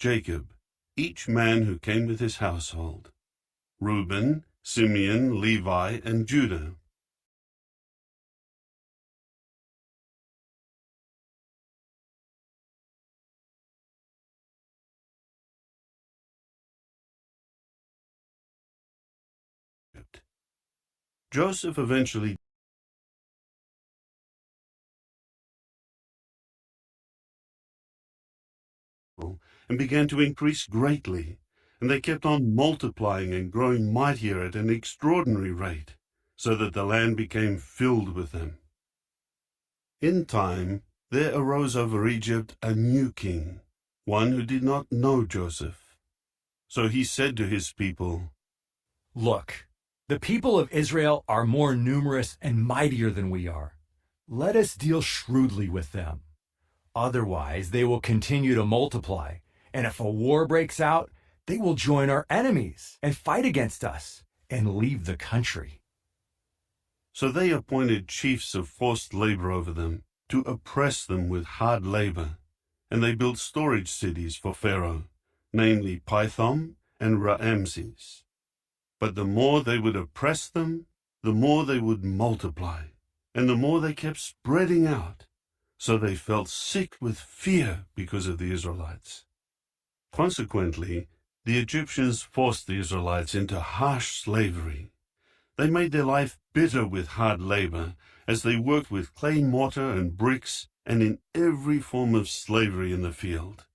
Jacob, each man who came with his household: Reuben, Simeon, Levi, and Judah. Joseph eventually and began to increase greatly, and they kept on multiplying and growing mightier at an extraordinary rate, so that the land became filled with them. In time, there arose over Egypt a new king, one who did not know Joseph. So he said to his people, "Look, the people of Israel are more numerous and mightier than we are. Let us deal shrewdly with them. Otherwise, they will continue to multiply, and if a war breaks out, they will join our enemies and fight against us and leave the country." So they appointed chiefs of forced labor over them to oppress them with hard labor, and they built storage cities for Pharaoh, namely Pithom and Raamses. But the more they would oppress them, the more they would multiply, and the more they kept spreading out. So they felt sick with fear because of the Israelites. Consequently, the Egyptians forced the Israelites into harsh slavery. They made their life bitter with hard labor as they worked with clay mortar and bricks and in every form of slavery in the field.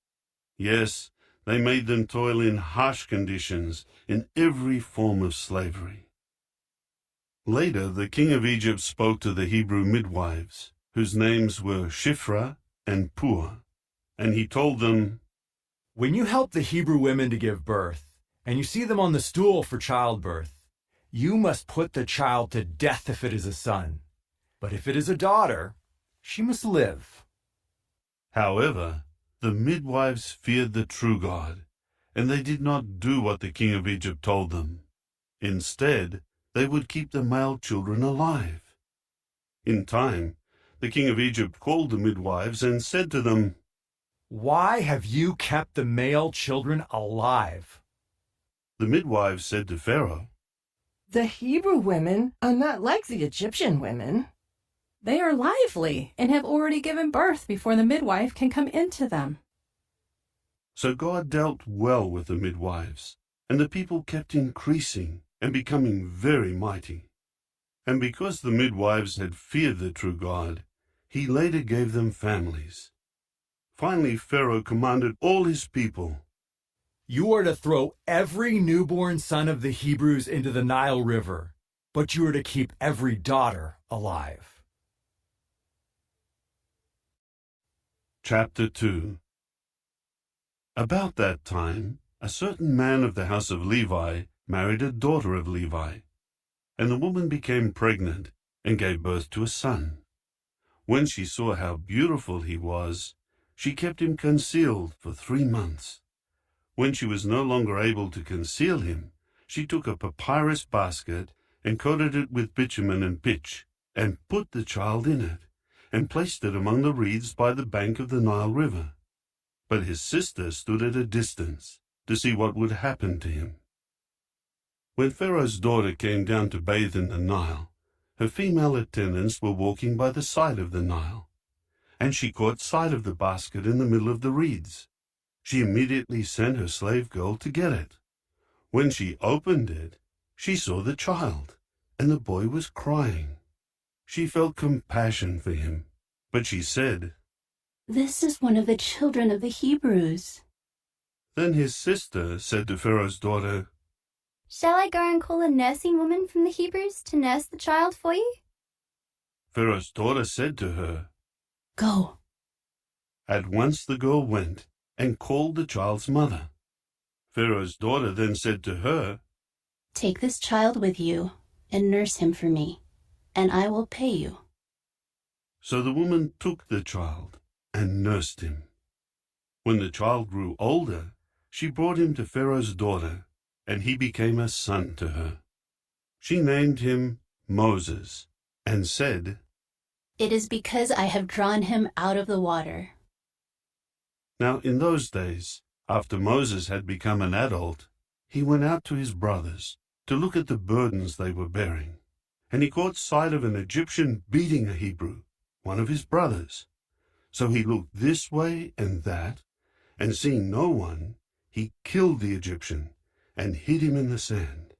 Yes, they made them toil in harsh conditions in every form of slavery. Later, the king of Egypt spoke to the Hebrew midwives, whose names were Shiphrah and Puah, and he told them, "When you help the Hebrew women to give birth, and you see them on the stool for childbirth, you must put the child to death if it is a son. But if it is a daughter, she must live." However, the midwives feared the true God, and they did not do what the king of Egypt told them. Instead, they would keep the male children alive. In time, the king of Egypt called the midwives and said to them, "Why have you kept the male children alive?" The midwives said to Pharaoh, "The Hebrew women are not like the Egyptian women. They are lively and have already given birth before the midwife can come into them." So God dealt well with the midwives, and the people kept increasing and becoming very mighty. And because the midwives had feared the true God, he later gave them families. Finally, Pharaoh commanded all his people, "You are to throw every newborn son of the Hebrews into the Nile River, but you are to keep every daughter alive." Chapter 2. About that time, a certain man of the house of Levi married a daughter of Levi, and the woman became pregnant and gave birth to a son. When she saw how beautiful he was, she kept him concealed for 3 months. When she was no longer able to conceal him, she took a papyrus basket and coated it with bitumen and pitch, and put the child in it, and placed it among the reeds by the bank of the Nile River. But his sister stood at a distance to see what would happen to him. When Pharaoh's daughter came down to bathe in the Nile, her female attendants were walking by the side of the Nile, and she caught sight of the basket in the middle of the reeds. She immediately sent her slave girl to get it. When she opened it, she saw the child, and the boy was crying. She felt compassion for him, but she said, "This is one of the children of the Hebrews." Then his sister said to Pharaoh's daughter, "Shall I go and call a nursing woman from the Hebrews to nurse the child for you?" Pharaoh's daughter said to her, "Go." At once the girl went and called the child's mother. Pharaoh's daughter then said to her, "Take this child with you and nurse him for me, and I will pay you." So the woman took the child and nursed him. When the child grew older, she brought him to Pharaoh's daughter, and he became a son to her. She named him Moses, and said, "It is because I have drawn him out of the water." Now in those days, After Moses had become an adult, he went out to his brothers to look at the burdens they were bearing. And he caught sight of an Egyptian beating a Hebrew, one of his brothers. So he looked this way and that, and seeing no one, he killed the Egyptian and hid him in the sand.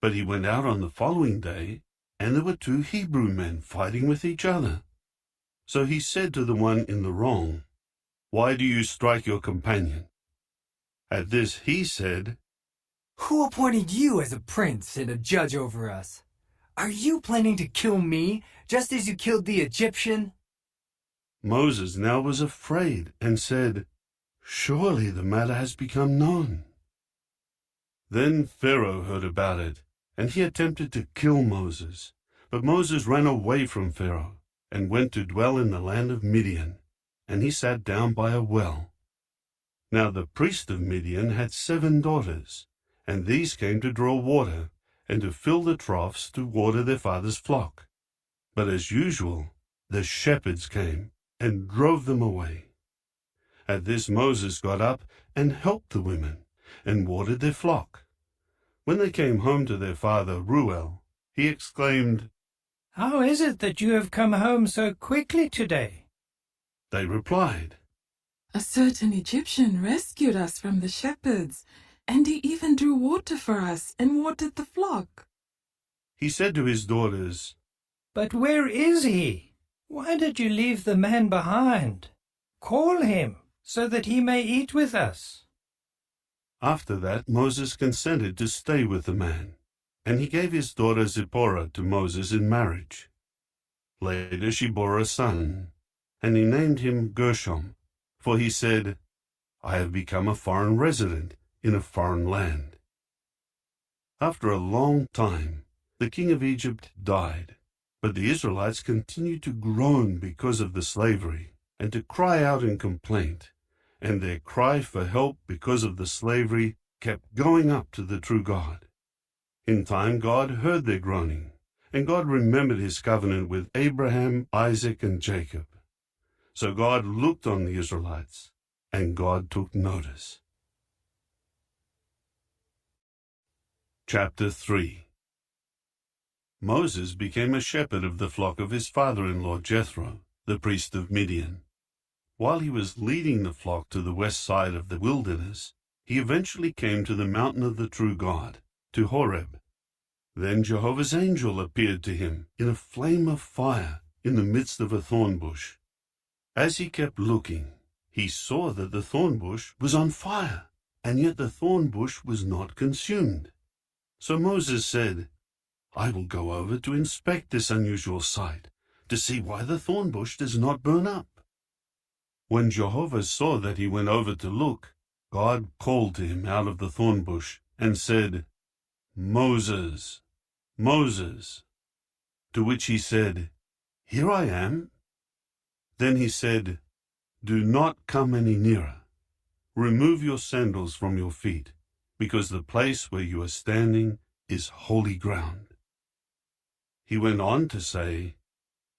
But he went out on the following day, and there were 2 Hebrew men fighting with each other. So he said to the one in the wrong, "Why do you strike your companion?" At this he said, Who appointed you as a prince and a judge over us? Are you planning to kill me, just as you killed the Egyptian? Moses now was afraid and said, "Surely the matter has become known." Then Pharaoh heard about it, and he attempted to kill Moses. But Moses ran away from Pharaoh and went to dwell in the land of Midian, and he sat down by a well. Now the priest of Midian had 7 daughters, and these came to draw water and to fill the troughs to water their father's flock. But as usual, the shepherds came and drove them away. At this Moses got up and helped the women and watered their flock. When they came home to their father Reuel, he exclaimed, "How is it that you have come home so quickly today?" They replied, "A certain Egyptian rescued us from the shepherds, and he even drew water for us and watered the flock." He said to his daughters, "But where is he? Why did you leave the man behind? Call him, so that he may eat with us." After that Moses consented to stay with the man, and he gave his daughter Zipporah to Moses in marriage. Later she bore a son, and he named him Gershom, for he said, "I have become a foreign resident in a foreign land." After a long time, the king of Egypt died, but the Israelites continued to groan because of the slavery and to cry out in complaint, and their cry for help because of the slavery kept going up to the true God. In time God heard their groaning, and God remembered his covenant with Abraham, Isaac, and Jacob. So God looked on the Israelites, and God took notice. Chapter 3. Moses became a shepherd of the flock of his father-in-law Jethro, the priest of Midian. While he was leading the flock to the west side of the wilderness, he eventually came to the mountain of the true God, to Horeb. Then Jehovah's angel appeared to him in a flame of fire in the midst of a thorn bush. As he kept looking, he saw that the thorn bush was on fire, and yet the thorn bush was not consumed. So Moses said, "I will go over to inspect this unusual sight, to see why the thorn bush does not burn up." When Jehovah saw that he went over to look, God called to him out of the thorn bush and said, "Moses, Moses." To which he said, "Here I am." Then he said, "Do not come any nearer. Remove your sandals from your feet, because the place where you are standing is holy ground." He went on to say,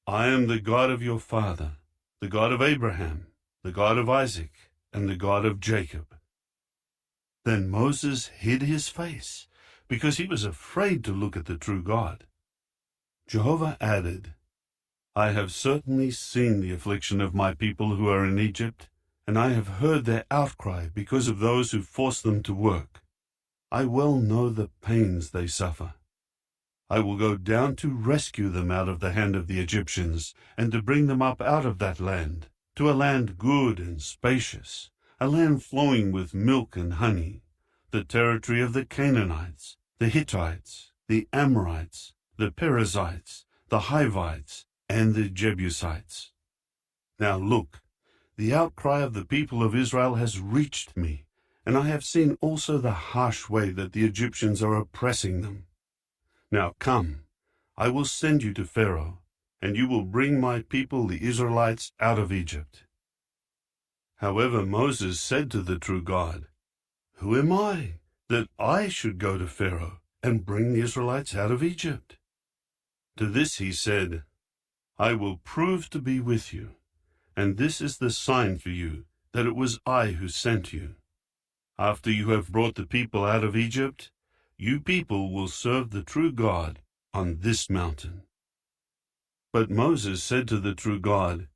"I am the God of your father, the God of Abraham, the God of Isaac, and the God of Jacob." Then Moses hid his face, because he was afraid to look at the true God. Jehovah added, "I have certainly seen the affliction of my people who are in Egypt, and I have heard their outcry because of those who force them to work. I well know the pains they suffer. I will go down to rescue them out of the hand of the Egyptians, and to bring them up out of that land, to a land good and spacious, a land flowing with milk and honey, the territory of the Canaanites, the Hittites, the Amorites, the Perizzites, the Hivites, and the Jebusites. Now look, the outcry of the people of Israel has reached me, and I have seen also the harsh way that the Egyptians are oppressing them. Now come, I will send you to Pharaoh, and you will bring my people the Israelites out of Egypt." However, Moses said to the true God, "Who am I, that I should go to Pharaoh and bring the Israelites out of Egypt?" To this he said, "I will prove to be with you, and this is the sign for you that it was I who sent you. After you have brought the people out of Egypt, you people will serve the true God on this mountain." But Moses said to the true God,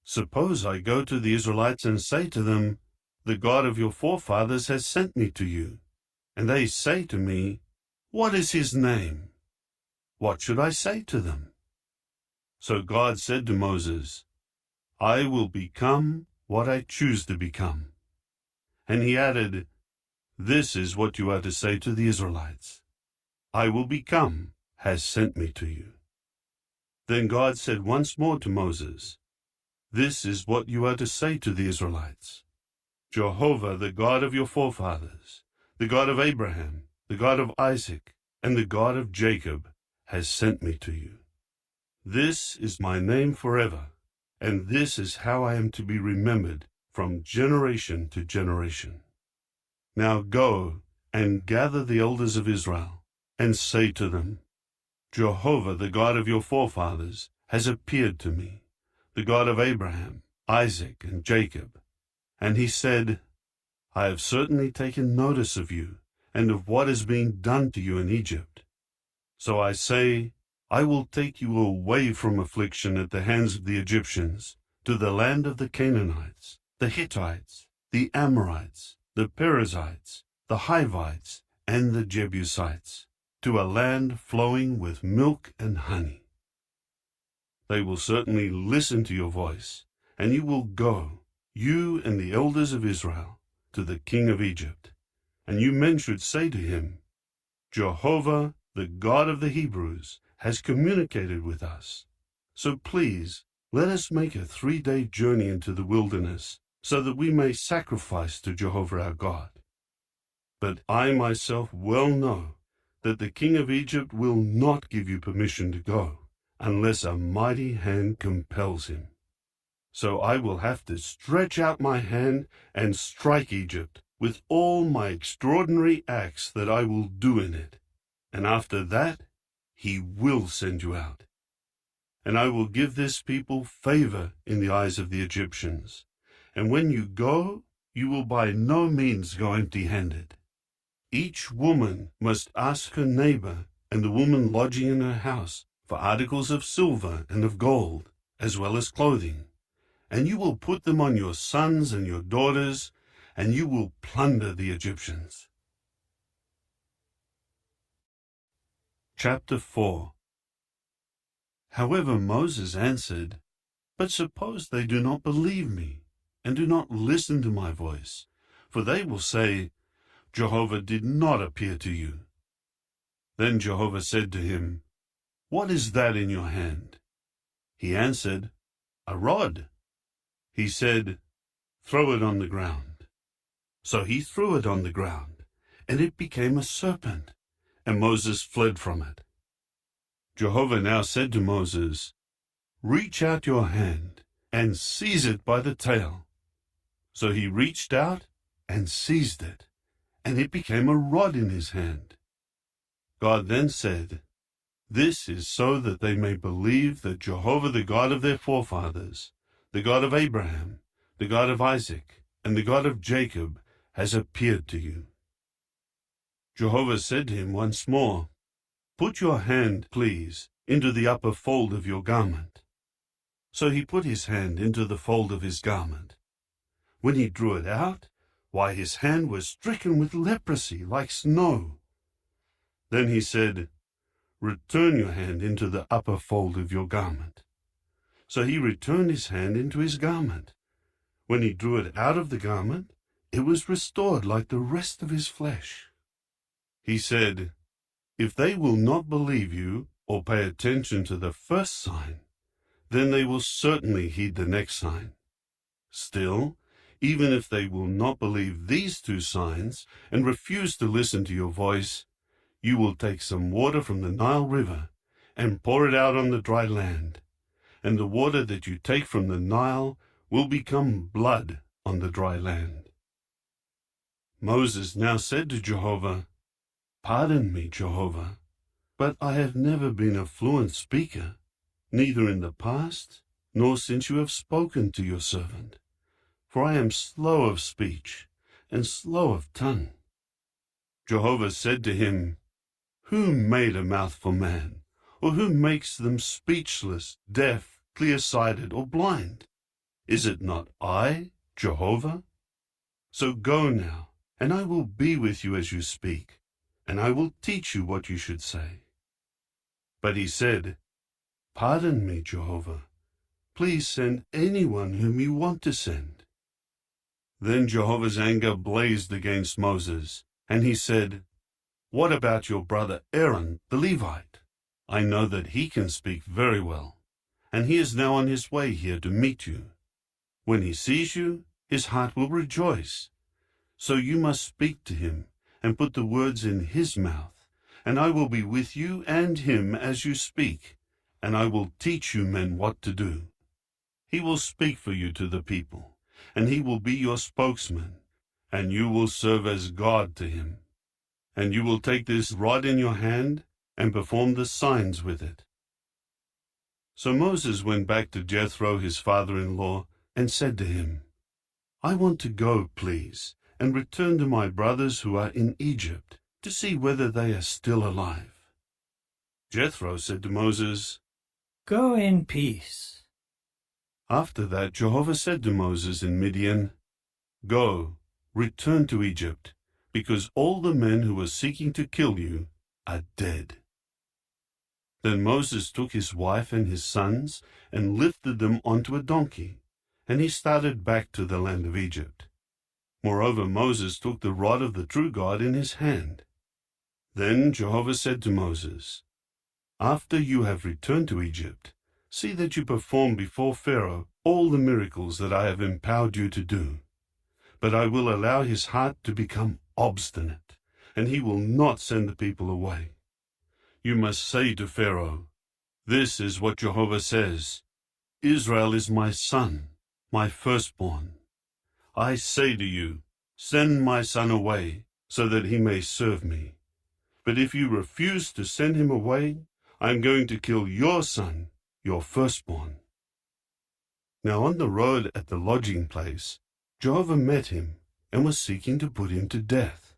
"Suppose I go to the Israelites and say to them, 'The God of your forefathers has sent me to you,' and they say to me, 'What is his name?' What should I say to them?" So God said to Moses, "I will become what I choose to become." And he added, "This is what you are to say to the Israelites. 'I will become has sent me to you.'" Then God said once more to Moses, "This is what you are to say to the Israelites. 'Jehovah, the God of your forefathers, the God of Abraham, the God of Isaac, and the God of Jacob, has sent me to you.' This is my name forever, and this is how I am to be remembered from generation to generation. Now go and gather the elders of Israel, and say to them, 'Jehovah, the God of your forefathers, has appeared to me, the God of Abraham, Isaac, and Jacob. And he said, I have certainly taken notice of you, and of what is being done to you in Egypt. So I say, I will take you away from affliction at the hands of the Egyptians, to the land of the Canaanites, the Hittites, the Amorites, the Perizzites, the Hivites, and the Jebusites, to a land flowing with milk and honey. They will certainly listen to your voice, and you will go, you and the elders of Israel, to the king of Egypt. And you men should say to him, Jehovah, the God of the Hebrews, has communicated with us. So please, let us make a 3-day journey into the wilderness, so that we may sacrifice to Jehovah our God. But I myself well know that the king of Egypt will not give you permission to go, unless a mighty hand compels him. So I will have to stretch out my hand and strike Egypt with all my extraordinary acts that I will do in it. And after that, he will send you out. And I will give this people favor in the eyes of the Egyptians. And when you go, you will by no means go empty-handed. Each woman must ask her neighbor and the woman lodging in her house for articles of silver and of gold, as well as clothing. And you will put them on your sons and your daughters, and you will plunder the Egyptians. Chapter 4. However, Moses answered, But suppose they do not believe me, and do not listen to my voice, for they will say, Jehovah did not appear to you. Then Jehovah said to him, What is that in your hand? He answered, A rod. He said, Throw it on the ground. So he threw it on the ground, and it became a serpent, and Moses fled from it. Jehovah now said to Moses, Reach out your hand and seize it by the tail. So he reached out and seized it, and it became a rod in his hand. God then said, This is so that they may believe that Jehovah, the God of their forefathers, the God of Abraham, the God of Isaac, and the God of Jacob, has appeared to you. Jehovah said to him once more, Put your hand, please, into the upper fold of your garment. So he put his hand into the fold of his garment. When he drew it out, why, his hand was stricken with leprosy like snow. Then he said, Return your hand into the upper fold of your garment. So he returned his hand into his garment. When he drew it out of the garment, it was restored like the rest of his flesh. He said, If they will not believe you or pay attention to the first sign, then they will certainly heed the next sign. Still, even if they will not believe these 2 signs and refuse to listen to your voice, you will take some water from the Nile River and pour it out on the dry land, and the water that you take from the Nile will become blood on the dry land. Moses now said to Jehovah, Pardon me, Jehovah, but I have never been a fluent speaker, neither in the past nor since you have spoken to your servant. for I am slow of speech and slow of tongue. Jehovah said to him, Who made a mouth for man? Or who makes them speechless, deaf, clear-sighted, or blind? Is it not I, Jehovah? So go now, and I will be with you as you speak, and I will teach you what you should say. But he said, Pardon me, Jehovah. Please send anyone whom you want to send. Then Jehovah's anger blazed against Moses, and he said, What about your brother Aaron, the Levite? I know that he can speak very well, and he is now on his way here to meet you. When he sees you, his heart will rejoice. So you must speak to him and put the words in his mouth, and I will be with you and him as you speak, and I will teach you men what to do. He will speak for you to the people, and he will be your spokesman, and you will serve as God to him. And you will take this rod in your hand and perform the signs with it. So Moses went back to Jethro, his father-in-law, and said to him, I want to go, please, and return to my brothers who are in Egypt, to see whether they are still alive. Jethro said to Moses, Go in peace. After that Jehovah said to Moses in Midian, Go, return to Egypt, because all the men who were seeking to kill you are dead. Then Moses took his wife and his sons and lifted them onto a donkey, and he started back to the land of Egypt. Moreover, Moses took the rod of the true God in his hand. Then Jehovah said to Moses, After you have returned to Egypt, see that you perform before Pharaoh all the miracles that I have empowered you to do. But I will allow his heart to become obstinate, and he will not send the people away. You must say to Pharaoh, This is what Jehovah says, Israel is my son, my firstborn. I say to you, send my son away, so that he may serve me. But if you refuse to send him away, I am going to kill your son, your firstborn. Now on the road at the lodging place, Jehovah met him and was seeking to put him to death.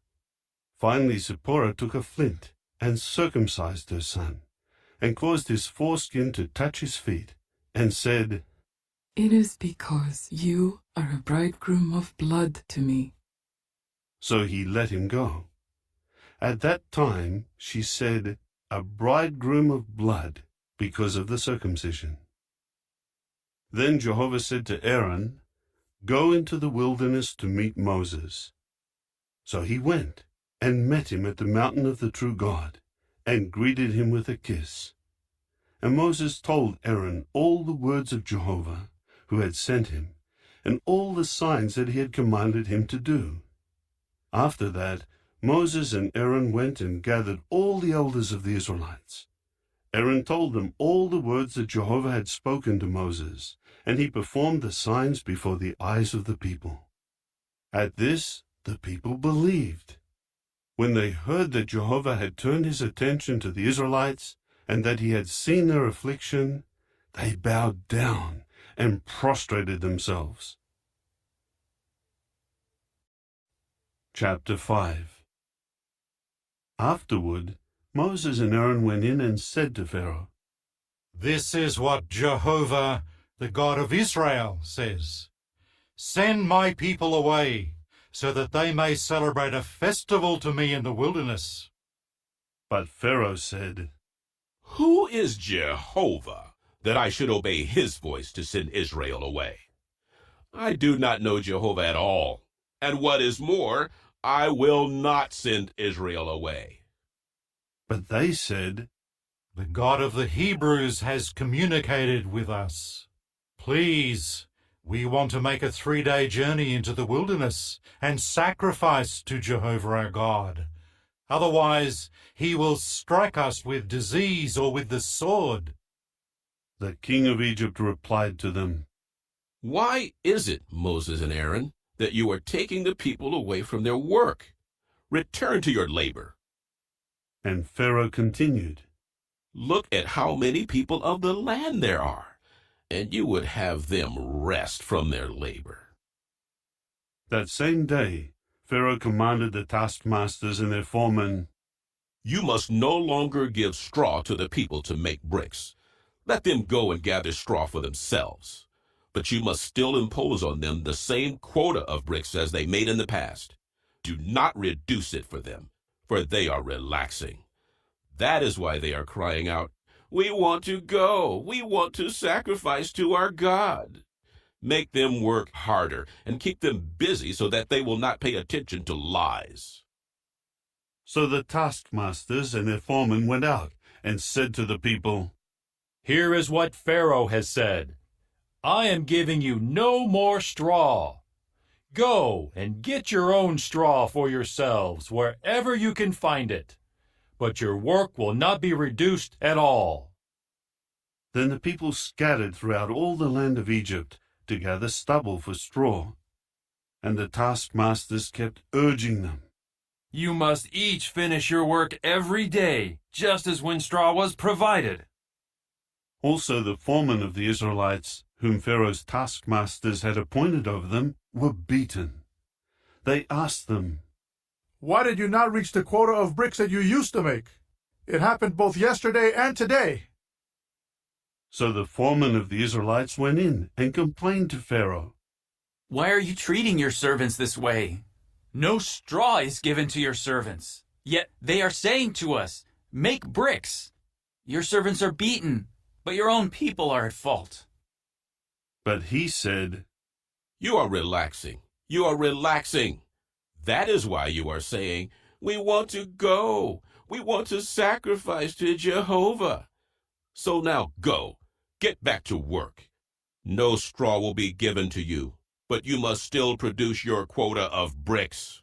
Finally Zipporah took a flint and circumcised her son, and caused his foreskin to touch his feet, and said, It is because you are a bridegroom of blood to me. So he let him go. At that time she said, A bridegroom of blood, because of the circumcision. Then Jehovah said to Aaron, Go into the wilderness to meet Moses. So he went and met him at the mountain of the true God, and greeted him with a kiss. And Moses told Aaron all the words of Jehovah, who had sent him, and all the signs that he had commanded him to do. After that, Moses and Aaron went and gathered all the elders of the Israelites. Aaron told them all the words that Jehovah had spoken to Moses, and he performed the signs before the eyes of the people. At this, the people believed. When they heard that Jehovah had turned his attention to the Israelites, and that he had seen their affliction, they bowed down and prostrated themselves. Chapter 5. Afterward, Moses and Aaron went in and said to Pharaoh, This is what Jehovah, the God of Israel, says. Send my people away, so that they may celebrate a festival to me in the wilderness. But Pharaoh said, Who is Jehovah, that I should obey his voice to send Israel away? I do not know Jehovah at all, and what is more, I will not send Israel away. But they said, The God of the Hebrews has communicated with us. Please, we want to make a 3-day journey into the wilderness and sacrifice to Jehovah our God. Otherwise, he will strike us with disease or with the sword. The king of Egypt replied to them, Why is it, Moses and Aaron, that you are taking the people away from their work? Return to your labor. And Pharaoh continued, Look at how many people of the land there are, and you would have them rest from their labor. That same day, Pharaoh commanded the taskmasters and their foremen, You must no longer give straw to the people to make bricks. Let them go and gather straw for themselves. But you must still impose on them the same quota of bricks as they made in the past. Do not reduce it for them, for they are relaxing. That is why they are crying out, We want to go. We want to sacrifice to our God. Make them work harder and keep them busy so that they will not pay attention to lies. So the taskmasters and their foremen went out and said to the people, Here is what Pharaoh has said. I am giving you no more straw. Go and get your own straw for yourselves wherever you can find it. But your work will not be reduced at all. Then the people scattered throughout all the land of Egypt to gather stubble for straw. And the taskmasters kept urging them, You must each finish your work every day, just as when straw was provided. Also the foremen of the Israelites, whom Pharaoh's taskmasters had appointed over them, were beaten. They asked them, Why did you not reach the quota of bricks that you used to make? It happened both yesterday and today. So the foreman of the Israelites went in and complained to Pharaoh. Why are you treating your servants this way? No straw is given to your servants. Yet they are saying to us, Make bricks. Your servants are beaten, but your own people are at fault. But he said, You are relaxing. You are relaxing. That is why you are saying, We want to go. We want to sacrifice to Jehovah. So now go. Get back to work. No straw will be given to you, but you must still produce your quota of bricks.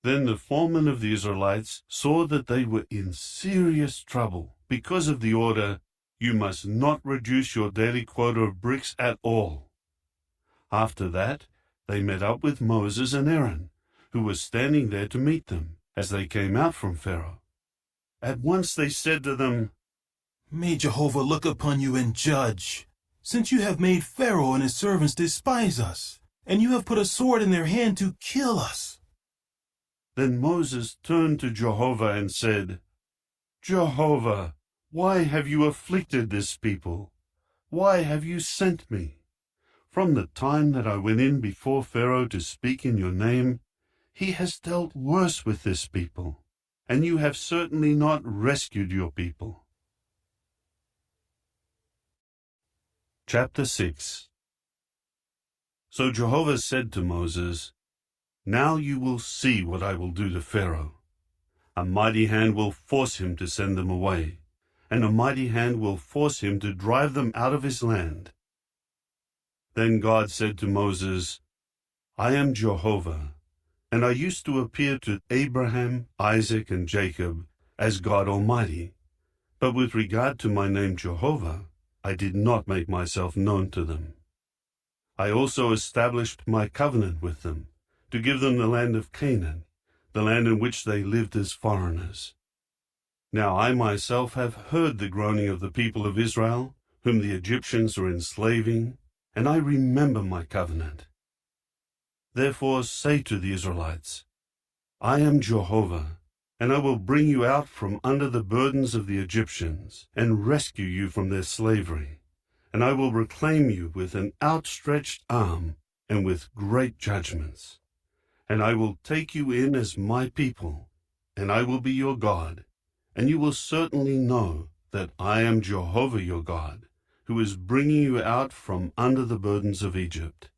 Then the foremen of the Israelites saw that they were in serious trouble because of the order, You must not reduce your daily quota of bricks at all. After that, they met up with Moses and Aaron, who were standing there to meet them as they came out from Pharaoh. At once they said to them, May Jehovah look upon you and judge, since you have made Pharaoh and his servants despise us, and you have put a sword in their hand to kill us. Then Moses turned to Jehovah and said, Jehovah, why have you afflicted this people? Why have you sent me? From the time that I went in before Pharaoh to speak in your name, he has dealt worse with this people, and you have certainly not rescued your people. Chapter 6. So Jehovah said to Moses, Now you will see what I will do to Pharaoh. A mighty hand will force him to send them away, and a mighty hand will force him to drive them out of his land. Then God said to Moses, I am Jehovah, and I used to appear to Abraham, Isaac, and Jacob as God Almighty. But with regard to my name Jehovah, I did not make myself known to them. I also established my covenant with them, to give them the land of Canaan, the land in which they lived as foreigners. Now I myself have heard the groaning of the people of Israel, whom the Egyptians are enslaving, and I remember my covenant. Therefore say to the Israelites, I am Jehovah, and I will bring you out from under the burdens of the Egyptians, and rescue you from their slavery. And I will reclaim you with an outstretched arm, and with great judgments. And I will take you in as my people, and I will be your God, and you will certainly know that I am Jehovah your God, who is bringing you out from under the burdens of Egypt.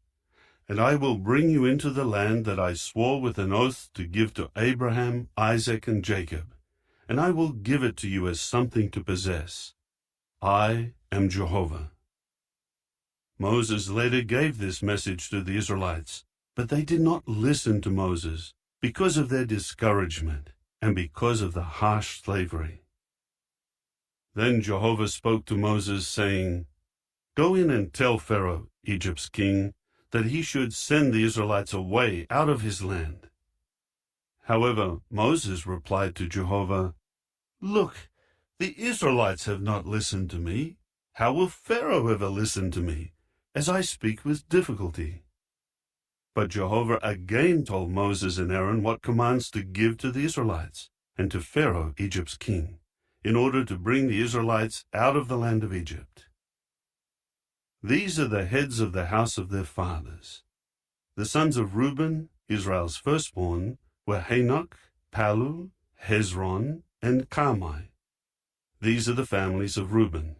And I will bring you into the land that I swore with an oath to give to Abraham, Isaac, and Jacob, and I will give it to you as something to possess. I am Jehovah. Moses later gave this message to the Israelites, but they did not listen to Moses because of their discouragement and because of the harsh slavery. Then Jehovah spoke to Moses, saying, Go in and tell Pharaoh, Egypt's king, that he should send the Israelites away out of his land. However, Moses replied to Jehovah, Look, the Israelites have not listened to me. How will Pharaoh ever listen to me, as I speak with difficulty? But Jehovah again told Moses and Aaron what commands to give to the Israelites and to Pharaoh, Egypt's king, in order to bring the Israelites out of the land of Egypt. These are the heads of the house of their fathers. The sons of Reuben, Israel's firstborn, were Hanok, Palu, Hezron, and Carmi. These are the families of Reuben.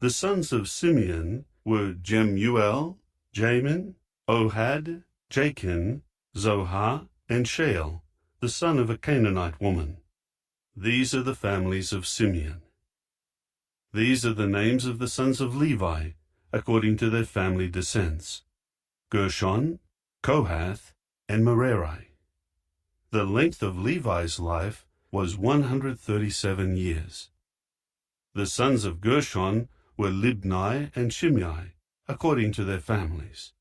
The sons of Simeon were Jemuel, Jamin, Ohad, Jachin, Zohar, and Shael, the son of a Canaanite woman. These are the families of Simeon. These are the names of the sons of Levi, according to their family descents: Gershon, Kohath, and Merari. The length of Levi's life was 137 years. The sons of Gershon were Libni and Shimei, according to their families.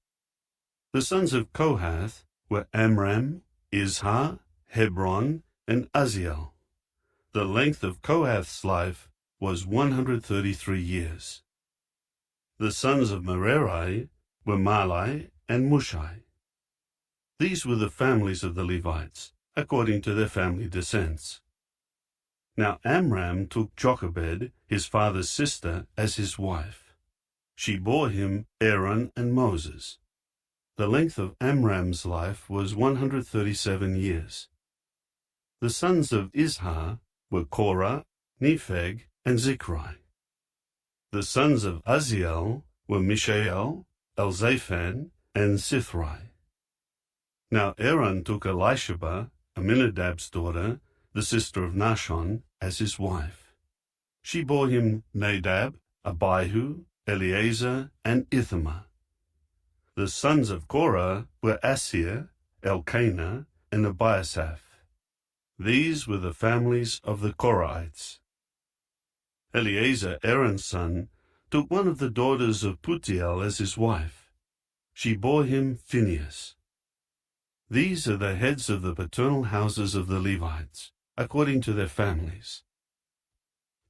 The sons of Kohath were Amram, Izhar, Hebron, and Uzziel. The length of Kohath's life was 133 years. The sons of Merari were Mahli and Mushai. These were the families of the Levites, according to their family descents. Now Amram took Jochebed, his father's sister, as his wife. She bore him Aaron and Moses. The length of Amram's life was 137 years. The sons of Izhar were Korah, Nepheg, and Zichri. The sons of Uzziel were Mishael, Elzaphan, and Sithri. Now Aaron took Elisheba, Aminadab's daughter, the sister of Nahshon, as his wife. She bore him Nadab, Abihu, Eleazar, and Ithamar. The sons of Korah were Assir, Elkanah, and Abiasaph. These were the families of the Korahites. Eleazar, Aaron's son, took one of the daughters of Putiel as his wife. She bore him Phinehas. These are the heads of the paternal houses of the Levites, according to their families.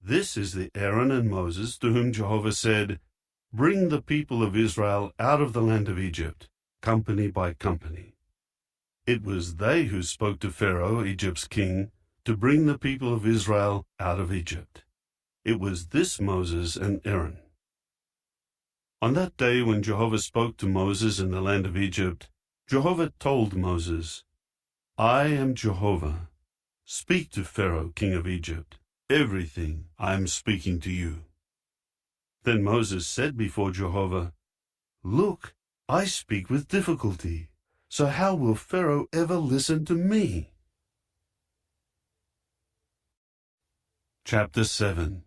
This is the Aaron and Moses to whom Jehovah said, "Bring the people of Israel out of the land of Egypt, company by company." It was they who spoke to Pharaoh, Egypt's king, to bring the people of Israel out of Egypt. It was this Moses and Aaron. On that day when Jehovah spoke to Moses in the land of Egypt, Jehovah told Moses, "I am Jehovah. Speak to Pharaoh, king of Egypt, everything I am speaking to you." Then Moses said before Jehovah, "Look, I speak with difficulty, so how will Pharaoh ever listen to me?" Chapter 7.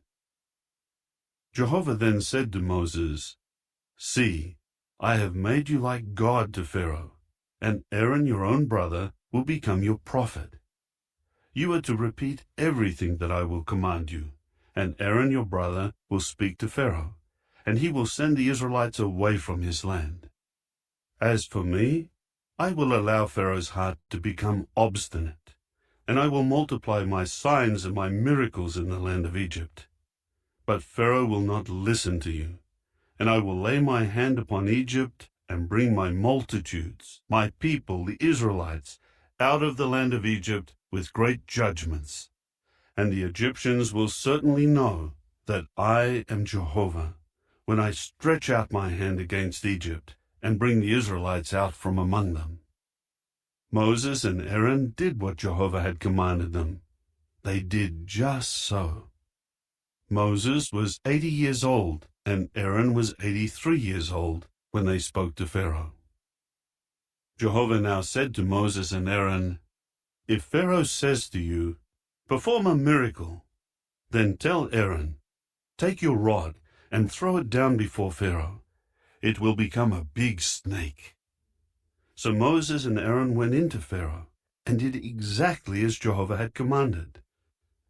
Jehovah then said to Moses, "See, I have made you like God to Pharaoh, and Aaron your own brother will become your prophet. You are to repeat everything that I will command you, and Aaron your brother will speak to Pharaoh, and he will send the Israelites away from his land. As for me, I will allow Pharaoh's heart to become obstinate, and I will multiply my signs and my miracles in the land of Egypt. But Pharaoh will not listen to you, and I will lay my hand upon Egypt and bring my multitudes, my people, the Israelites, out of the land of Egypt with great judgments. And the Egyptians will certainly know that I am Jehovah, when I stretch out my hand against Egypt and bring the Israelites out from among them." Moses and Aaron did what Jehovah had commanded them. They did just so. Moses was 80 years old, and Aaron was 83 years old when they spoke to Pharaoh. Jehovah now said to Moses and Aaron, "If Pharaoh says to you, 'Perform a miracle,' then tell Aaron, 'Take your rod and throw it down before Pharaoh. It will become a big snake.'" So Moses and Aaron went into Pharaoh and did exactly as Jehovah had commanded.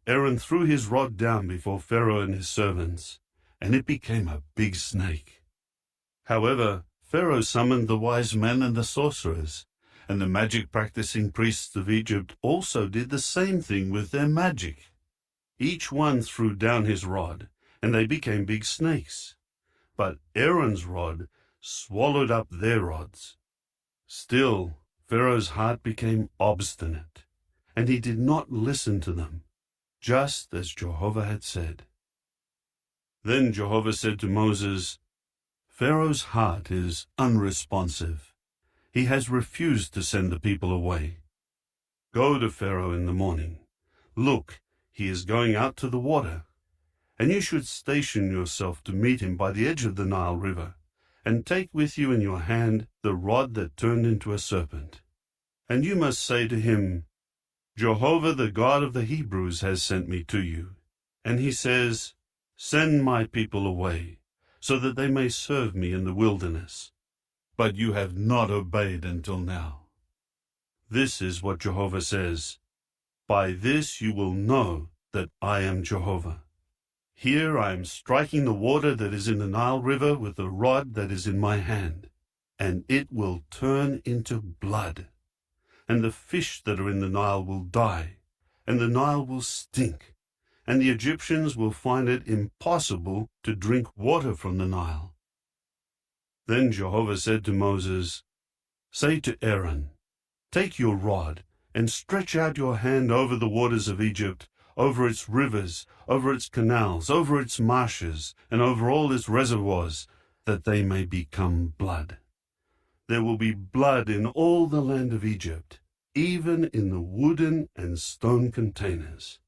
Aaron threw his rod down before Pharaoh and his servants, and it became a big snake. However, Pharaoh summoned the wise men and the sorcerers, and the magic-practicing priests of Egypt also did the same thing with their magic. Each one threw down his rod, and they became big snakes. But Aaron's rod swallowed up their rods. Still, Pharaoh's heart became obstinate, and he did not listen to them, just as Jehovah had said. Then Jehovah said to Moses, Pharaoh's heart is unresponsive. He has refused to send the people away. Go to Pharaoh in the morning. Look, he is going out to the water. And you should station yourself to meet him by the edge of the Nile River, and take with you in your hand the rod that turned into a serpent. And you must say to him, Jehovah, the God of the Hebrews, has sent me to you. And he says, Send my people away, so that they may serve me in the wilderness. But you have not obeyed until now. This is what Jehovah says, By this you will know that I am Jehovah. Here I am striking the water that is in the Nile River with the rod that is in my hand, and it will turn into blood. And the fish that are in the Nile will die, and the Nile will stink, and the Egyptians will find it impossible to drink water from the Nile. Then Jehovah said to Moses, Say to Aaron, Take your rod, and stretch out your hand over the waters of Egypt, over its rivers, over its canals, over its marshes, and over all its reservoirs, that they may become blood. There will be blood in all the land of Egypt, even in the wooden and stone containers.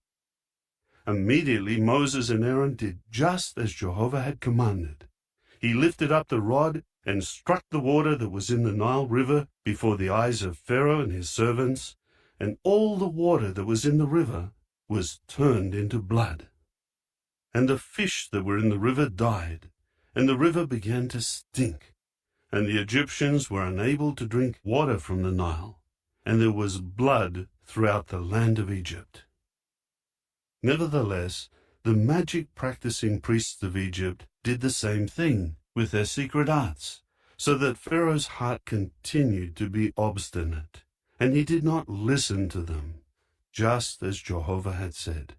Immediately Moses and Aaron did just as Jehovah had commanded. He lifted up the rod and struck the water that was in the Nile River before the eyes of Pharaoh and his servants, and all the water that was in the river was turned into blood. And the fish that were in the river died, and the river began to stink, and the Egyptians were unable to drink water from the Nile, and there was blood throughout the land of Egypt. Nevertheless, the magic-practicing priests of Egypt did the same thing with their secret arts, so that Pharaoh's heart continued to be obstinate, and he did not listen to them, just as Jehovah had said.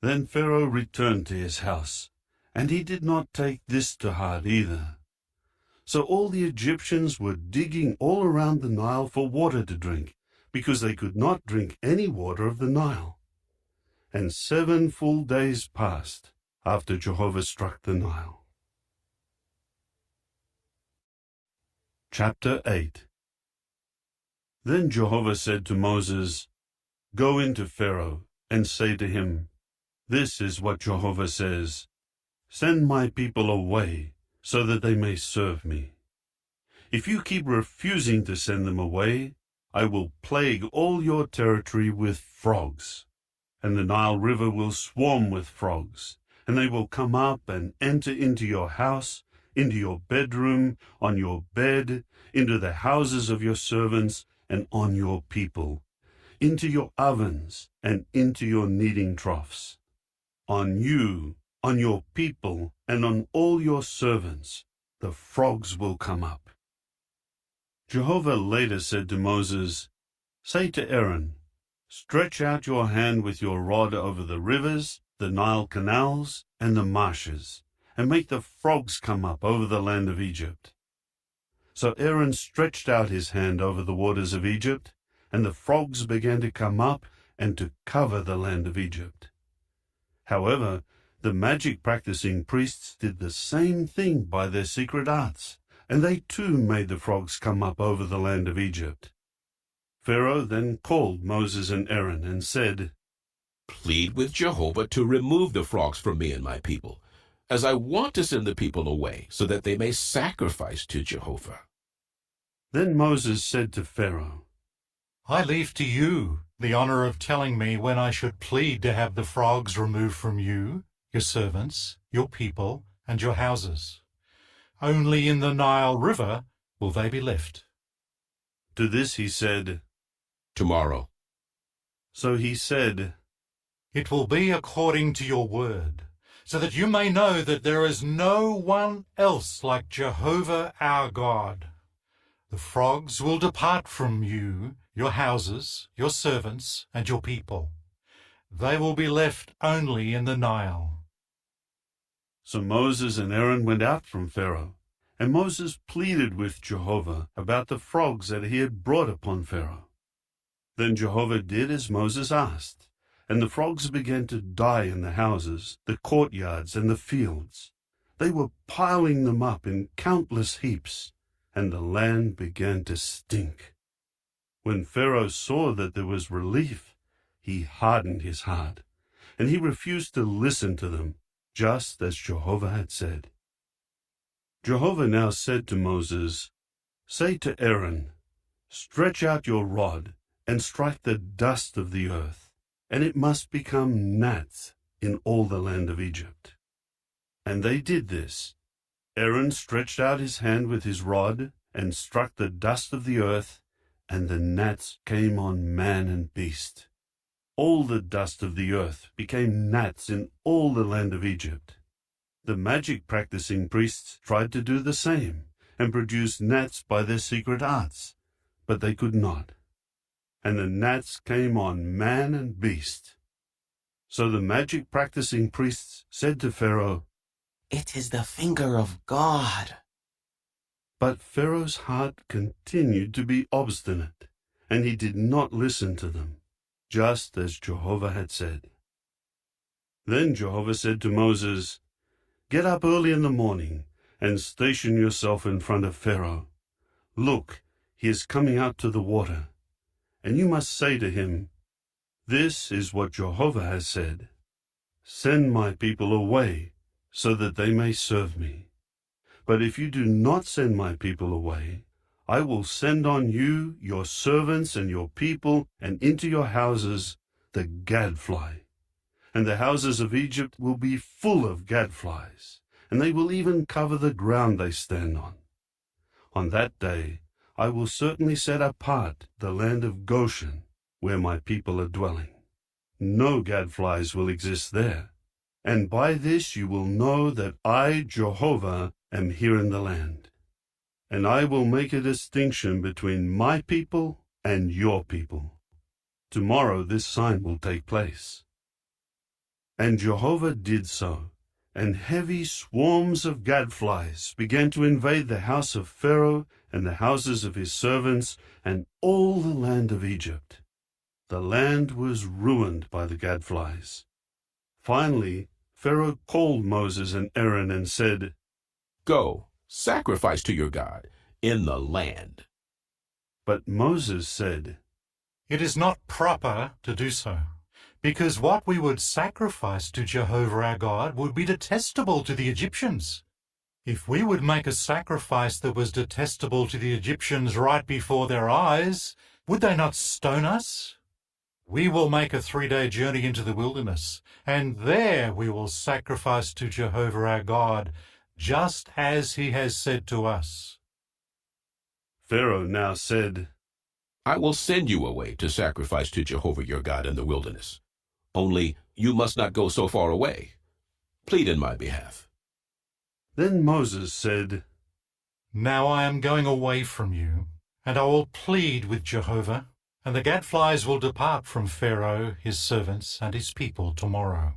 Then Pharaoh returned to his house, and he did not take this to heart either. So all the Egyptians were digging all around the Nile for water to drink, because they could not drink any water of the Nile. And 7 full days passed after Jehovah struck the Nile. Chapter 8. Then Jehovah said to Moses, Go into Pharaoh and say to him, This is what Jehovah says, Send my people away, so that they may serve me. If you keep refusing to send them away, I will plague all your territory with frogs, and the Nile River will swarm with frogs, and they will come up and enter into your house, into your bedroom, on your bed, into the houses of your servants, and on your people, into your ovens, and into your kneading troughs. On you, on your people, and on all your servants, the frogs will come up. Jehovah later said to Moses, Say to Aaron, Stretch out your hand with your rod over the rivers, the Nile canals, and the marshes, and make the frogs come up over the land of Egypt. So Aaron stretched out his hand over the waters of Egypt, and the frogs began to come up and to cover the land of Egypt. However, the magic-practicing priests did the same thing by their secret arts, and they too made the frogs come up over the land of Egypt. Pharaoh then called Moses and Aaron and said, Plead with Jehovah to remove the frogs from me and my people, as I want to send the people away, so that they may sacrifice to Jehovah. Then Moses said to Pharaoh, I leave to you the honor of telling me when I should plead to have the frogs removed from you, your servants, your people, and your houses. Only in the Nile River will they be left. To this he said, Tomorrow. So he said, It will be according to your word, so that you may know that there is no one else like Jehovah our God. The frogs will depart from you, your houses, your servants, and your people. They will be left only in the Nile. So Moses and Aaron went out from Pharaoh, And Moses pleaded with Jehovah about the frogs that he had brought upon Pharaoh. Then Jehovah did as Moses asked, and the frogs began to die in the houses, the courtyards, and the fields. They were piling them up in countless heaps, and the land began to stink. When Pharaoh saw that there was relief, he hardened his heart, and he refused to listen to them, just as Jehovah had said. Jehovah now said to Moses, "Say to Aaron, stretch out your rod and strike the dust of the earth, and it must become gnats in all the land of Egypt." And they did this. Aaron stretched out his hand with his rod and struck the dust of the earth, and the gnats came on man and beast. All the dust of the earth became gnats in all the land of Egypt. The magic-practicing priests tried to do the same and produce gnats by their secret arts, but they could not. And the gnats came on man and beast. So the magic-practicing priests said to Pharaoh, "It is the finger of God." But Pharaoh's heart continued to be obstinate, and he did not listen to them, just as Jehovah had said. Then Jehovah said to Moses, "Get up early in the morning and station yourself in front of Pharaoh. Look, he is coming out to the water, and you must say to him, 'This is what Jehovah has said. Send my people away so that they may serve me. But if you do not send my people away, I will send on you, your servants and your people, and into your houses the gadfly. And the houses of Egypt will be full of gadflies, and they will even cover the ground they stand on. On that day I will certainly set apart the land of Goshen, where my people are dwelling. No gadflies will exist there. And by this you will know that I, Jehovah, am here in the land. And I will make a distinction between my people and your people. Tomorrow this sign will take place." And Jehovah did so, and heavy swarms of gadflies began to invade the house of Pharaoh and the houses of his servants and all the land of Egypt. The land was ruined by the gadflies. Finally, Pharaoh called Moses and Aaron and said, "Go, sacrifice to your God in the land." But Moses said, "It is not proper to do so, because what we would sacrifice to Jehovah our God would be detestable to the Egyptians. If we would make a sacrifice that was detestable to the Egyptians right before their eyes, would they not stone us? We will make a 3-day journey into the wilderness, and there we will sacrifice to Jehovah our God, just as he has said to us." Pharaoh now said, "I will send you away to sacrifice to Jehovah your God in the wilderness. Only you must not go so far away. Plead in my behalf." Then Moses said, "Now I am going away from you, and I will plead with Jehovah, and the gadflies will depart from Pharaoh, his servants, and his people tomorrow.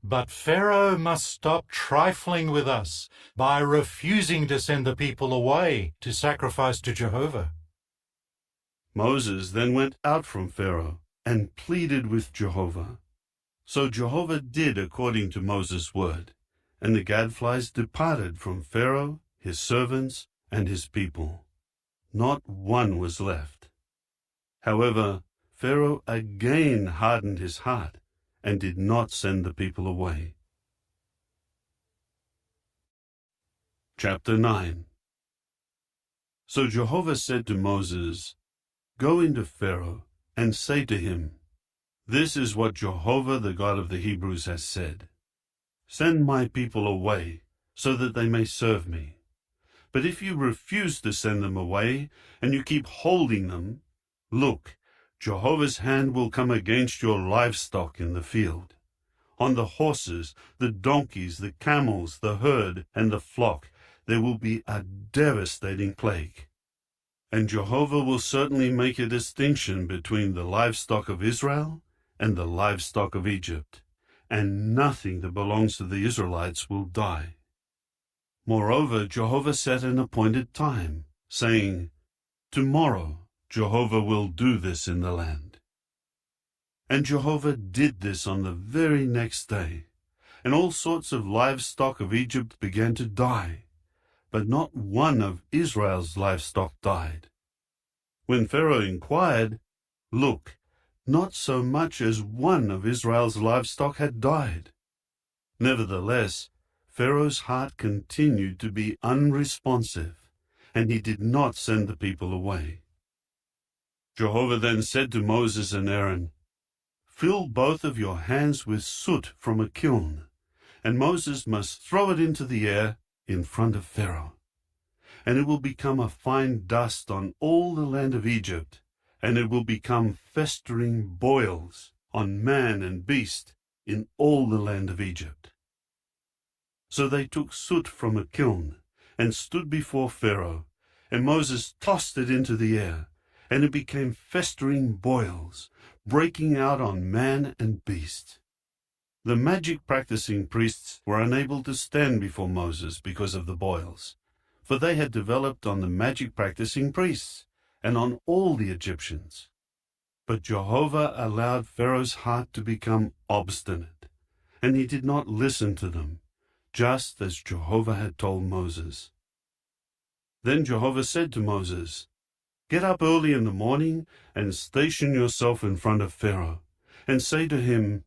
But Pharaoh must stop trifling with us by refusing to send the people away to sacrifice to Jehovah." Moses then went out from Pharaoh and pleaded with Jehovah. So Jehovah did according to Moses' word, and the gadflies departed from Pharaoh, his servants, and his people. Not one was left. However, Pharaoh again hardened his heart and did not send the people away. Chapter 9. So Jehovah said to Moses, "Go into Pharaoh and say to him, 'This is what Jehovah, the God of the Hebrews, has said. Send my people away so that they may serve me. But if you refuse to send them away and you keep holding them, look, Jehovah's hand will come against your livestock in the field. On the horses, the donkeys, the camels, the herd, and the flock, there will be a devastating plague. And Jehovah will certainly make a distinction between the livestock of Israel and the livestock of Egypt, and nothing that belongs to the Israelites will die.' Moreover, Jehovah set an appointed time, saying, "Tomorrow Jehovah will do this in the land." And Jehovah did this on the very next day, and all sorts of livestock of Egypt began to die, but not one of Israel's livestock died. When Pharaoh inquired, look, not so much as one of Israel's livestock had died. Nevertheless, Pharaoh's heart continued to be unresponsive, and he did not send the people away. Jehovah then said to Moses and Aaron, "Fill both of your hands with soot from a kiln, and Moses must throw it into the air in front of Pharaoh. And it will become a fine dust on all the land of Egypt, and it will become festering boils on man and beast in all the land of Egypt." So they took soot from a kiln and stood before Pharaoh, and Moses tossed it into the air, and it became festering boils, breaking out on man and beast. The magic-practicing priests were unable to stand before Moses because of the boils, for they had developed on the magic-practicing priests and on all the Egyptians. But Jehovah allowed Pharaoh's heart to become obstinate, and he did not listen to them, just as Jehovah had told Moses. Then Jehovah said to Moses, "Get up early in the morning and station yourself in front of Pharaoh, and say to him,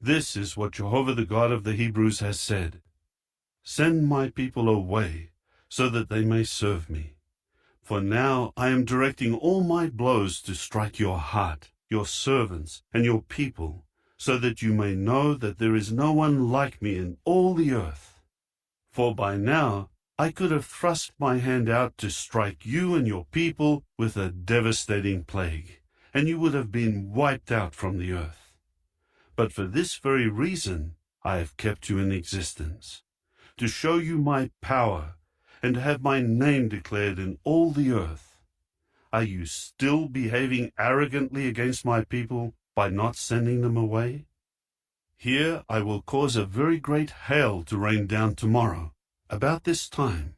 'This is what Jehovah the God of the Hebrews has said. Send my people away, so that they may serve me. For now I am directing all my blows to strike your heart, your servants, and your people, so that you may know that there is no one like me in all the earth. For by now I could have thrust my hand out to strike you and your people with a devastating plague, and you would have been wiped out from the earth. But for this very reason I have kept you in existence, to show you my power and to have my name declared in all the earth. Are you still behaving arrogantly against my people by not sending them away? Here I will cause a very great hail to rain down tomorrow, about this time,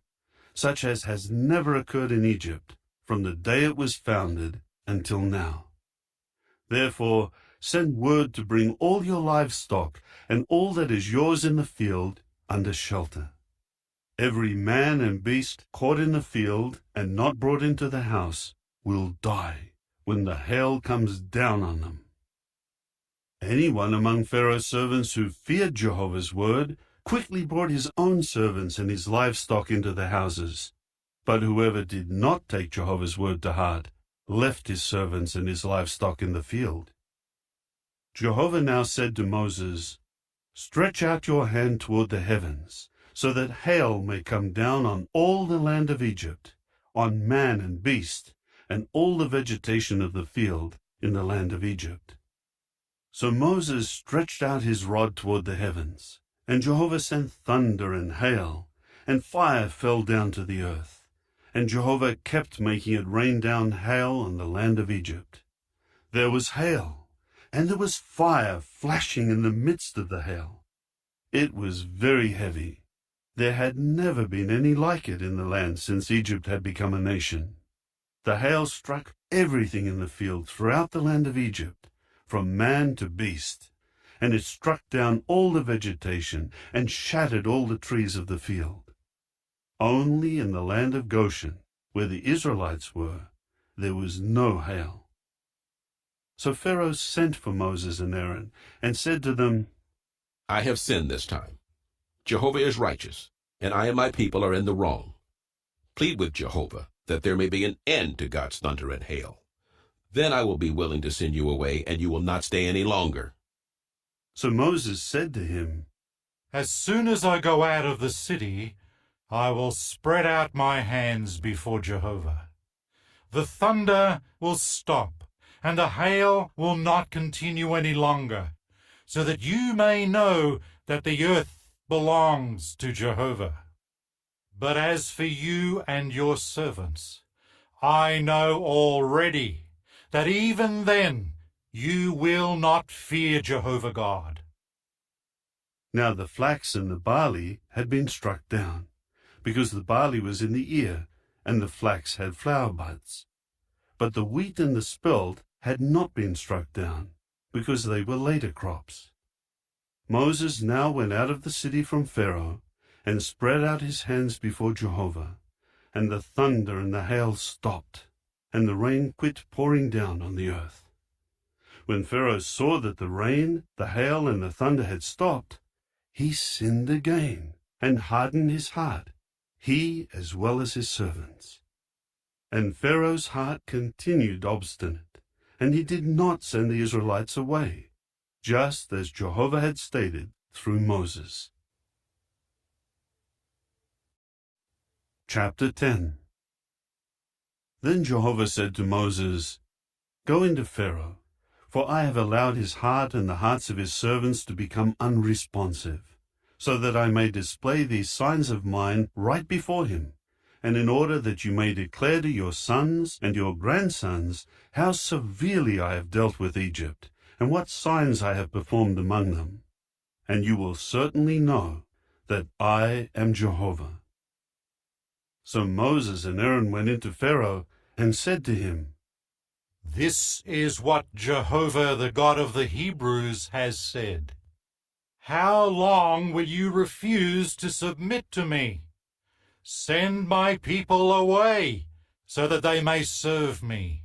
such as has never occurred in Egypt from the day it was founded until now. Therefore send word to bring all your livestock and all that is yours in the field under shelter. Every man and beast caught in the field and not brought into the house will die when the hail comes down on them." Anyone among Pharaoh's servants who feared Jehovah's word quickly brought his own servants and his livestock into the houses. But whoever did not take Jehovah's word to heart left his servants and his livestock in the field. Jehovah now said to Moses, "Stretch out your hand toward the heavens, so that hail may come down on all the land of Egypt, on man and beast, and all the vegetation of the field in the land of Egypt." So Moses stretched out his rod toward the heavens, and Jehovah sent thunder and hail, and fire fell down to the earth, and Jehovah kept making it rain down hail on the land of Egypt. There was hail, and there was fire flashing in the midst of the hail. It was very heavy. There had never been any like it in the land since Egypt had become a nation. The hail struck everything in the field throughout the land of Egypt, from man to beast, and it struck down all the vegetation and shattered all the trees of the field. Only in the land of Goshen, where the Israelites were, there was no hail. So Pharaoh sent for Moses and Aaron and said to them, "I have sinned this time. Jehovah is righteous, and I and my people are in the wrong. Plead with Jehovah that there may be an end to God's thunder and hail. Then I will be willing to send you away, and you will not stay any longer." So Moses said to him, "As soon as I go out of the city, I will spread out my hands before Jehovah. The thunder will stop, and the hail will not continue any longer, so that you may know that the earth belongs to Jehovah. But as for you and your servants, I know already that even then you will not fear Jehovah God." Now the flax and the barley had been struck down, because the barley was in the ear, and the flax had flower buds. But the wheat and the spelt had not been struck down, because they were later crops. Moses now went out of the city from Pharaoh, and spread out his hands before Jehovah, and the thunder and the hail stopped, and the rain quit pouring down on the earth. When Pharaoh saw that the rain, the hail, and the thunder had stopped, he sinned again, and hardened his heart, he as well as his servants. And Pharaoh's heart continued obstinate, and he did not send the Israelites away, just as Jehovah had stated through Moses. Chapter 10. Then Jehovah said to Moses, "Go into Pharaoh, for I have allowed his heart and the hearts of his servants to become unresponsive, so that I may display these signs of mine right before him, and in order that you may declare to your sons and your grandsons how severely I have dealt with Egypt, and what signs I have performed among them. And you will certainly know that I am Jehovah." So Moses and Aaron went into Pharaoh and said to him, "This is what Jehovah, the God of the Hebrews, has said. How long will you refuse to submit to me? Send my people away, so that they may serve me.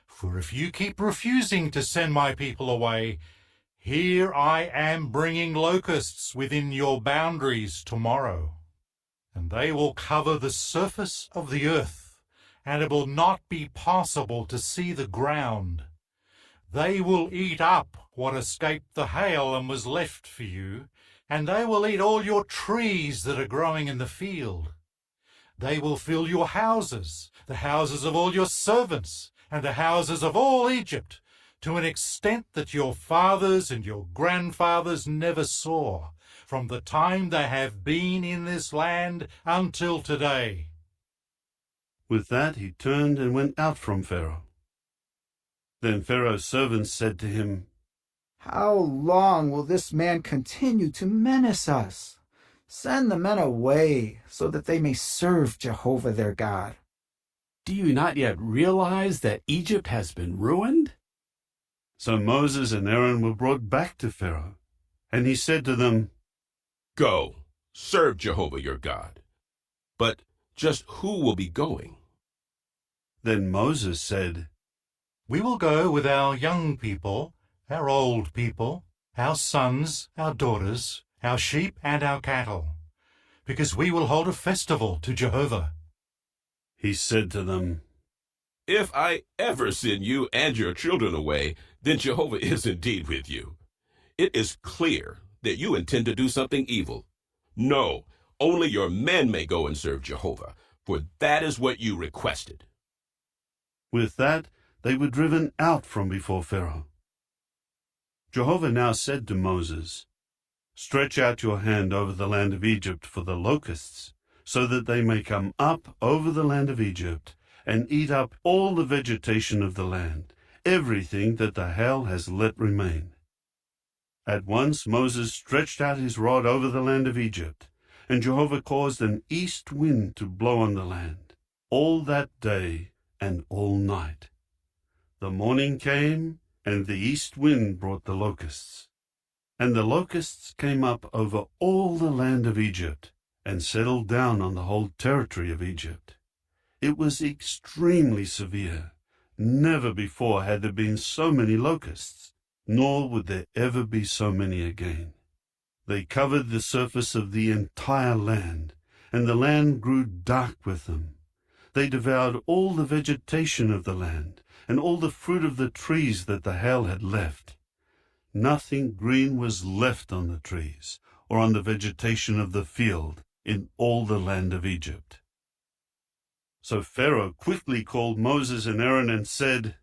For if you keep refusing to send my people away, here I am bringing locusts within your boundaries tomorrow. And they will cover the surface of the earth, and it will not be possible to see the ground. They will eat up what escaped the hail and was left for you, and they will eat all your trees that are growing in the field. They will fill your houses, the houses of all your servants, and the houses of all Egypt, to an extent that your fathers and your grandfathers never saw, from the time they have been in this land until today." With that he turned and went out from Pharaoh. Then Pharaoh's servants said to him, "How long will this man continue to menace us? Send the men away, so that they may serve Jehovah their God." Do you not yet realize that Egypt has been ruined? So Moses and Aaron were brought back to Pharaoh, and he said to them, "Go, serve Jehovah your God. But just who will be going?" Then Moses said, "We will go with our young people, our old people, our sons, our daughters, our sheep, and our cattle, because we will hold a festival to Jehovah." He said to them, "If I ever send you and your children away, then Jehovah is indeed with you. It is clear that you intend to do something evil. No, only your men may go and serve Jehovah, for that is what you requested." With that, they were driven out from before Pharaoh. Jehovah now said to Moses, "Stretch out your hand over the land of Egypt for the locusts, so that they may come up over the land of Egypt and eat up all the vegetation of the land, everything that the hail has let remain." At once Moses stretched out his rod over the land of Egypt, and Jehovah caused an east wind to blow on the land, all that day and all night. The morning came, and the east wind brought the locusts. And the locusts came up over all the land of Egypt, and settled down on the whole territory of Egypt. It was extremely severe. Never before had there been so many locusts, nor would there ever be so many again. They covered the surface of the entire land, and the land grew dark with them. They devoured all the vegetation of the land, and all the fruit of the trees that the hail had left. Nothing green was left on the trees, or on the vegetation of the field, in all the land of Egypt. So Pharaoh quickly called Moses and Aaron and said,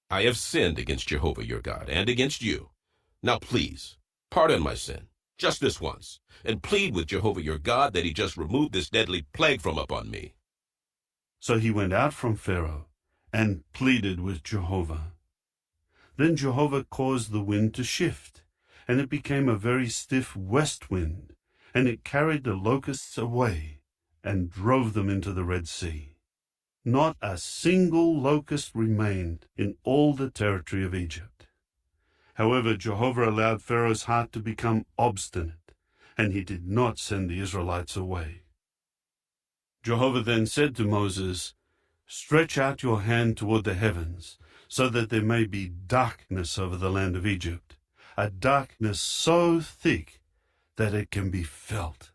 "I have sinned against Jehovah your God and against you. Now please, pardon my sin, just this once, and plead with Jehovah your God that he just remove this deadly plague from upon me." So he went out from Pharaoh and pleaded with Jehovah. Then Jehovah caused the wind to shift, and it became a very stiff west wind, and it carried the locusts away, and drove them into the Red Sea. Not a single locust remained in all the territory of Egypt. However, Jehovah allowed Pharaoh's heart to become obstinate, and he did not send the Israelites away. Jehovah then said to Moses, "Stretch out your hand toward the heavens, so that there may be darkness over the land of Egypt, a darkness so thick that it can be felt."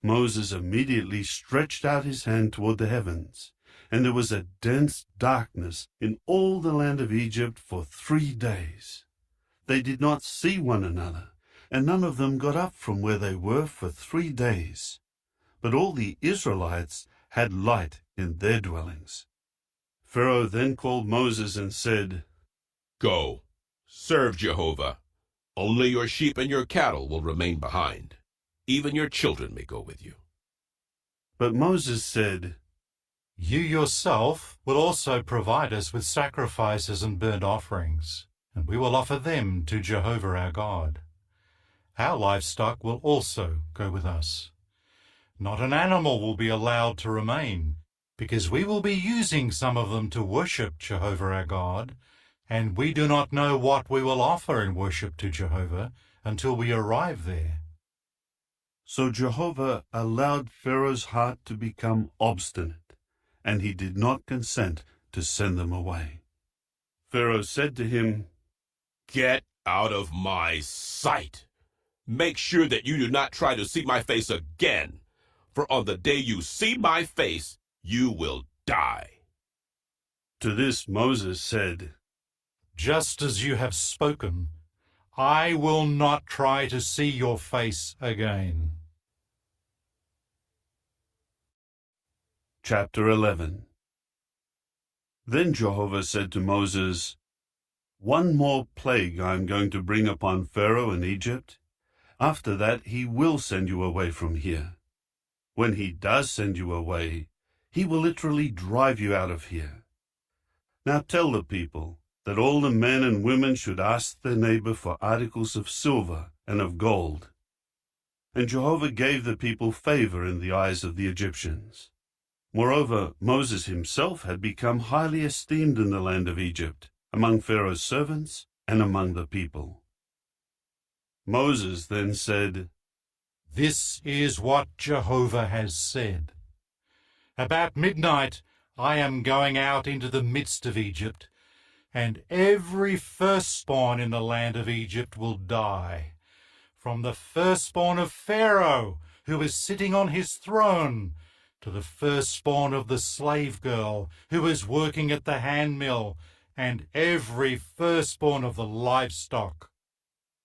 Moses immediately stretched out his hand toward the heavens, and there was a dense darkness in all the land of Egypt for 3 days. They did not see one another, and none of them got up from where they were for 3 days. But all the Israelites had light in their dwellings. Pharaoh then called Moses and said, "Go, serve Jehovah. Only your sheep and your cattle will remain behind. Even your children may go with you." But Moses said, "You yourself will also provide us with sacrifices and burnt offerings, and we will offer them to Jehovah our God. Our livestock will also go with us. Not an animal will be allowed to remain, because we will be using some of them to worship Jehovah our God, and we do not know what we will offer in worship to Jehovah until we arrive there." So Jehovah allowed Pharaoh's heart to become obstinate, and he did not consent to send them away. Pharaoh said to him, "Get out of my sight. Make sure that you do not try to see my face again, for on the day you see my face, you will die." To this Moses said, "Just as you have spoken, I will not try to see your face again." Chapter 11. Then Jehovah said to Moses, "One more plague I am going to bring upon Pharaoh in Egypt. After that he will send you away from here. When he does send you away, he will literally drive you out of here. Now tell the people that all the men and women should ask their neighbor for articles of silver and of gold." And Jehovah gave the people favor in the eyes of the Egyptians. Moreover, Moses himself had become highly esteemed in the land of Egypt, among Pharaoh's servants and among the people. Moses then said, "This is what Jehovah has said. About midnight I am going out into the midst of Egypt, and every firstborn in the land of Egypt will die, from the firstborn of Pharaoh, who is sitting on his throne, to the firstborn of the slave girl who is working at the handmill, and every firstborn of the livestock.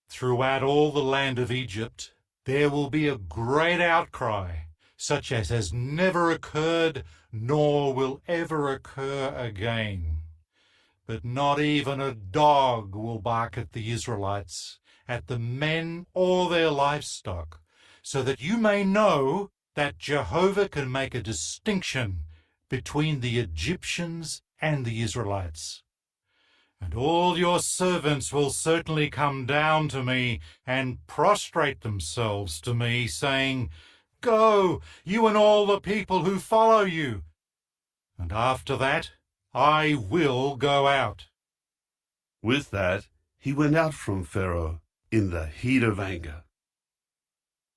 Throughout all the land of Egypt there will be a great outcry, such as has never occurred nor will ever occur again. But not even a dog will bark at the Israelites, at the men or their livestock, so that you may know that Jehovah can make a distinction between the Egyptians and the Israelites. And all your servants will certainly come down to me and prostrate themselves to me, saying, 'Go, you and all the people who follow you.' And after that, I will go out." With that, he went out from Pharaoh in the heat of anger.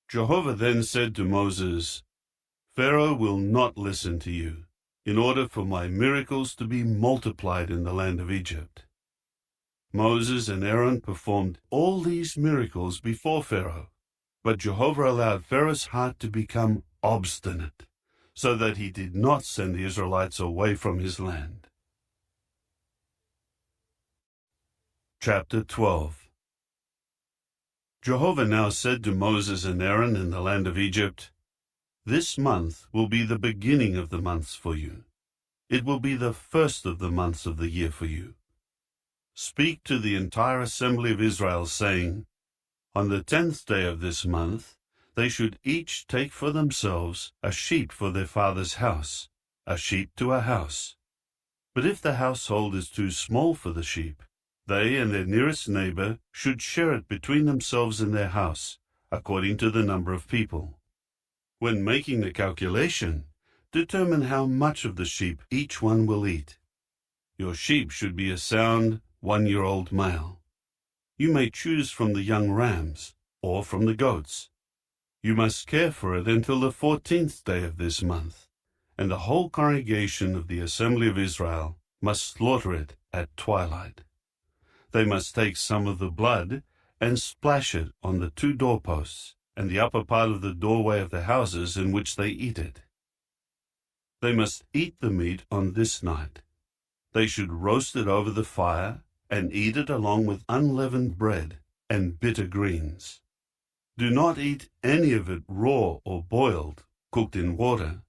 Jehovah then said to Moses, "Pharaoh will not listen to you, in order for my miracles to be multiplied in the land of Egypt." Moses and Aaron performed all these miracles before Pharaoh, but Jehovah allowed Pharaoh's heart to become obstinate, so that he did not send the Israelites away from his land. Chapter 12. Jehovah now said to Moses and Aaron in the land of Egypt, "This month will be the beginning of the months for you. It will be the first of the months of the year for you. Speak to the entire assembly of Israel, saying, On the 10th day of this month, they should each take for themselves a sheep for their father's house, a sheep to a house. But if the household is too small for the sheep, they and their nearest neighbor should share it between themselves in their house, according to the number of people. When making the calculation, determine how much of the sheep each one will eat. Your sheep should be a sound 1-year-old male. You may choose from the young rams or from the goats. You must care for it until the 14th day of this month, and the whole congregation of the assembly of Israel must slaughter it at twilight. They must take some of the blood and splash it on the 2 doorposts and the upper part of the doorway of the houses in which they eat it. They must eat the meat on this night. They should roast it over the fire and eat it along with unleavened bread and bitter greens. Do not eat any of it raw or boiled, cooked in water,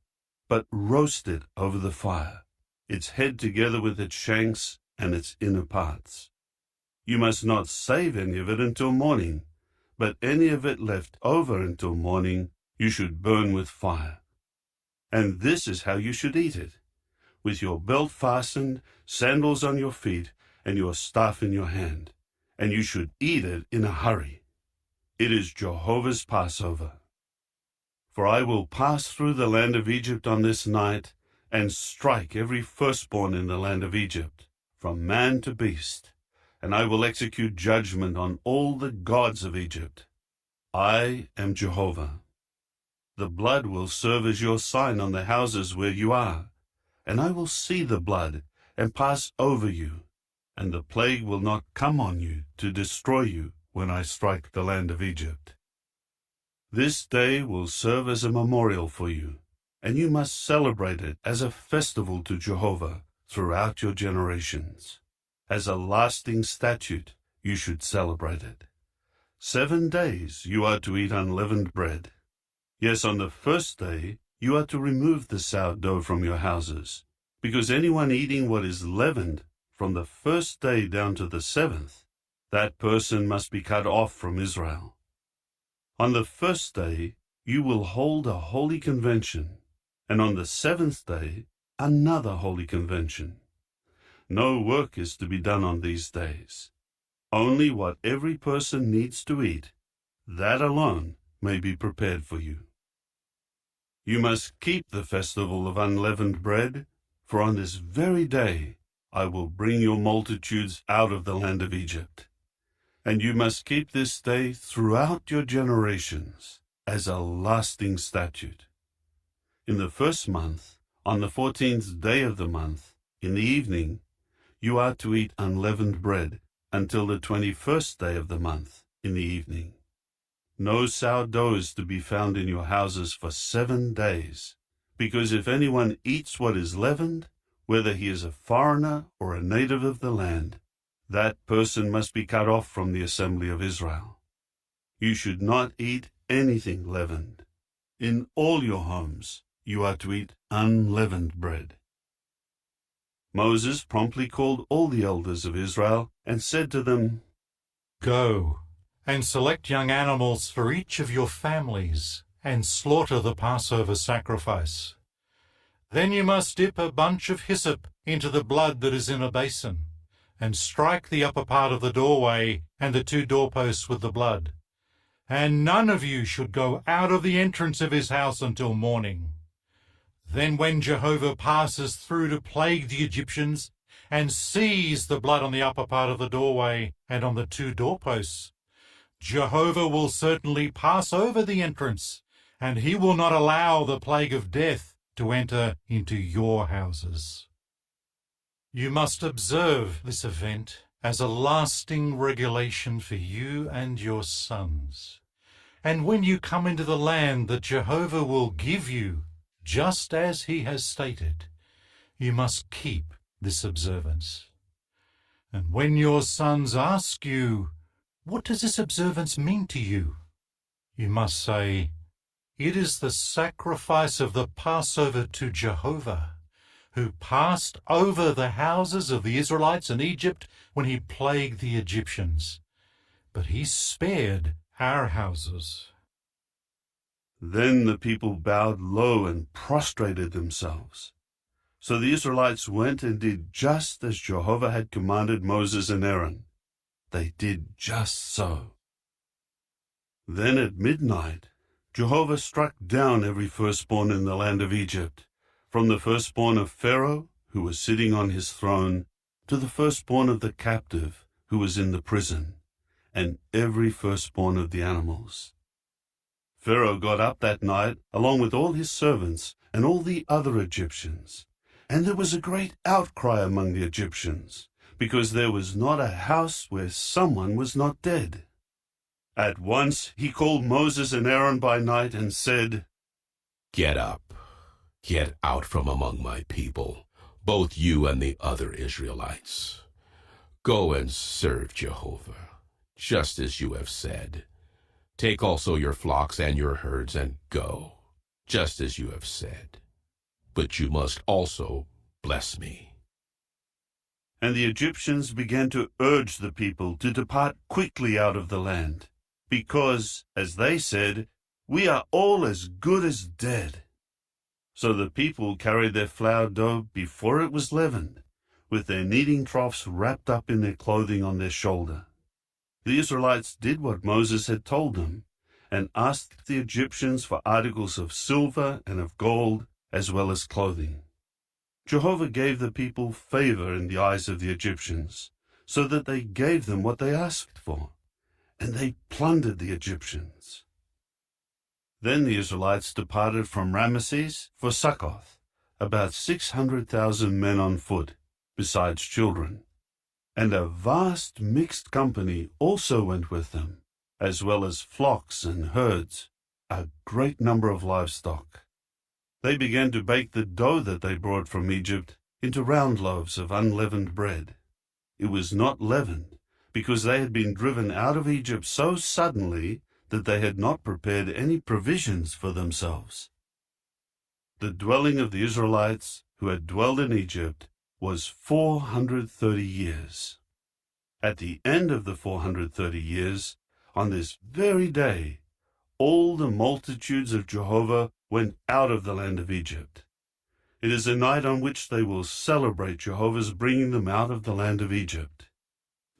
but roast it over the fire, its head together with its shanks and its inner parts. You must not save any of it until morning, but any of it left over until morning you should burn with fire. And this is how you should eat it, with your belt fastened, sandals on your feet, and your staff in your hand, and you should eat it in a hurry. It is Jehovah's Passover. For I will pass through the land of Egypt on this night, and strike every firstborn in the land of Egypt, from man to beast, and I will execute judgment on all the gods of Egypt. I am Jehovah. The blood will serve as your sign on the houses where you are, and I will see the blood and pass over you, and the plague will not come on you to destroy you when I strike the land of Egypt. This day will serve as a memorial for you, and you must celebrate it as a festival to Jehovah throughout your generations. As a lasting statute, you should celebrate it. 7 days you are to eat unleavened bread. Yes, on the first day you are to remove the sourdough from your houses, because anyone eating what is leavened from the first day down to the 7th, that person must be cut off from Israel. On the first day you will hold a holy convention, and on the 7th day another holy convention. No work is to be done on these days. Only what every person needs to eat, that alone may be prepared for you. You must keep the festival of unleavened bread, for on this very day I will bring your multitudes out of the land of Egypt. And you must keep this day throughout your generations as a lasting statute. In the first month, on the 14th day of the month, in the evening, you are to eat unleavened bread until the 21st day of the month in the evening. No sourdough is to be found in your houses for 7 days, because if anyone eats what is leavened, whether he is a foreigner or a native of the land, that person must be cut off from the assembly of Israel. You should not eat anything leavened. In all your homes you are to eat unleavened bread. Moses promptly called all the elders of Israel and said to them, Go and select young animals for each of your families and slaughter the Passover sacrifice. Then you must dip a bunch of hyssop into the blood that is in a basin, and strike the upper part of the doorway and the 2 doorposts with the blood. And none of you should go out of the entrance of his house until morning. Then when Jehovah passes through to plague the Egyptians and sees the blood on the upper part of the doorway and on the 2 doorposts, Jehovah will certainly pass over the entrance, and he will not allow the plague of death to enter into your houses. You must observe this event as a lasting regulation for you and your sons. And when you come into the land that Jehovah will give you, just as he has stated, you must keep this observance. And when your sons ask you, what does this observance mean to you? You must say, it is the sacrifice of the Passover to Jehovah, who passed over the houses of the Israelites in Egypt when he plagued the Egyptians. But he spared our houses. Then the people bowed low and prostrated themselves. So the Israelites went and did just as Jehovah had commanded Moses and Aaron. They did just so. Then at midnight, Jehovah struck down every firstborn in the land of Egypt, from the firstborn of Pharaoh, who was sitting on his throne, to the firstborn of the captive, who was in the prison, and every firstborn of the animals. Pharaoh got up that night, along with all his servants and all the other Egyptians, and there was a great outcry among the Egyptians, because there was not a house where someone was not dead. At once he called Moses and Aaron by night and said, "Get up, get out from among my people, both you and the other Israelites. Go and serve Jehovah, just as you have said. Take also your flocks and your herds and go, just as you have said. But you must also bless me." And the Egyptians began to urge the people to depart quickly out of the land, because, as they said, "We are all as good as dead." So the people carried their flour dough before it was leavened, with their kneading troughs wrapped up in their clothing on their shoulder. The Israelites did what Moses had told them, and asked the Egyptians for articles of silver and of gold, as well as clothing. Jehovah gave the people favor in the eyes of the Egyptians, so that they gave them what they asked for, and they plundered the Egyptians. Then the Israelites departed from Ramesses for Succoth, about 600,000 men on foot, besides children. And a vast mixed company also went with them, as well as flocks and herds, a great number of livestock. They began to bake the dough that they brought from Egypt into round loaves of unleavened bread. It was not leavened, because they had been driven out of Egypt so suddenly that they had not prepared any provisions for themselves. The dwelling of the Israelites who had dwelled in Egypt was 430 years. At the end of the 430 years, on this very day, all the multitudes of Jehovah went out of the land of Egypt. It is a night on which they will celebrate Jehovah's bringing them out of the land of Egypt.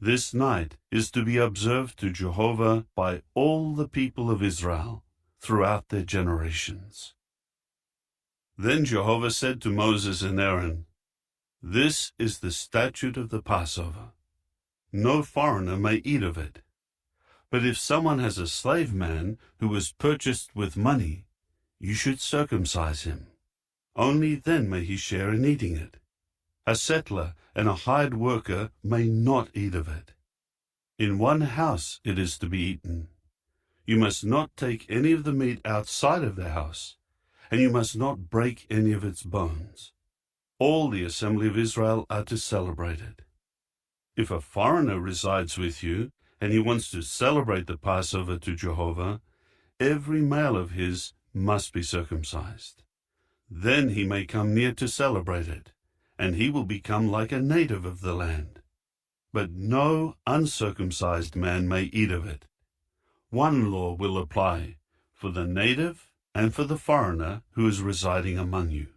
This night is to be observed to Jehovah by all the people of Israel throughout their generations. Then Jehovah said to Moses and Aaron, "This is the statute of the Passover. No foreigner may eat of it. But if someone has a slave man who was purchased with money, you should circumcise him. Only then may he share in eating it. A settler and a hired worker may not eat of it. In one house it is to be eaten. You must not take any of the meat outside of the house, and you must not break any of its bones. All the assembly of Israel are to celebrate it. If a foreigner resides with you, and he wants to celebrate the Passover to Jehovah, every male of his must be circumcised. Then he may come near to celebrate it, and he will become like a native of the land. But no uncircumcised man may eat of it. One law will apply for the native and for the foreigner who is residing among you."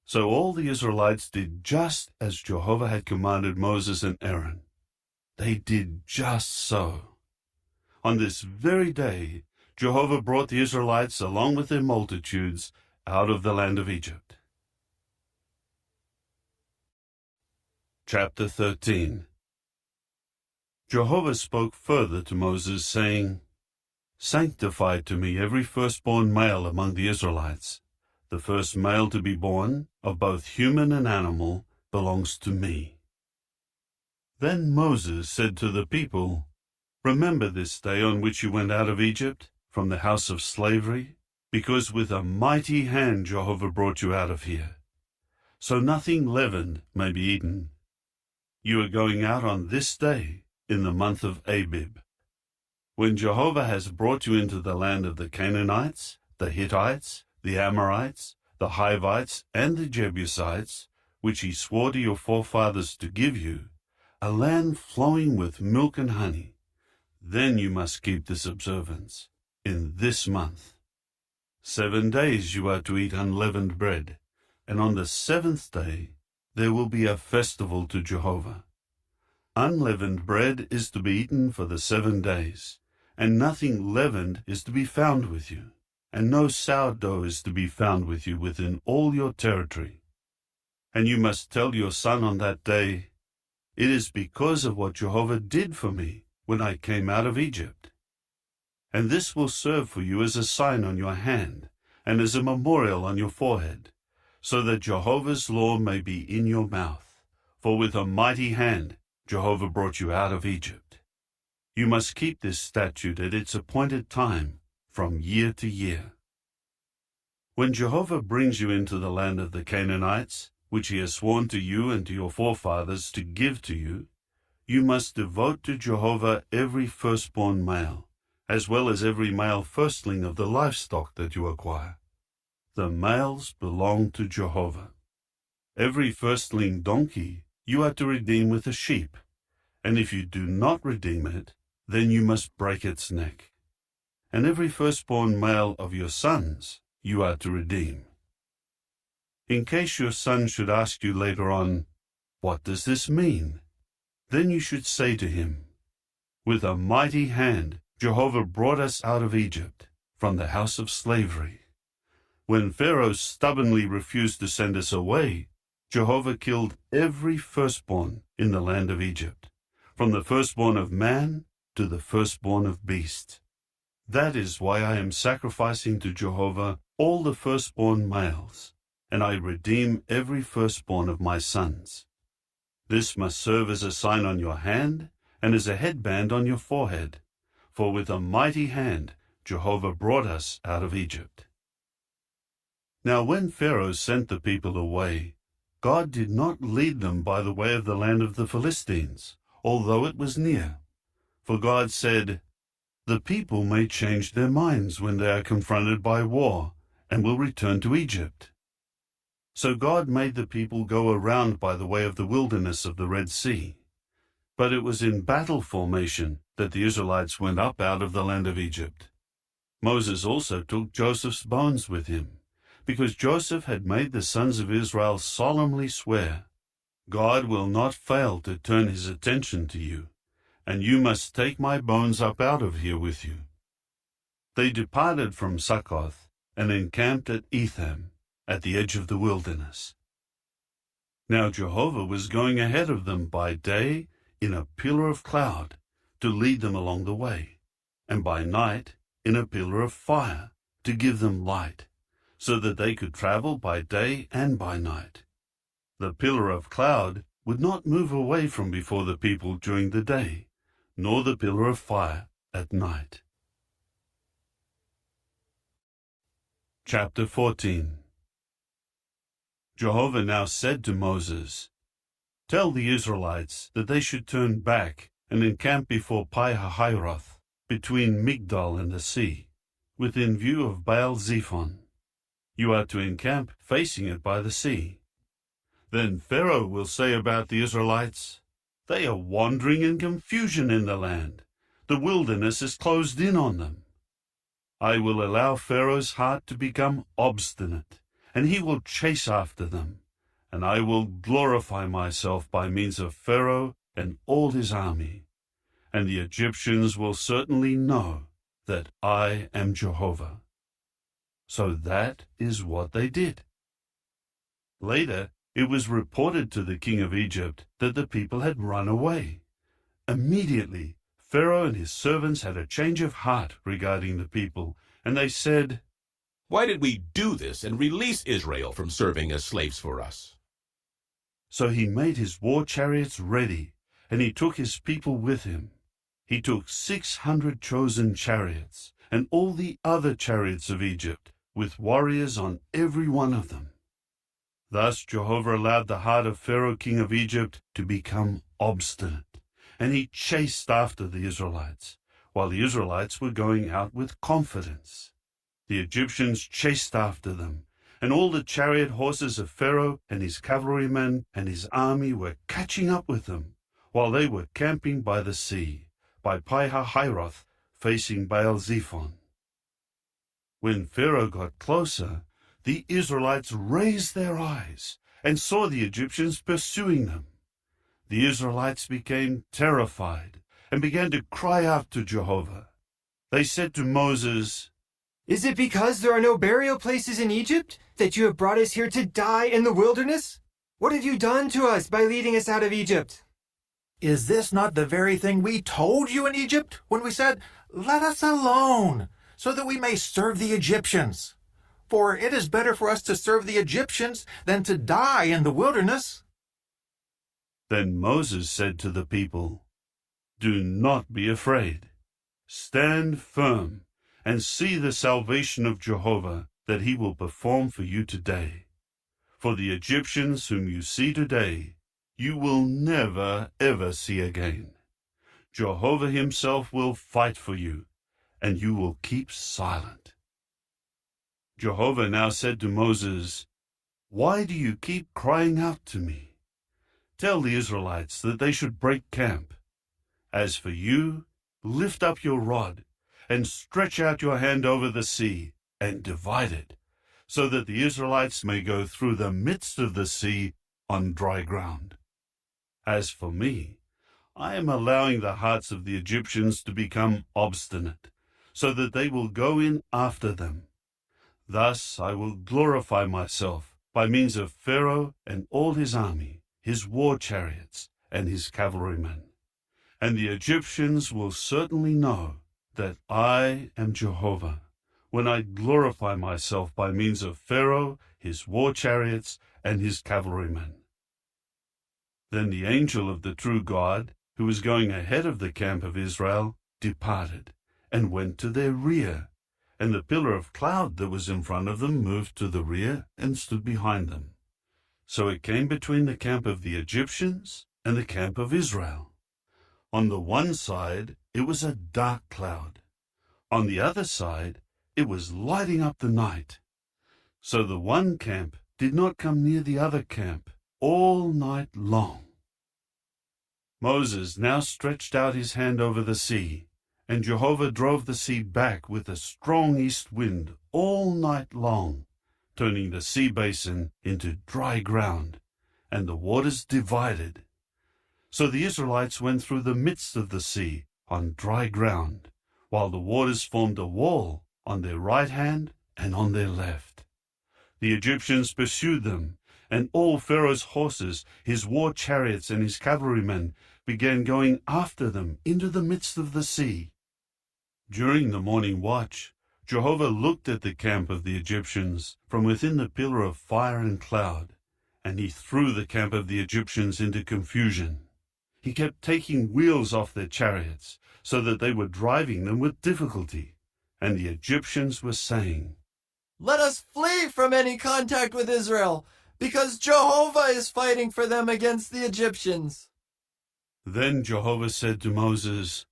So all the Israelites did just as Jehovah had commanded Moses and Aaron. They did just so. On this very day, Jehovah brought the Israelites along with their multitudes out of the land of Egypt. Chapter 13. Jehovah spoke further to Moses, saying, "Sanctify to me every firstborn male among the Israelites. The first male to be born, of both human and animal, belongs to me." Then Moses said to the people, "Remember this day on which you went out of Egypt, from the house of slavery, because with a mighty hand Jehovah brought you out of here. So nothing leavened may be eaten. You are going out on this day in the month of Abib. When Jehovah has brought you into the land of the Canaanites, the Hittites, the Amorites, the Hivites, and the Jebusites, which he swore to your forefathers to give you, a land flowing with milk and honey, then you must keep this observance in this month. 7 days you are to eat unleavened bread, and on the 7th day there will be a festival to Jehovah. Unleavened bread is to be eaten for the 7 days, and nothing leavened is to be found with you, and no sourdough is to be found with you within all your territory. And you must tell your son on that day, it is because of what Jehovah did for me when I came out of Egypt. And this will serve for you as a sign on your hand, and as a memorial on your forehead, so that Jehovah's law may be in your mouth. For with a mighty hand Jehovah brought you out of Egypt. You must keep this statute at its appointed time, from year to year. When Jehovah brings you into the land of the Canaanites, which he has sworn to you and to your forefathers to give to you, you must devote to Jehovah every firstborn male, as well as every male firstling of the livestock that you acquire. The males belong to Jehovah. Every firstling donkey you are to redeem with a sheep, and if you do not redeem it, then you must break its neck. And every firstborn male of your sons you are to redeem. In case your son should ask you later on, "What does this mean?" then you should say to him, "With a mighty hand Jehovah brought us out of Egypt, from the house of slavery. When Pharaoh stubbornly refused to send us away, Jehovah killed every firstborn in the land of Egypt, from the firstborn of man to the firstborn of beast. That is why I am sacrificing to Jehovah all the firstborn males, and I redeem every firstborn of my sons. This must serve as a sign on your hand and as a headband on your forehead, for with a mighty hand Jehovah brought us out of Egypt." Now when Pharaoh sent the people away, God did not lead them by the way of the land of the Philistines, although it was near. For God said, "The people may change their minds when they are confronted by war, and will return to Egypt." So God made the people go around by the way of the wilderness of the Red Sea. But it was in battle formation that the Israelites went up out of the land of Egypt. Moses also took Joseph's bones with him, because Joseph had made the sons of Israel solemnly swear, "God will not fail to turn his attention to you, and you must take my bones up out of here with you." They departed from Succoth and encamped at Etham, at the edge of the wilderness. Now Jehovah was going ahead of them by day in a pillar of cloud to lead them along the way, and by night in a pillar of fire to give them light, so that they could travel by day and by night. The pillar of cloud would not move away from before the people during the day, nor the pillar of fire at night. Chapter 14. Jehovah now said to Moses, "Tell the Israelites that they should turn back and encamp before Pi-hahiroth, between Migdol and the sea, within view of Baal-zephon. You are to encamp facing it by the sea. Then Pharaoh will say about the Israelites, 'They are wandering in confusion in the land. The wilderness is closed in on them.' I will allow Pharaoh's heart to become obstinate, and he will chase after them, and I will glorify myself by means of Pharaoh and all his army, and the Egyptians will certainly know that I am Jehovah." So that is what they did. Later, it was reported to the king of Egypt that the people had run away. Immediately, Pharaoh and his servants had a change of heart regarding the people, and they said, "Why did we do this and release Israel from serving as slaves for us?" So he made his war chariots ready, and he took his people with him. He took 600 chosen chariots, and all the other chariots of Egypt, with warriors on every one of them. Thus Jehovah allowed the heart of Pharaoh king of Egypt to become obstinate, and he chased after the Israelites, while the Israelites were going out with confidence. The Egyptians chased after them, and all the chariot horses of Pharaoh and his cavalrymen and his army were catching up with them, while they were camping by the sea, by Pi-hahiroth, facing Baal-zephon. When Pharaoh got closer, the Israelites raised their eyes and saw the Egyptians pursuing them. The Israelites became terrified and began to cry out to Jehovah. They said to Moses, "Is it because there are no burial places in Egypt that you have brought us here to die in the wilderness? What have you done to us by leading us out of Egypt?" Is this not the very thing we told you in Egypt when we said, 'Let us alone, so that we may serve the Egyptians'? For it is better for us to serve the Egyptians than to die in the wilderness." Then Moses said to the people, "Do not be afraid. Stand firm and see the salvation of Jehovah that he will perform for you today. For the Egyptians whom you see today, you will never ever see again. Jehovah himself will fight for you, and you will keep silent." Jehovah now said to Moses, "Why do you keep crying out to me? Tell the Israelites that they should break camp. As for you, lift up your rod and stretch out your hand over the sea and divide it, so that the Israelites may go through the midst of the sea on dry ground. As for me, I am allowing the hearts of the Egyptians to become obstinate, so that they will go in after them. Thus I will glorify myself by means of Pharaoh and all his army, his war chariots, and his cavalrymen. And the Egyptians will certainly know that I am Jehovah, when I glorify myself by means of Pharaoh, his war chariots, and his cavalrymen." Then the angel of the true God, who was going ahead of the camp of Israel, departed, and went to their rear, and the pillar of cloud that was in front of them moved to the rear and stood behind them. So it came between the camp of the Egyptians and the camp of Israel. On the one side it was a dark cloud. On the other side it was lighting up the night. So the one camp did not come near the other camp all night long. Moses now stretched out his hand over the sea, and Jehovah drove the sea back with a strong east wind all night long, turning the sea basin into dry ground, and the waters divided. So the Israelites went through the midst of the sea on dry ground, while the waters formed a wall on their right hand and on their left. The Egyptians pursued them, and all Pharaoh's horses, his war chariots, and his cavalrymen began going after them into the midst of the sea. During the morning watch, Jehovah looked at the camp of the Egyptians from within the pillar of fire and cloud, and he threw the camp of the Egyptians into confusion. He kept taking wheels off their chariots, so that they were driving them with difficulty, and the Egyptians were saying, "Let us flee from any contact with Israel, because Jehovah is fighting for them against the Egyptians." Then Jehovah said to Moses,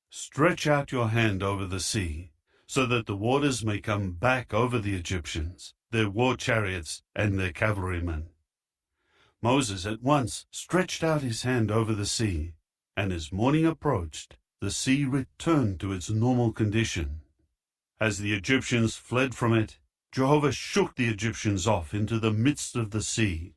"Stretch out your hand over the sea, so that the waters may come back over the Egyptians, their war chariots, and their cavalrymen." Moses at once stretched out his hand over the sea, and as morning approached, the sea returned to its normal condition. As the Egyptians fled from it, Jehovah shook the Egyptians off into the midst of the sea.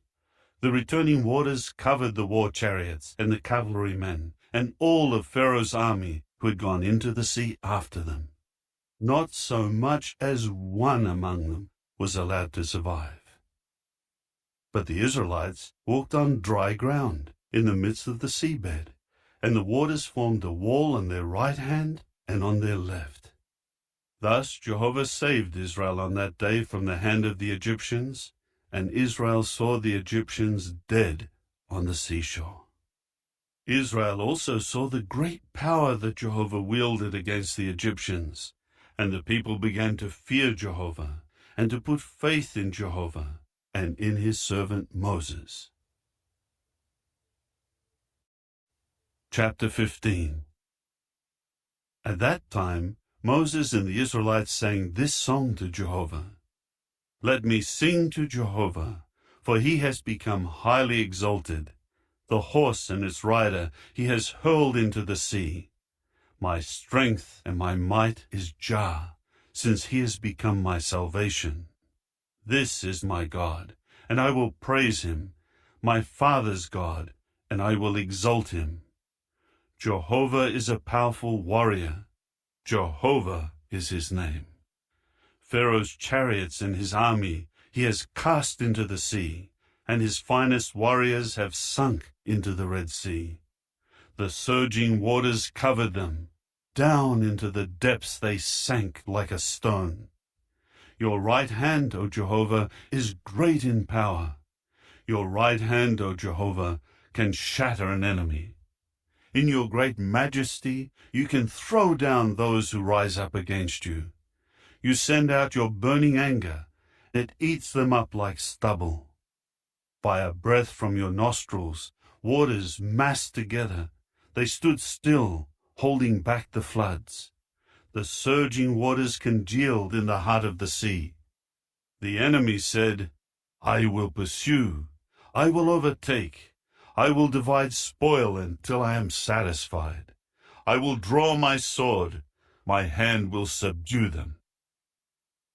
The returning waters covered the war chariots and the cavalrymen, and all of Pharaoh's army who had gone into the sea after them. Not so much as one among them was allowed to survive. But the Israelites walked on dry ground in the midst of the seabed, and the waters formed a wall on their right hand and on their left. Thus Jehovah saved Israel on that day from the hand of the Egyptians, and Israel saw the Egyptians dead on the seashore. Israel also saw the great power that Jehovah wielded against the Egyptians, and the people began to fear Jehovah and to put faith in Jehovah and in his servant Moses. Chapter 15. At that time Moses and the Israelites sang this song to Jehovah. "Let me sing to Jehovah, for he has become highly exalted. The horse and its rider he has hurled into the sea. My strength and my might is Jah, since he has become my salvation. This is my God, and I will praise him, my father's God, and I will exalt him. Jehovah is a powerful warrior. Jehovah is his name. Pharaoh's chariots and his army he has cast into the sea, and his finest warriors have sunk into the Red Sea. The surging waters covered them. Down into the depths they sank like a stone. Your right hand, O Jehovah, is great in power. Your right hand, O Jehovah, can shatter an enemy. In your great majesty, you can throw down those who rise up against you. You send out your burning anger. It eats them up like stubble. By a breath from your nostrils, waters massed together. They stood still, holding back the floods. The surging waters congealed in the heart of the sea. The enemy said, I will pursue. I will overtake. I will divide spoil until I am satisfied. I will draw my sword. My hand will subdue them.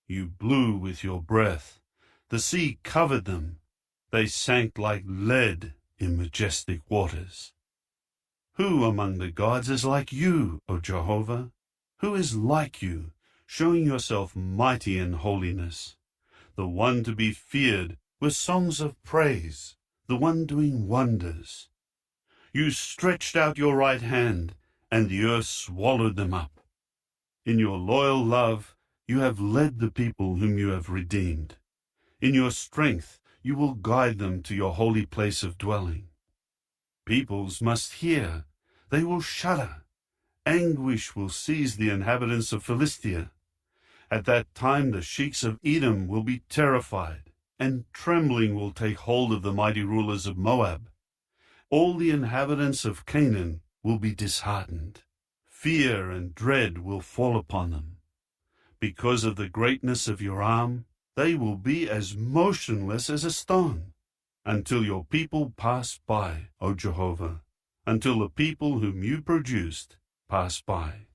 You blew with your breath. The sea covered them. They sank like lead in majestic waters. Who among the gods is like you, O Jehovah? Who is like you, showing yourself mighty in holiness? The one to be feared with songs of praise, the one doing wonders. You stretched out your right hand, and the earth swallowed them up. In your loyal love, you have led the people whom you have redeemed. In your strength, you will guide them to your holy place of dwelling. Peoples must hear. They will shudder. Anguish will seize the inhabitants of Philistia. At that time the sheiks of Edom will be terrified, and trembling will take hold of the mighty rulers of Moab. All the inhabitants of Canaan will be disheartened. Fear and dread will fall upon them. Because of the greatness of your arm, they will be as motionless as a stone, until your people pass by, O Jehovah, until the people whom you produced pass by.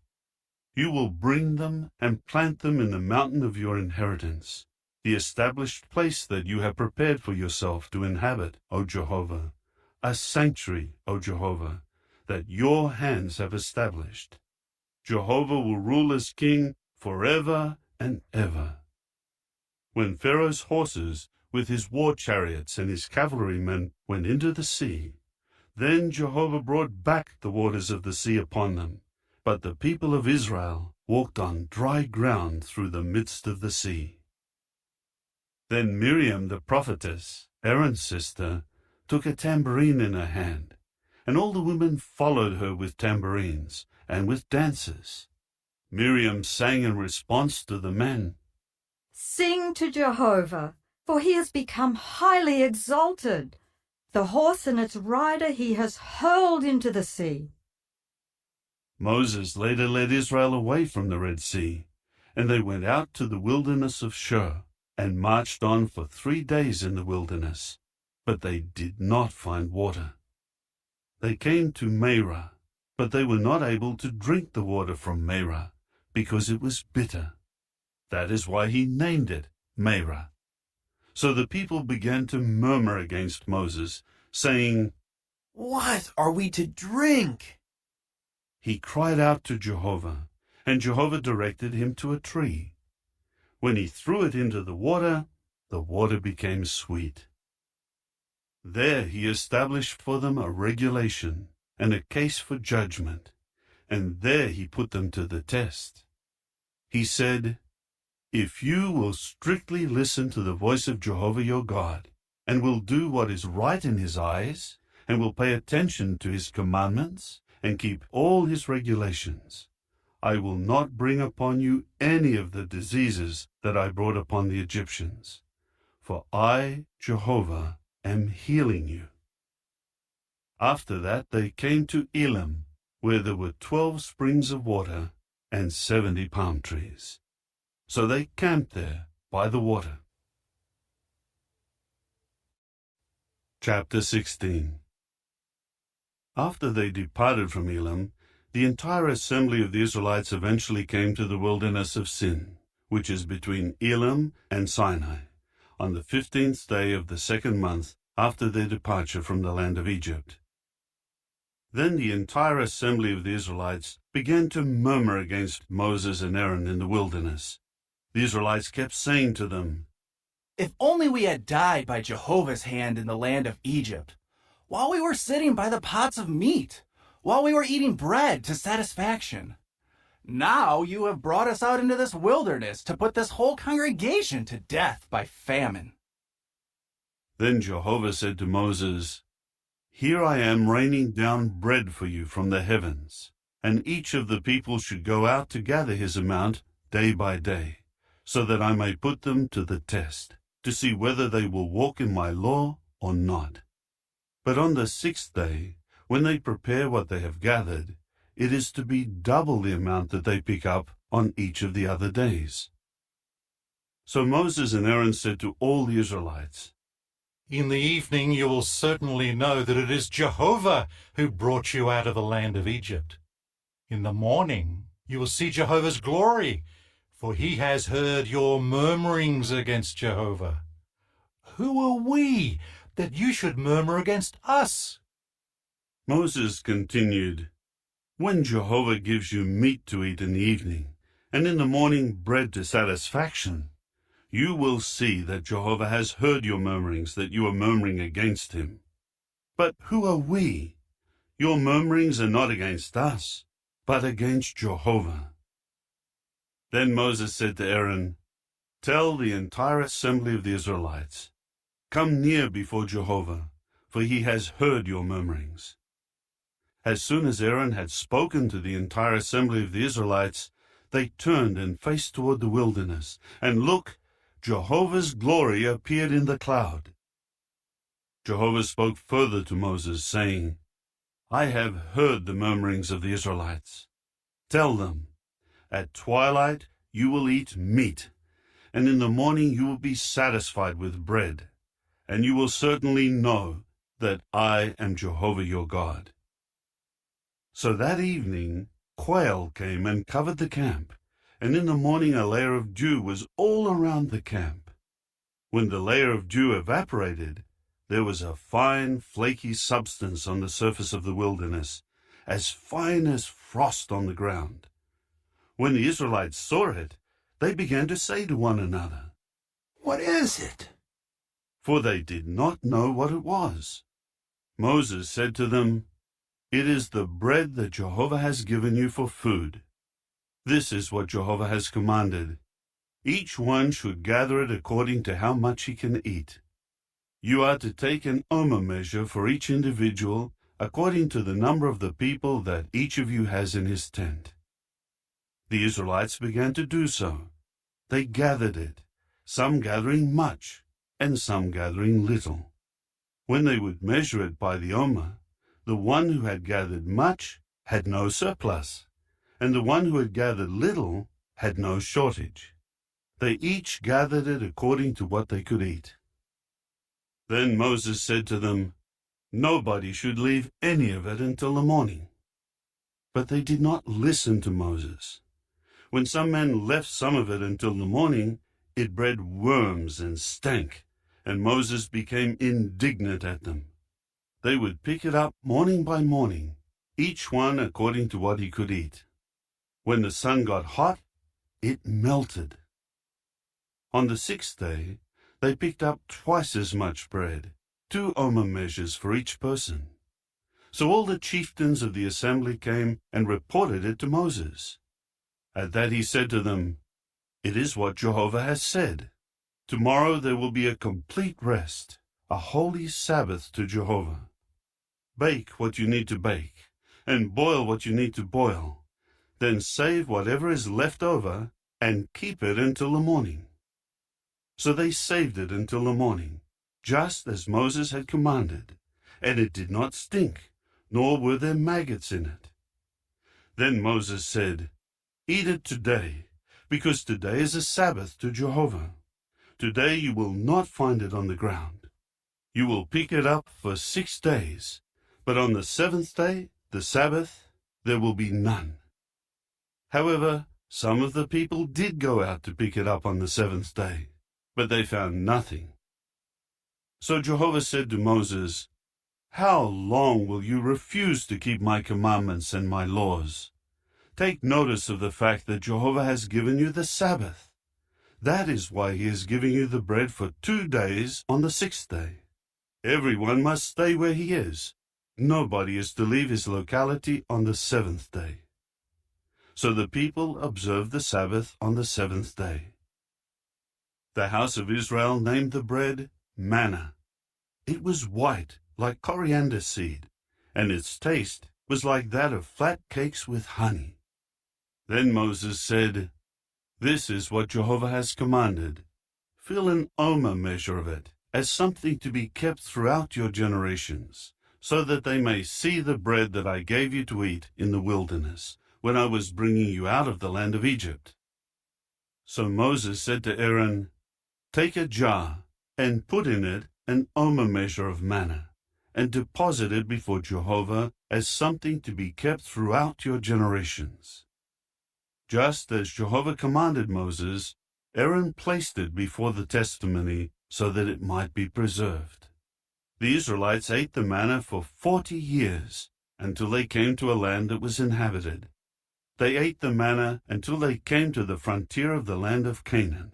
You will bring them and plant them in the mountain of your inheritance, the established place that you have prepared for yourself to inhabit, O Jehovah, a sanctuary, O Jehovah, that your hands have established. Jehovah will rule as king forever and ever. When Pharaoh's horses, with his war chariots and his cavalrymen, went into the sea, then Jehovah brought back the waters of the sea upon them. But the people of Israel walked on dry ground through the midst of the sea. Then Miriam the prophetess, Aaron's sister, took a tambourine in her hand, and all the women followed her with tambourines and with dances. Miriam sang in response to the men, Sing to Jehovah, for he has become highly exalted. The horse and its rider he has hurled into the sea. Moses later led Israel away from the Red Sea, and they went out to the wilderness of Shur, and marched on for 3 days in the wilderness, but they did not find water. They came to Marah, but they were not able to drink the water from Marah, because it was bitter. That is why he named it Marah. So the people began to murmur against Moses, saying, What are we to drink? He cried out to Jehovah, and Jehovah directed him to a tree. When he threw it into the water became sweet. There he established for them a regulation and a case for judgment, and there he put them to the test. He said, If you will strictly listen to the voice of Jehovah your God, and will do what is right in his eyes, and will pay attention to his commandments, and keep all his regulations, I will not bring upon you any of the diseases that I brought upon the Egyptians, for I, Jehovah, am healing you. After that they came to Elim, where there were 12 springs of water and 70 palm trees. So they camped there by the water. Chapter 16. After they departed from Elim, the entire assembly of the Israelites eventually came to the wilderness of Sin, which is between Elim and Sinai, on the 15th day of the 2nd month after their departure from the land of Egypt. Then the entire assembly of the Israelites began to murmur against Moses and Aaron in the wilderness. The Israelites kept saying to them, "If only we had died by Jehovah's hand in the land of Egypt, while we were sitting by the pots of meat, while we were eating bread to satisfaction. Now you have brought us out into this wilderness to put this whole congregation to death by famine." Then Jehovah said to Moses, "Here I am raining down bread for you from the heavens, and each of the people should go out to gather his amount day by day, so that I may put them to the test, to see whether they will walk in my law or not. But on the 6th day, when they prepare what they have gathered, it is to be double the amount that they pick up on each of the other days." So Moses and Aaron said to all the Israelites, "In the evening you will certainly know that it is Jehovah who brought you out of the land of Egypt. In the morning you will see Jehovah's glory, for he has heard your murmurings against Jehovah. Who are we that you should murmur against us?" Moses continued, "When Jehovah gives you meat to eat in the evening, and in the morning bread to satisfaction, you will see that Jehovah has heard your murmurings, that you are murmuring against him. But who are we? Your murmurings are not against us, but against Jehovah." Then Moses said to Aaron, "Tell the entire assembly of the Israelites, 'Come near before Jehovah, for he has heard your murmurings.'" As soon as Aaron had spoken to the entire assembly of the Israelites, they turned and faced toward the wilderness, and look, Jehovah's glory appeared in the cloud. Jehovah spoke further to Moses, saying, "I have heard the murmurings of the Israelites. Tell them, at twilight you will eat meat, and in the morning you will be satisfied with bread, and you will certainly know that I am Jehovah your God." So that evening quail came and covered the camp, and in the morning a layer of dew was all around the camp. When the layer of dew evaporated, there was a fine, flaky substance on the surface of the wilderness, as fine as frost on the ground. When the Israelites saw it, they began to say to one another, "What is it?" For they did not know what it was. Moses said to them, "It is the bread that Jehovah has given you for food. This is what Jehovah has commanded. Each one should gather it according to how much he can eat. You are to take an omer measure for each individual, according to the number of the people that each of you has in his tent." The Israelites began to do so. They gathered it, some gathering much, and some gathering little. When they would measure it by the omer, the one who had gathered much had no surplus, and the one who had gathered little had no shortage. They each gathered it according to what they could eat. Then Moses said to them, "Nobody should leave any of it until the morning." But they did not listen to Moses. When some men left some of it until the morning, it bred worms and stank, and Moses became indignant at them. They would pick it up morning by morning, each one according to what he could eat. When the sun got hot, it melted. On the 6th day, they picked up twice as much bread, 2 omer measures for each person. So all the chieftains of the assembly came and reported it to Moses. At that he said to them, "It is what Jehovah has said. Tomorrow there will be a complete rest, a holy Sabbath to Jehovah. Bake what you need to bake, and boil what you need to boil. Then save whatever is left over and keep it until the morning." So they saved it until the morning, just as Moses had commanded, and it did not stink, nor were there maggots in it. Then Moses said, "Eat it today, because today is a Sabbath to Jehovah. Today you will not find it on the ground. You will pick it up for 6 days, but on the 7th day, the Sabbath, there will be none." However, some of the people did go out to pick it up on the 7th day, but they found nothing. So Jehovah said to Moses, How long will you refuse to keep my commandments and my laws? Take notice of the fact that Jehovah has given you the Sabbath. That is why he is giving you the bread for 2 days on the 6th day. Everyone must stay where he is. Nobody is to leave his locality on the 7th day. So the people observed the Sabbath on the 7th day. The house of Israel named the bread manna. It was white, like coriander seed, and its taste was like that of flat cakes with honey. Then Moses said, "This is what Jehovah has commanded. Fill an omer measure of it, as something to be kept throughout your generations, so that they may see the bread that I gave you to eat in the wilderness, when I was bringing you out of the land of Egypt." So Moses said to Aaron, "Take a jar, and put in it an omer measure of manna, and deposit it before Jehovah as something to be kept throughout your generations." Just as Jehovah commanded Moses, Aaron placed it before the testimony so that it might be preserved. The Israelites ate the manna for 40 years, until they came to a land that was inhabited. They ate the manna until they came to the frontier of the land of Canaan.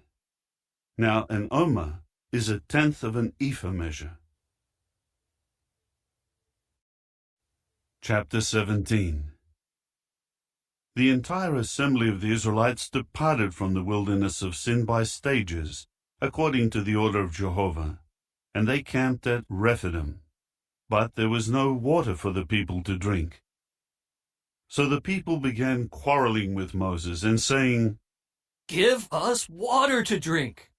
Now an omer is 1/10 of an ephah measure. Chapter 17. The entire assembly of the Israelites departed from the wilderness of Sin by stages, according to the order of Jehovah, and they camped at Rephidim. But there was no water for the people to drink. So the people began quarreling with Moses and saying, "Give us water to drink."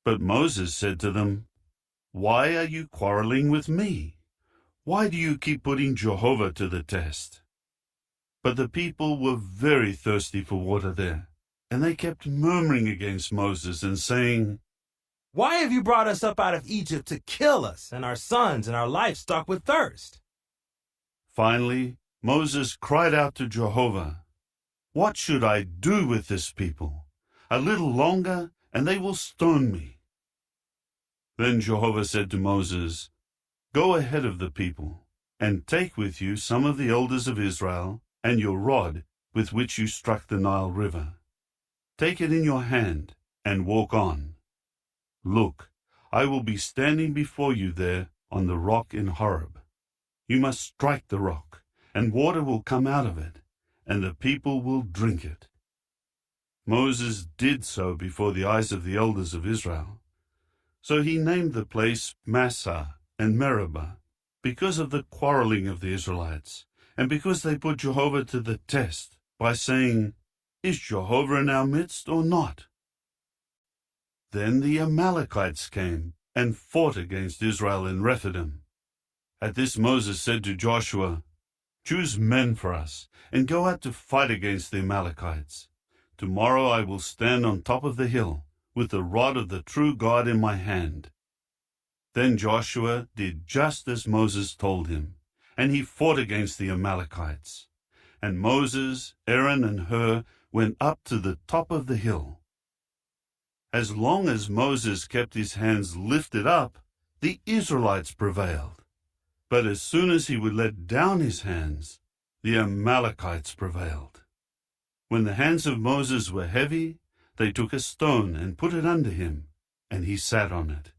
But Moses said to them, "Why are you quarreling with me? Why do you keep putting Jehovah to the test?" But the people were very thirsty for water there, and they kept murmuring against Moses and saying, "Why have you brought us up out of Egypt to kill us and our sons and our livestock with thirst?" Finally, Moses cried out to Jehovah, "What should I do with this people? A little longer, and they will stone me." Then Jehovah said to Moses, "Go ahead of the people, and take with you some of the elders of Israel, and your rod with which you struck the Nile River. Take it in your hand, and walk on. Look, I will be standing before you there on the rock in Horeb. You must strike the rock, and water will come out of it, and the people will drink it." Moses did so before the eyes of the elders of Israel. So he named the place Massah and Meribah, because of the quarreling of the Israelites, and because they put Jehovah to the test by saying, "Is Jehovah in our midst or not?" Then the Amalekites came and fought against Israel in Rephidim. At this Moses said to Joshua, "Choose men for us, and go out to fight against the Amalekites. Tomorrow I will stand on top of the hill, with the rod of the true God in my hand." Then Joshua did just as Moses told him, and he fought against the Amalekites. And Moses, Aaron, and Hur went up to the top of the hill. As long as Moses kept his hands lifted up, the Israelites prevailed. But as soon as he would let down his hands, the Amalekites prevailed. When the hands of Moses were heavy, they took a stone and put it under him, and he sat on it.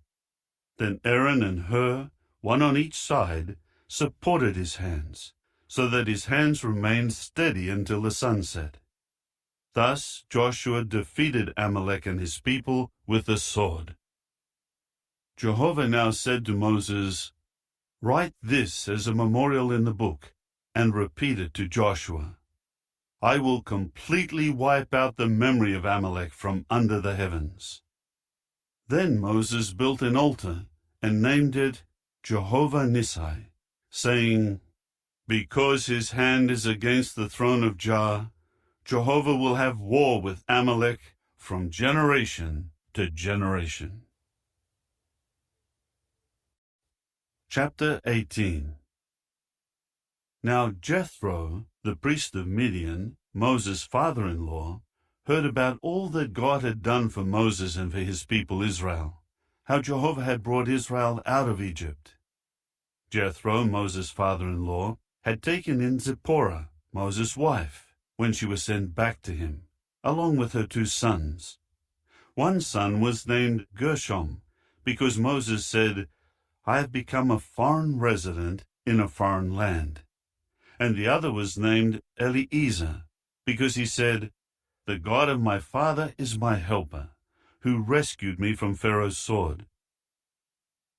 Then Aaron and Hur, one on each side, supported his hands, so that his hands remained steady until the sunset. Thus Joshua defeated Amalek and his people with the sword. Jehovah now said to Moses, "Write this as a memorial in the book, and repeat it to Joshua. I will completely wipe out the memory of Amalek from under the heavens." Then Moses built an altar and named it Jehovah Nissi, saying, "Because his hand is against the throne of Jah, Jehovah will have war with Amalek from generation to generation." Chapter 18. Now Jethro, the priest of Midian, Moses' father-in-law, heard about all that God had done for Moses and for his people Israel, how Jehovah had brought Israel out of Egypt. Jethro, Moses' father-in-law, had taken in Zipporah, Moses' wife, when she was sent back to him, along with her 2 sons. One son was named Gershom, because Moses said, "I have become a foreign resident in a foreign land." And the other was named Eliezer, because he said, "The God of my father is my helper, who rescued me from Pharaoh's sword."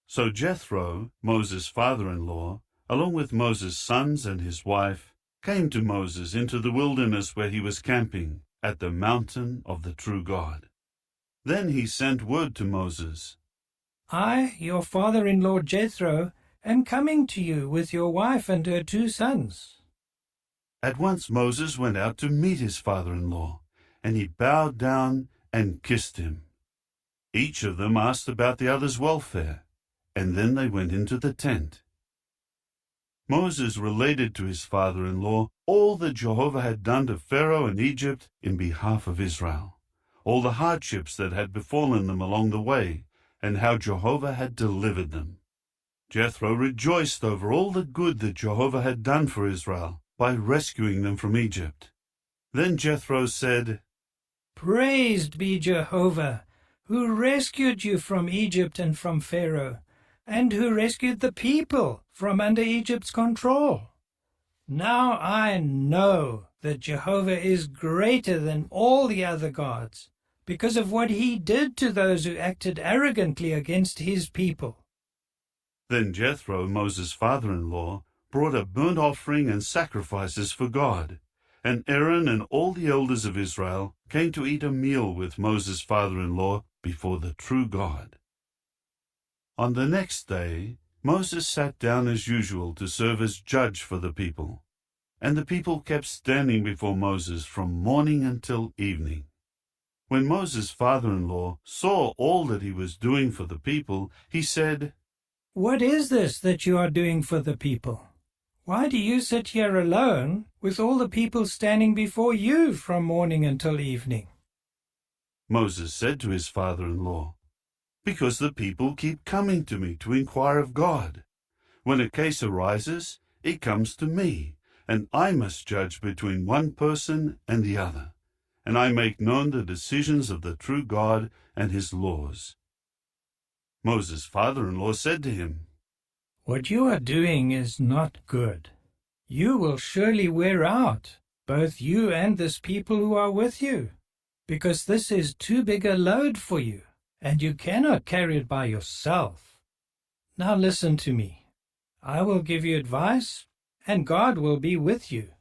So Jethro, Moses' father-in-law, along with Moses' sons and his wife, came to Moses into the wilderness where he was camping, at the mountain of the true God. Then he sent word to Moses, "I, your father-in-law Jethro, am coming to you with your wife and her 2 sons." At once Moses went out to meet his father-in-law, and he bowed down and kissed him. Each of them asked about the other's welfare, and then they went into the tent. Moses related to his father-in-law all that Jehovah had done to Pharaoh in Egypt in behalf of Israel, all the hardships that had befallen them along the way, and how Jehovah had delivered them. Jethro rejoiced over all the good that Jehovah had done for Israel by rescuing them from Egypt. Then Jethro said, "Praised be Jehovah, who rescued you from Egypt and from Pharaoh, and who rescued the people from under Egypt's control. Now I know that Jehovah is greater than all the other gods, because of what he did to those who acted arrogantly against his people." Then Jethro, Moses' father-in-law, brought a burnt offering and sacrifices for God, and Aaron and all the elders of Israel came to eat a meal with Moses' father-in-law before the true God. On the next day, Moses sat down as usual to serve as judge for the people, and the people kept standing before Moses from morning until evening. When Moses' father-in-law saw all that he was doing for the people, he said, "What is this that you are doing for the people? Why do you sit here alone with all the people standing before you from morning until evening?" Moses said to his father-in-law, "Because the people keep coming to me to inquire of God. When a case arises, it comes to me, and I must judge between one person and the other, and I make known the decisions of the true God and his laws." Moses' father-in-law said to him, "What you are doing is not good. You will surely wear out, both you and this people who are with you, because this is too big a load for you, and you cannot carry it by yourself. Now listen to me. I will give you advice, and God will be with you.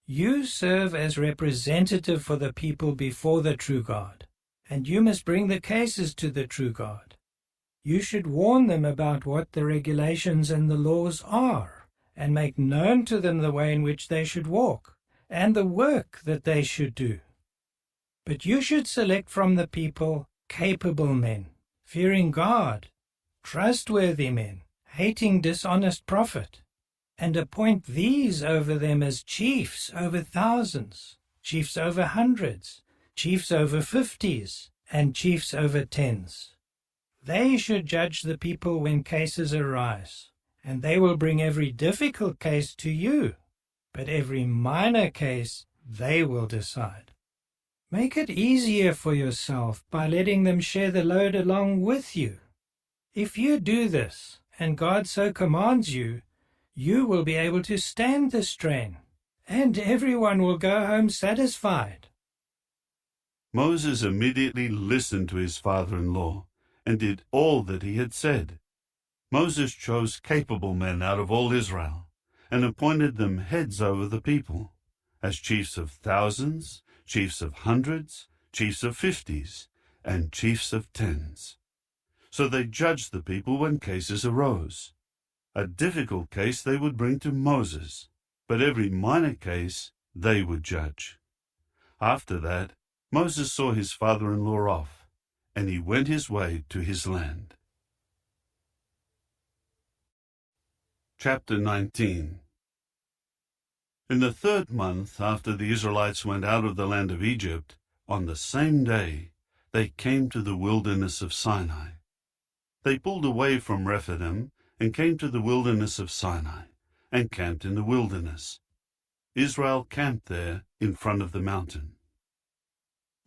You serve as representative for the people before the true God, and you must bring the cases to the true God. You should warn them about what the regulations and the laws are, and make known to them the way in which they should walk, and the work that they should do. But you should select from the people capable men, fearing God, trustworthy men, hating dishonest profit, and appoint these over them as chiefs over thousands, chiefs over hundreds, chiefs over 50s, and chiefs over 10s. They should judge the people when cases arise, and they will bring every difficult case to you, but every minor case they will decide. Make it easier for yourself by letting them share the load along with you. If you do this, and God so commands you, you will be able to stand the strain, and everyone will go home satisfied." Moses immediately listened to his father-in-law and did all that he had said. Moses chose capable men out of all Israel and appointed them heads over the people, as chiefs of thousands, chiefs of hundreds, chiefs of 50s, and chiefs of 10s. So they judged the people when cases arose. A difficult case they would bring to Moses, but every minor case they would judge. After that, Moses saw his father-in-law off, and he went his way to his land. Chapter 19. In the 3rd month after the Israelites went out of the land of Egypt, on the same day they came to the wilderness of Sinai. They pulled away from Rephidim and came to the wilderness of Sinai, and camped in the wilderness. Israel camped there in front of the mountain.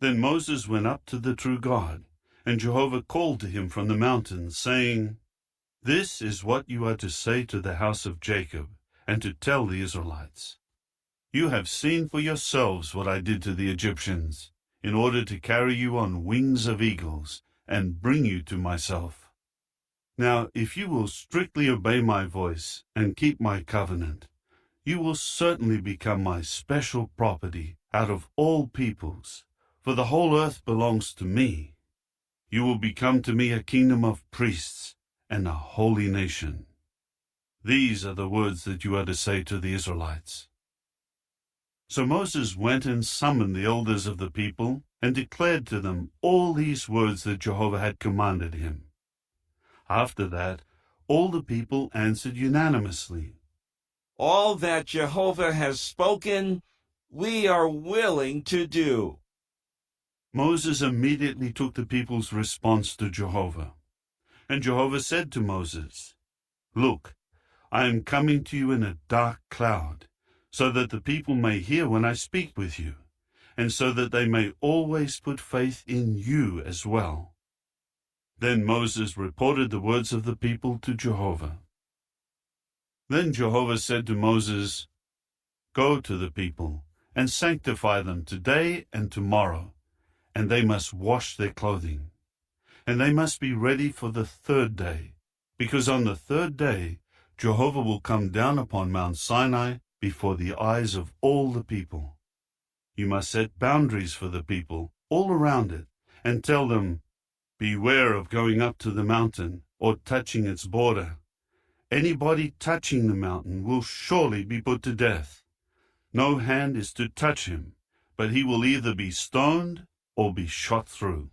Then Moses went up to the true God, and Jehovah called to him from the mountain, saying, "This is what you are to say to the house of Jacob, and to tell the Israelites. You have seen for yourselves what I did to the Egyptians, in order to carry you on wings of eagles, and bring you to myself. Now, if you will strictly obey my voice, and keep my covenant, you will certainly become my special property out of all peoples, for the whole earth belongs to me. You will become to me a kingdom of priests and a holy nation." These are the words that you are to say to the Israelites. So Moses went and summoned the elders of the people, and declared to them all these words that Jehovah had commanded him. After that, all the people answered unanimously, "All that Jehovah has spoken, we are willing to do." Moses immediately took the people's response to Jehovah. And Jehovah said to Moses, "Look, I am coming to you in a dark cloud, so that the people may hear when I speak with you, and so that they may always put faith in you as well." Then Moses reported the words of the people to Jehovah. Then Jehovah said to Moses, "Go to the people, and sanctify them today and tomorrow, and they must wash their clothing. And they must be ready for the third day, because on the third day Jehovah will come down upon Mount Sinai before the eyes of all the people. You must set boundaries for the people all around it, and tell them, 'Beware of going up to the mountain or touching its border. Anybody touching the mountain will surely be put to death. No hand is to touch him, but he will either be stoned or be shot through.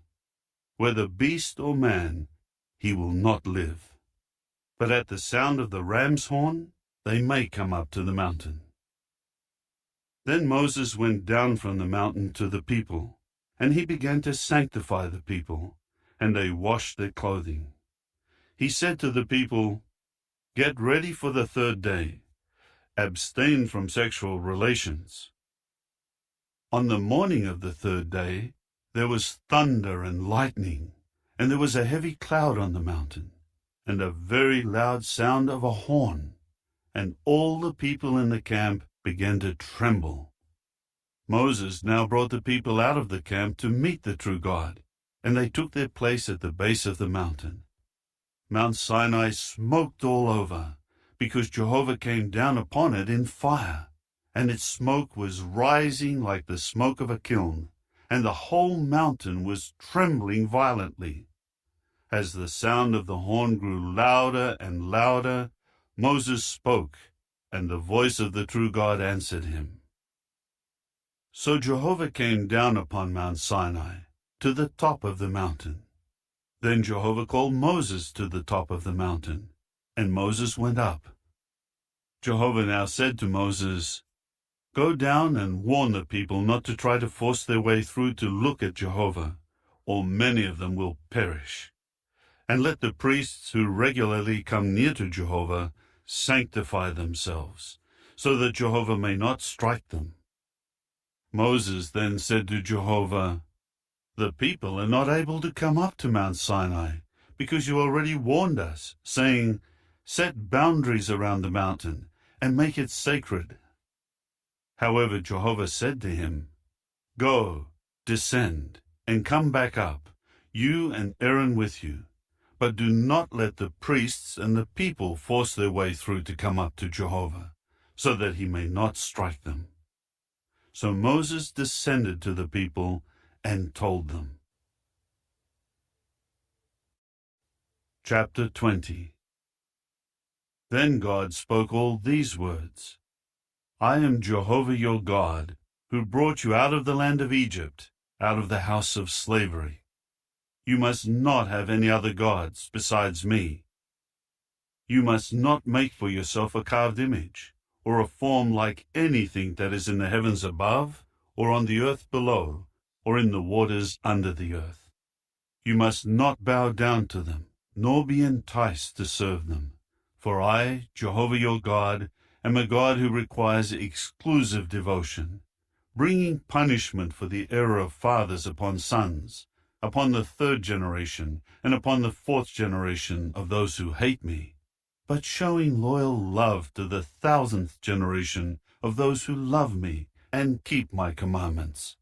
Whether beast or man, he will not live. But at the sound of the ram's horn, they may come up to the mountain." Then Moses went down from the mountain to the people, and he began to sanctify the people, and they washed their clothing. He said to the people, "Get ready for the third day. Abstain from sexual relations." On the morning of the third day, there was thunder and lightning, and there was a heavy cloud on the mountain, and a very loud sound of a horn, and all the people in the camp began to tremble. Moses now brought the people out of the camp to meet the true God, and they took their place at the base of the mountain. Mount Sinai smoked all over, because Jehovah came down upon it in fire, and its smoke was rising like the smoke of a kiln, and the whole mountain was trembling violently. As the sound of the horn grew louder and louder, Moses spoke, and the voice of the true God answered him. So Jehovah came down upon Mount Sinai, to the top of the mountain. Then Jehovah called Moses to the top of the mountain, and Moses went up. Jehovah now said to Moses, "Go down and warn the people not to try to force their way through to look at Jehovah, or many of them will perish. And let the priests who regularly come near to Jehovah sanctify themselves, so that Jehovah may not strike them." Moses then said to Jehovah, "The people are not able to come up to Mount Sinai, because you already warned us, saying, 'Set boundaries around the mountain, and make it sacred.'" However, Jehovah said to him, "Go, descend, and come back up, you and Aaron with you, but do not let the priests and the people force their way through to come up to Jehovah, so that he may not strike them." So Moses descended to the people and told them. Chapter 20. Then God spoke all these words: "I am Jehovah your God, who brought you out of the land of Egypt, out of the house of slavery. You must not have any other gods besides me. You must not make for yourself a carved image, or a form like anything that is in the heavens above, or on the earth below, or in the waters under the earth. You must not bow down to them, nor be enticed to serve them, For I, Jehovah your God, am a God who requires exclusive devotion, bringing punishment for the error of fathers upon sons, upon the 3rd generation, and upon the 4th generation of those who hate me, but showing loyal love to the 1000th generation of those who love me and keep my commandments.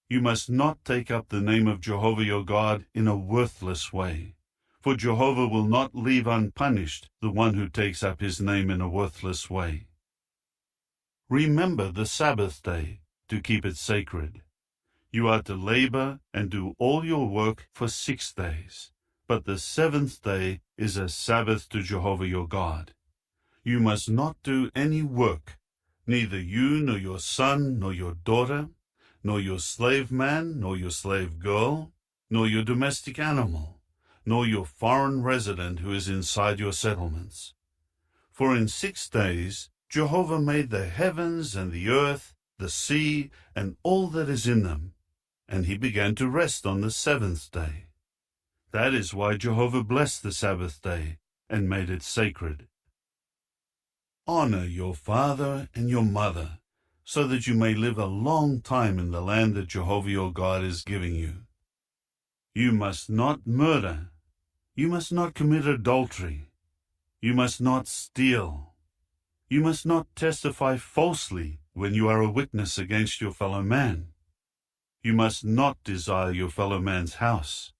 You must not take up the name of Jehovah your God in a worthless way, for Jehovah will not leave unpunished the one who takes up his name in a worthless way. Remember the Sabbath day to keep it sacred. You are to labor and do all your work for 6 days, but the 7th day is a Sabbath to Jehovah your God. You must not do any work, neither you nor your son nor your daughter, nor your slave man nor your slave girl, nor your domestic animal, nor your foreign resident who is inside your settlements. For in 6 days Jehovah made the heavens and the earth, the sea, and all that is in them, and he began to rest on the 7th day. That is why Jehovah blessed the Sabbath day and made it sacred. Honor your father and your mother, so that you may live a long time in the land that Jehovah your God is giving you. You must not murder. You must not commit adultery. You must not steal. You must not testify falsely when you are a witness against your fellow man. You must not desire your fellow man's house.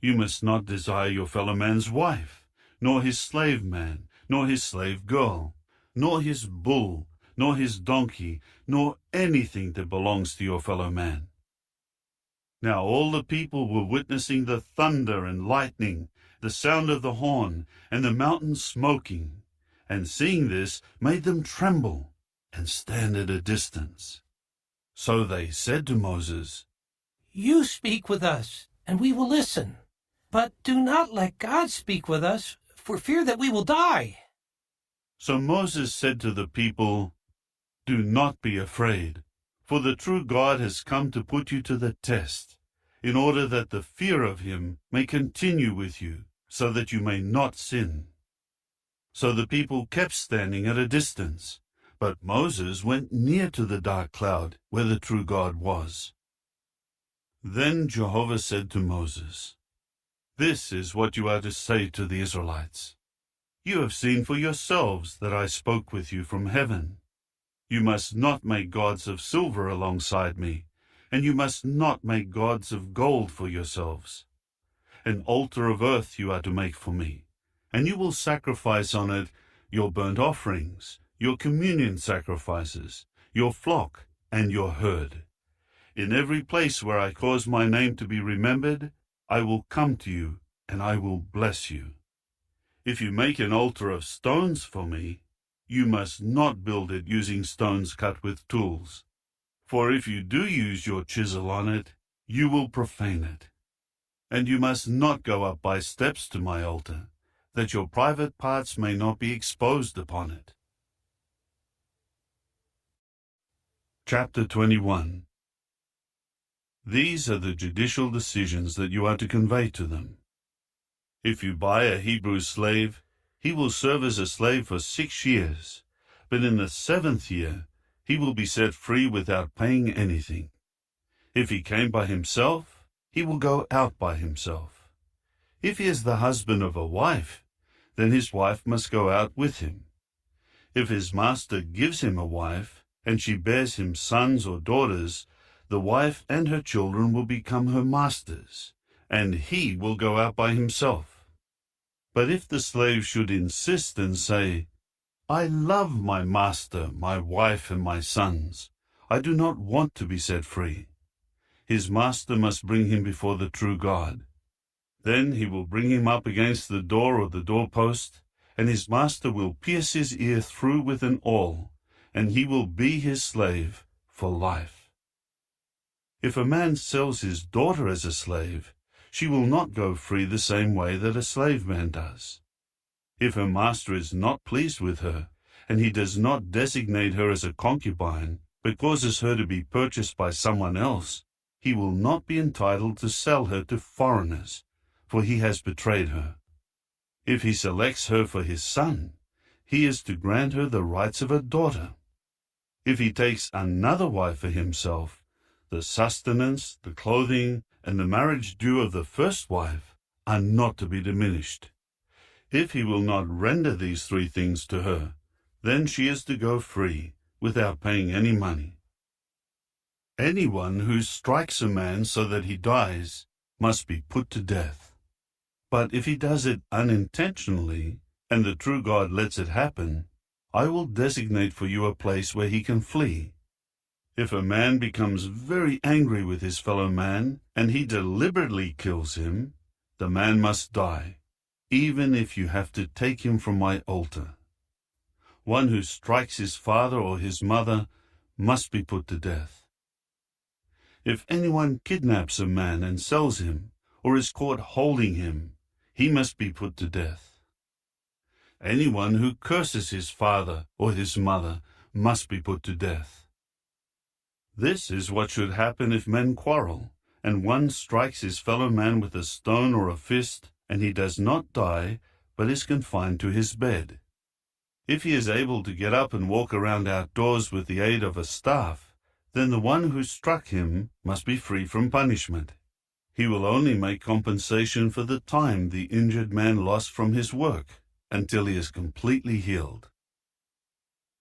You must not desire your fellow man's wife, nor his slave man, nor his slave girl, nor his bull, nor his donkey, nor anything that belongs to your fellow man. Now all the people were witnessing the thunder and lightning, the sound of the horn, and the mountain smoking, and seeing this made them tremble and stand at a distance. So they said to Moses, You speak with us, and we will listen. But do not let God speak with us, for fear that we will die. So Moses said to the people, Do not be afraid, for the true God has come to put you to the test, in order that the fear of him may continue with you, so that you may not sin. So the people kept standing at a distance, but Moses went near to the dark cloud where the true God was. Then Jehovah said to Moses, This is what you are to say to the Israelites. You have seen for yourselves that I spoke with you from heaven. You must not make gods of silver alongside me, and you must not make gods of gold for yourselves. An altar of earth you are to make for me, and you will sacrifice on it your burnt offerings, your communion sacrifices, your flock, and your herd. In every place where I cause my name to be remembered, I will come to you, and I will bless you. If you make an altar of stones for me, you must not build it using stones cut with tools. For if you do use your chisel on it, you will profane it. And you must not go up by steps to my altar, that your private parts may not be exposed upon it. Chapter 21. These are the judicial decisions that you are to convey to them. If you buy a Hebrew slave, he will serve as a slave for 6 years, but in the 7th year he will be set free without paying anything. If he came by himself, he will go out by himself. If he is the husband of a wife, then his wife must go out with him. If his master gives him a wife, and she bears him sons or daughters, the wife and her children will become her master's, and he will go out by himself. But if the slave should insist and say, I love my master, my wife, and my sons, I do not want to be set free, his master must bring him before the true God. Then he will bring him up against the door or the doorpost, and his master will pierce his ear through with an awl, and he will be his slave for life. If a man sells his daughter as a slave, she will not go free the same way that a slave man does. If her master is not pleased with her, and he does not designate her as a concubine, but causes her to be purchased by someone else, he will not be entitled to sell her to foreigners, for he has betrayed her. If he selects her for his son, he is to grant her the rights of a daughter. If he takes another wife for himself, the sustenance, the clothing, and the marriage due of the first wife are not to be diminished. If he will not render these 3 things to her, then she is to go free, without paying any money. Anyone who strikes a man so that he dies must be put to death. But if he does it unintentionally, and the true God lets it happen, I will designate for you a place where he can flee. If a man becomes very angry with his fellow man, and he deliberately kills him, the man must die, even if you have to take him from my altar. One who strikes his father or his mother must be put to death. If anyone kidnaps a man and sells him, or is caught holding him, he must be put to death. Anyone who curses his father or his mother must be put to death. This is what should happen if men quarrel, and one strikes his fellow man with a stone or a fist, and he does not die, but is confined to his bed. If he is able to get up and walk around outdoors with the aid of a staff, then the one who struck him must be free from punishment. He will only make compensation for the time the injured man lost from his work, until he is completely healed.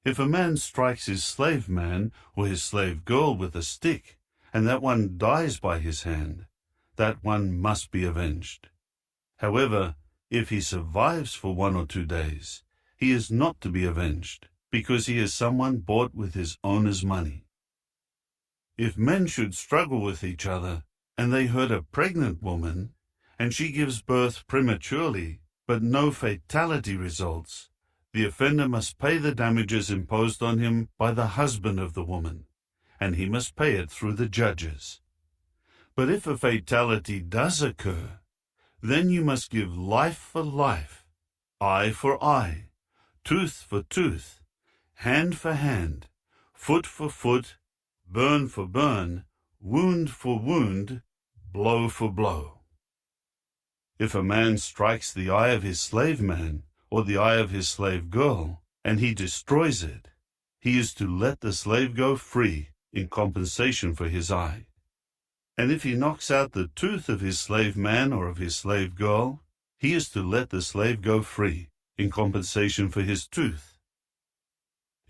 If a man strikes his slave man or his slave girl with a stick, and that one dies by his hand, that one must be avenged. However, if he survives for 1 or 2 days, he is not to be avenged, because he is someone bought with his owner's money. If men should struggle with each other, and they hurt a pregnant woman, and she gives birth prematurely, but no fatality results, the offender must pay the damages imposed on him by the husband of the woman, and he must pay it through the judges. But if a fatality does occur, then you must give life for life, eye for eye, tooth for tooth, hand for hand, foot for foot, burn for burn, wound for wound, blow for blow. If a man strikes the eye of his slave man, or the eye of his slave girl, and he destroys it, he is to let the slave go free in compensation for his eye. And if he knocks out the tooth of his slave man or of his slave girl, he is to let the slave go free in compensation for his tooth.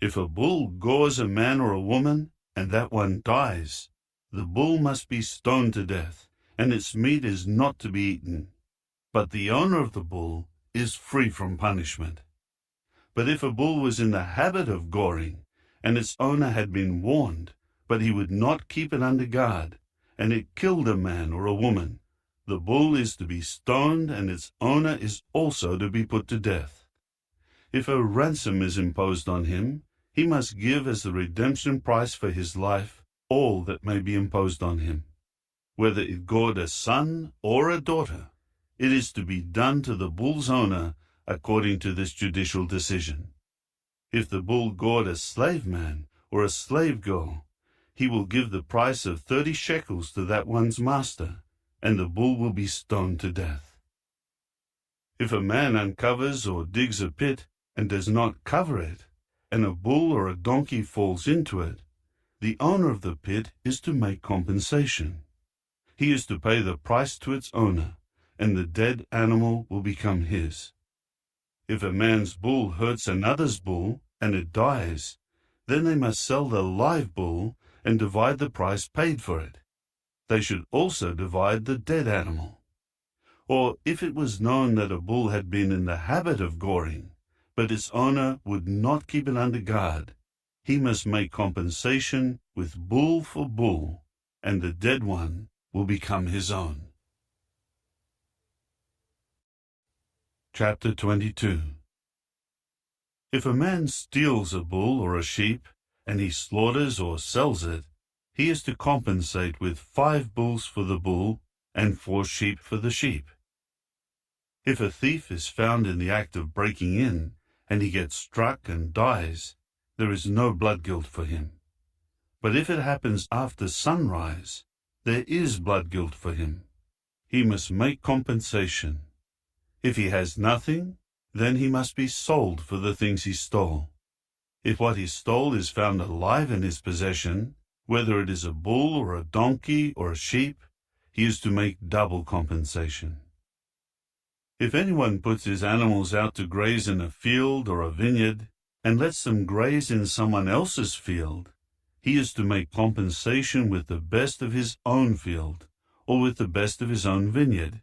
If a bull gores a man or a woman, and that one dies, the bull must be stoned to death, and its meat is not to be eaten. But the owner of the bull is free from punishment. But if a bull was in the habit of goring, and its owner had been warned, but he would not keep it under guard, and it killed a man or a woman, the bull is to be stoned, and its owner is also to be put to death. If a ransom is imposed on him, he must give as the redemption price for his life all that may be imposed on him. Whether it gored a son or a daughter, it is to be done to the bull's owner according to this judicial decision. If the bull gored a slave man or a slave girl, he will give the price of 30 shekels to that one's master, and the bull will be stoned to death. If a man uncovers or digs a pit and does not cover it, and a bull or a donkey falls into it, the owner of the pit is to make compensation. He is to pay the price to its owner, and the dead animal will become his. If a man's bull hurts another's bull, and it dies, then they must sell the live bull and divide the price paid for it. They should also divide the dead animal. Or if it was known that a bull had been in the habit of goring, but its owner would not keep it under guard, he must make compensation with bull for bull, and the dead one will become his own. Chapter 22. If a man steals a bull or a sheep, and he slaughters or sells it, he is to compensate with 5 bulls for the bull and 4 sheep for the sheep. If a thief is found in the act of breaking in, and he gets struck and dies, there is no blood guilt for him. But if it happens after sunrise, there is blood guilt for him. He must make compensation. If he has nothing, then he must be sold for the things he stole. If what he stole is found alive in his possession, whether it is a bull or a donkey or a sheep, he is to make double compensation. If anyone puts his animals out to graze in a field or a vineyard, and lets them graze in someone else's field, he is to make compensation with the best of his own field, or with the best of his own vineyard.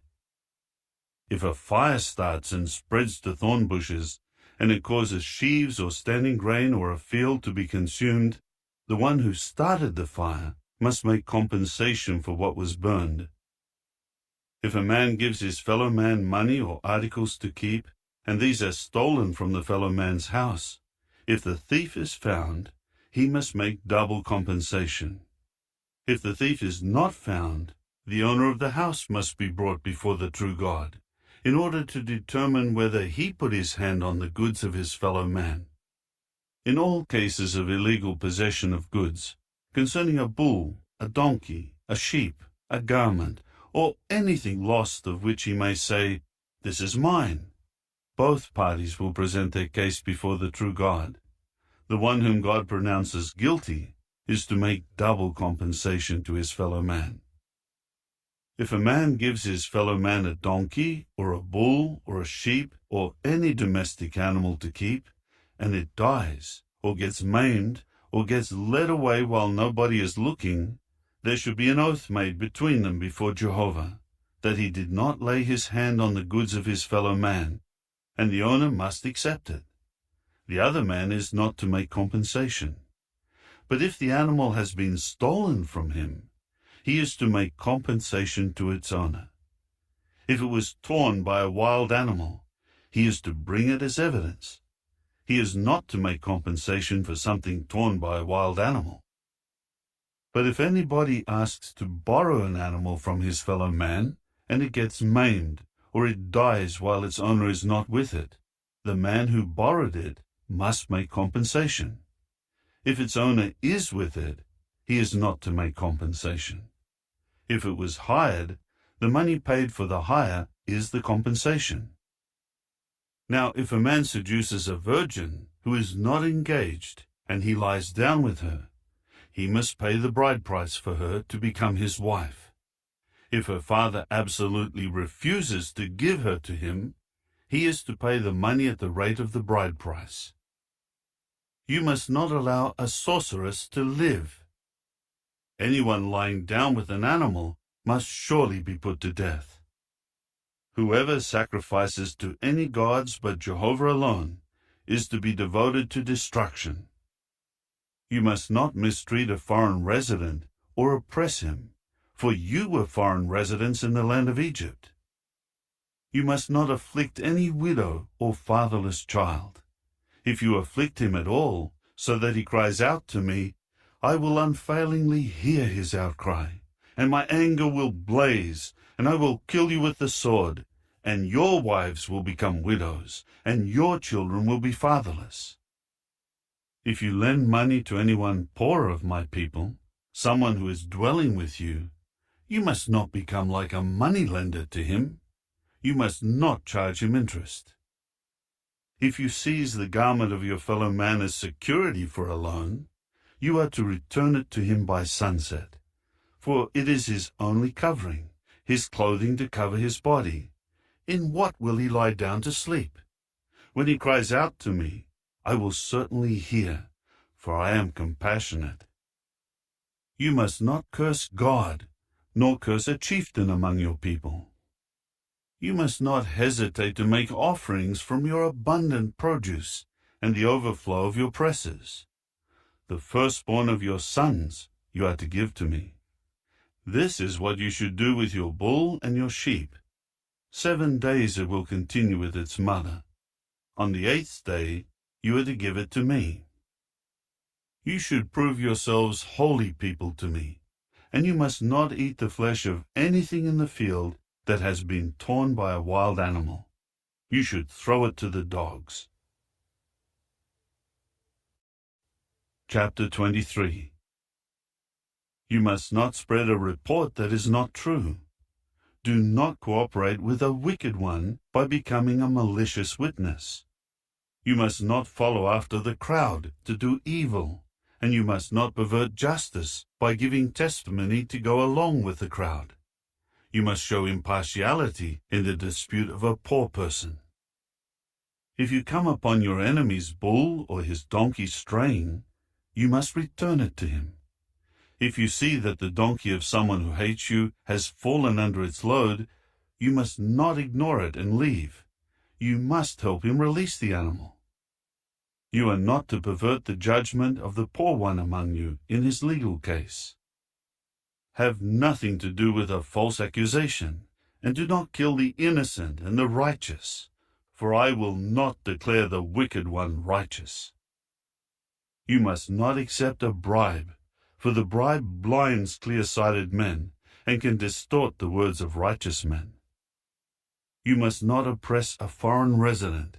If a fire starts and spreads to thorn bushes, and it causes sheaves or standing grain or a field to be consumed, the one who started the fire must make compensation for what was burned. If a man gives his fellow man money or articles to keep, and these are stolen from the fellow man's house, if the thief is found, he must make double compensation. If the thief is not found, the owner of the house must be brought before the true God, in order to determine whether he put his hand on the goods of his fellow man. In all cases of illegal possession of goods, concerning a bull, a donkey, a sheep, a garment, or anything lost of which he may say, "This is mine," both parties will present their case before the true God. The one whom God pronounces guilty is to make double compensation to his fellow man. If a man gives his fellow man a donkey, or a bull, or a sheep, or any domestic animal to keep, and it dies, or gets maimed, or gets led away while nobody is looking, there should be an oath made between them before Jehovah, that he did not lay his hand on the goods of his fellow man, and the owner must accept it. The other man is not to make compensation. But if the animal has been stolen from him, he is to make compensation to its owner. If it was torn by a wild animal, he is to bring it as evidence. He is not to make compensation for something torn by a wild animal. But if anybody asks to borrow an animal from his fellow man, and it gets maimed, or it dies while its owner is not with it, the man who borrowed it must make compensation. If its owner is with it, he is not to make compensation. If it was hired, the money paid for the hire is the compensation. Now, if a man seduces a virgin who is not engaged, and he lies down with her, he must pay the bride price for her to become his wife. If her father absolutely refuses to give her to him, he is to pay the money at the rate of the bride price. You must not allow a sorceress to live. Anyone lying down with an animal must surely be put to death. Whoever sacrifices to any gods but Jehovah alone is to be devoted to destruction. You must not mistreat a foreign resident or oppress him, for you were foreign residents in the land of Egypt. You must not afflict any widow or fatherless child. If you afflict him at all, so that he cries out to me, I will unfailingly hear his outcry, and my anger will blaze, and I will kill you with the sword, and your wives will become widows, and your children will be fatherless. If you lend money to anyone poor of my people, someone who is dwelling with you, you must not become like a money lender to him. You must not charge him interest. If you seize the garment of your fellow man as security for a loan, you are to return it to him by sunset, for it is his only covering, his clothing to cover his body. In what will he lie down to sleep? When he cries out to me, I will certainly hear, for I am compassionate. You must not curse God, nor curse a chieftain among your people. You must not hesitate to make offerings from your abundant produce and the overflow of your presses. The firstborn of your sons you are to give to me. This is what you should do with your bull and your sheep. 7 days it will continue with its mother. On the 8th day you are to give it to me. You should prove yourselves holy people to me, and you must not eat the flesh of anything in the field that has been torn by a wild animal. You should throw it to the dogs. Chapter 23. You must not spread a report that is not true. Do not cooperate with a wicked one by becoming a malicious witness. You must not follow after the crowd to do evil, and you must not pervert justice by giving testimony to go along with the crowd. You must show impartiality in the dispute of a poor person. If you come upon your enemy's bull or his donkey straying, you must return it to him. If you see that the donkey of someone who hates you has fallen under its load, you must not ignore it and leave. You must help him release the animal. You are not to pervert the judgment of the poor one among you in his legal case. Have nothing to do with a false accusation, and do not kill the innocent and the righteous, for I will not declare the wicked one righteous. You must not accept a bribe, for the bribe blinds clear-sighted men and can distort the words of righteous men. You must not oppress a foreign resident.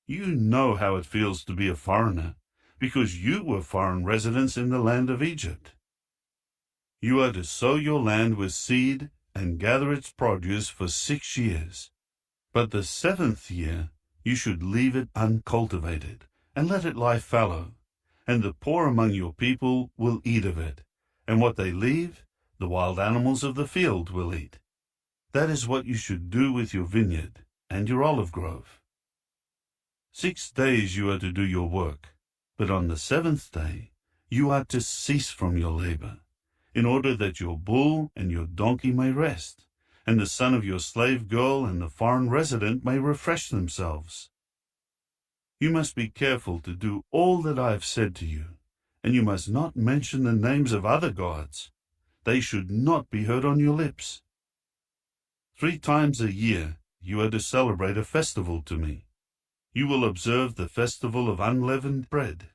You know how it feels to be a foreigner, because you were foreign residents in the land of Egypt. You are to sow your land with seed and gather its produce for 6 years. But the 7th year you should leave it uncultivated, and let it lie fallow, and the poor among your people will eat of it, and what they leave, the wild animals of the field will eat. That is what you should do with your vineyard and your olive grove. 6 days you are to do your work, but on the 7th day you are to cease from your labor, in order that your bull and your donkey may rest, and the son of your slave girl and the foreign resident may refresh themselves. You must be careful to do all that I have said to you, and you must not mention the names of other gods. They should not be heard on your lips. 3 times a year you are to celebrate a festival to me. You will observe the festival of unleavened bread.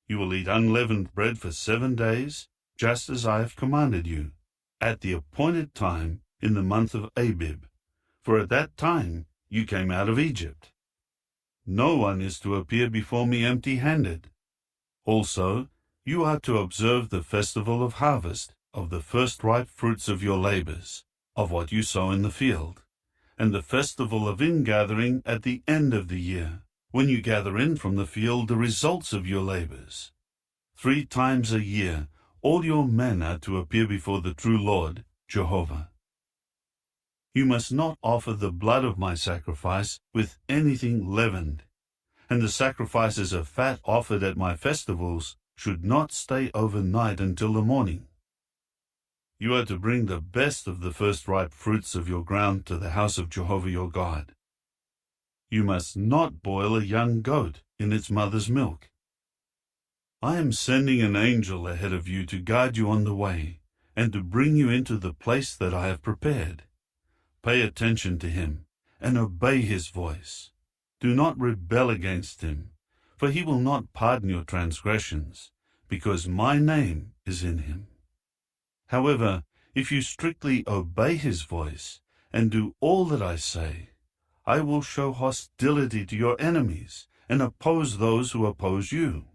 You will eat unleavened bread for 7 days, just as I have commanded you, at the appointed time in the month of Abib, for at that time you came out of Egypt. No one is to appear before me empty-handed. Also, you are to observe the festival of harvest, of the first ripe fruits of your labors, of what you sow in the field, and the festival of ingathering at the end of the year, when you gather in from the field the results of your labors. 3 times a year all your men are to appear before the true Lord, Jehovah. You must not offer the blood of my sacrifice with anything leavened, and the sacrifices of fat offered at my festivals should not stay overnight until the morning. You are to bring the best of the first ripe fruits of your ground to the house of Jehovah your God. You must not boil a young goat in its mother's milk. I am sending an angel ahead of you to guide you on the way, and to bring you into the place that I have prepared. Pay attention to him, and obey his voice. Do not rebel against him, for he will not pardon your transgressions, because my name is in him. However, if you strictly obey his voice, and do all that I say, I will show hostility to your enemies, and oppose those who oppose you.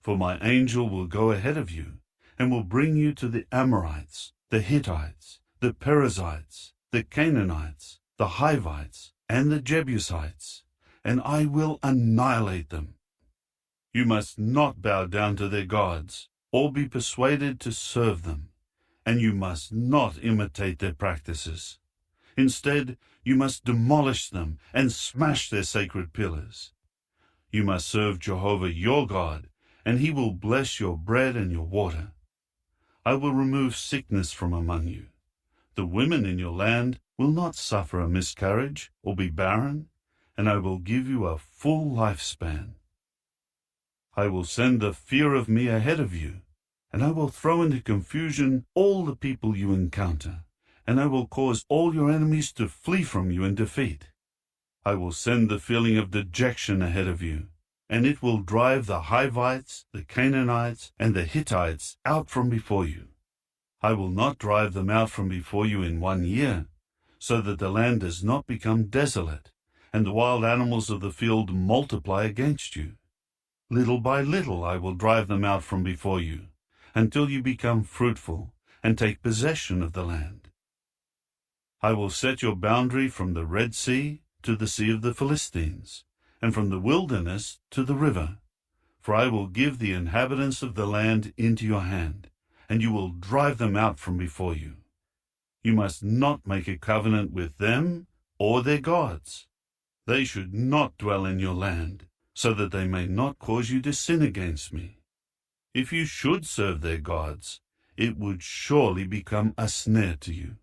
For my angel will go ahead of you, and will bring you to the Amorites, the Hittites, the Perizzites, the Canaanites, the Hivites, and the Jebusites, and I will annihilate them. You must not bow down to their gods, or be persuaded to serve them, and you must not imitate their practices. Instead, you must demolish them and smash their sacred pillars. You must serve Jehovah your God, and he will bless your bread and your water. I will remove sickness from among you. The women in your land will not suffer a miscarriage or be barren, and I will give you a full lifespan. I will send the fear of me ahead of you, and I will throw into confusion all the people you encounter, and I will cause all your enemies to flee from you in defeat. I will send the feeling of dejection ahead of you, and it will drive the Hivites, the Canaanites, and the Hittites out from before you. I will not drive them out from before you in 1 year, so that the land does not become desolate, and the wild animals of the field multiply against you. Little by little I will drive them out from before you, until you become fruitful and take possession of the land. I will set your boundary from the Red Sea to the Sea of the Philistines, and from the wilderness to the river. For I will give the inhabitants of the land into your hand, and you will drive them out from before you. You must not make a covenant with them or their gods. They should not dwell in your land, so that they may not cause you to sin against me. If you should serve their gods, it would surely become a snare to you.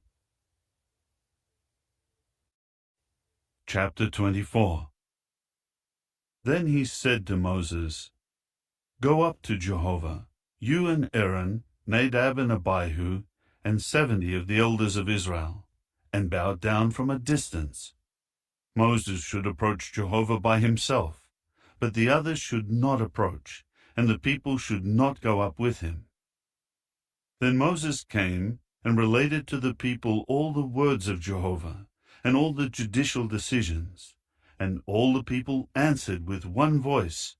Chapter 24. Then he said to Moses, Go up to Jehovah, you and Aaron, Nadab and Abihu, and 70 of the elders of Israel, and bow down from a distance. Moses should approach Jehovah by himself, but the others should not approach, and the people should not go up with him. Then Moses came and related to the people all the words of Jehovah, and all the judicial decisions, and all the people answered with one voice,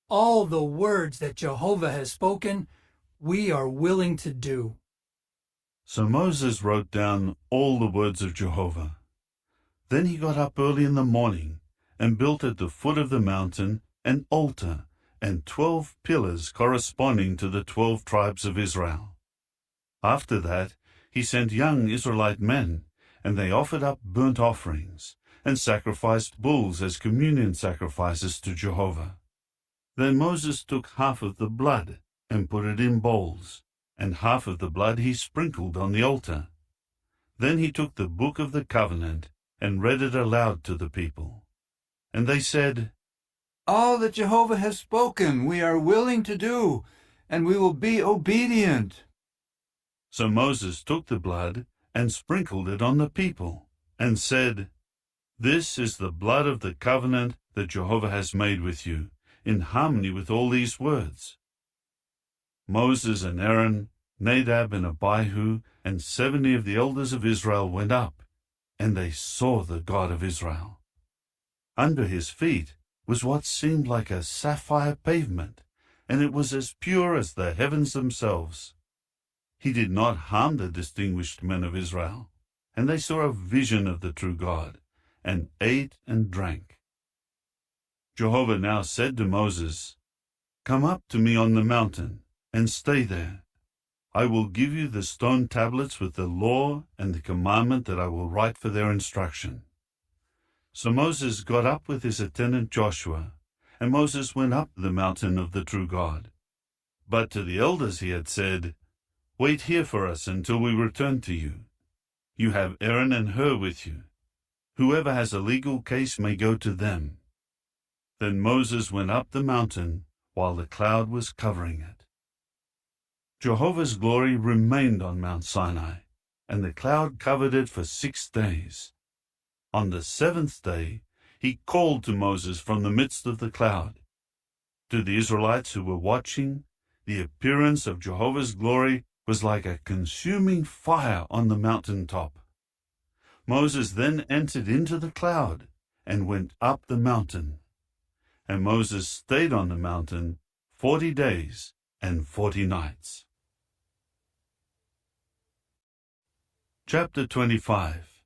All the words that Jehovah has spoken, we are willing to do. So Moses wrote down all the words of Jehovah. Then he got up early in the morning and built at the foot of the mountain an altar and 12 pillars corresponding to the 12 tribes of Israel. After that, he sent young Israelite men, and they offered up burnt offerings and sacrificed bulls as communion sacrifices to Jehovah. Then Moses took half of the blood and put it in bowls, and half of the blood he sprinkled on the altar. Then he took the book of the covenant and read it aloud to the people. And they said, All that Jehovah has spoken we are willing to do, and we will be obedient. So Moses took the blood and sprinkled it on the people, and said, This is the blood of the covenant that Jehovah has made with you, in harmony with all these words. Moses and Aaron, Nadab and Abihu, and 70 of the elders of Israel went up, and they saw the God of Israel. Under his feet was what seemed like a sapphire pavement, and it was as pure as the heavens themselves. He did not harm the distinguished men of Israel, and they saw a vision of the true God, and ate and drank. Jehovah now said to Moses, Come up to me on the mountain, and stay there. I will give you the stone tablets with the law and the commandment that I will write for their instruction. So Moses got up with his attendant Joshua, and Moses went up the mountain of the true God. But to the elders he had said, Wait here for us until we return to you. You have Aaron and Hur with you. Whoever has a legal case may go to them. Then Moses went up the mountain while the cloud was covering it. Jehovah's glory remained on Mount Sinai, and the cloud covered it for 6 days. On the 7th day, he called to Moses from the midst of the cloud. To the Israelites who were watching, the appearance of Jehovah's glory was like a consuming fire on the mountain top. Moses then entered into the cloud and went up the mountain. And Moses stayed on the mountain 40 days and 40 nights. Chapter 25.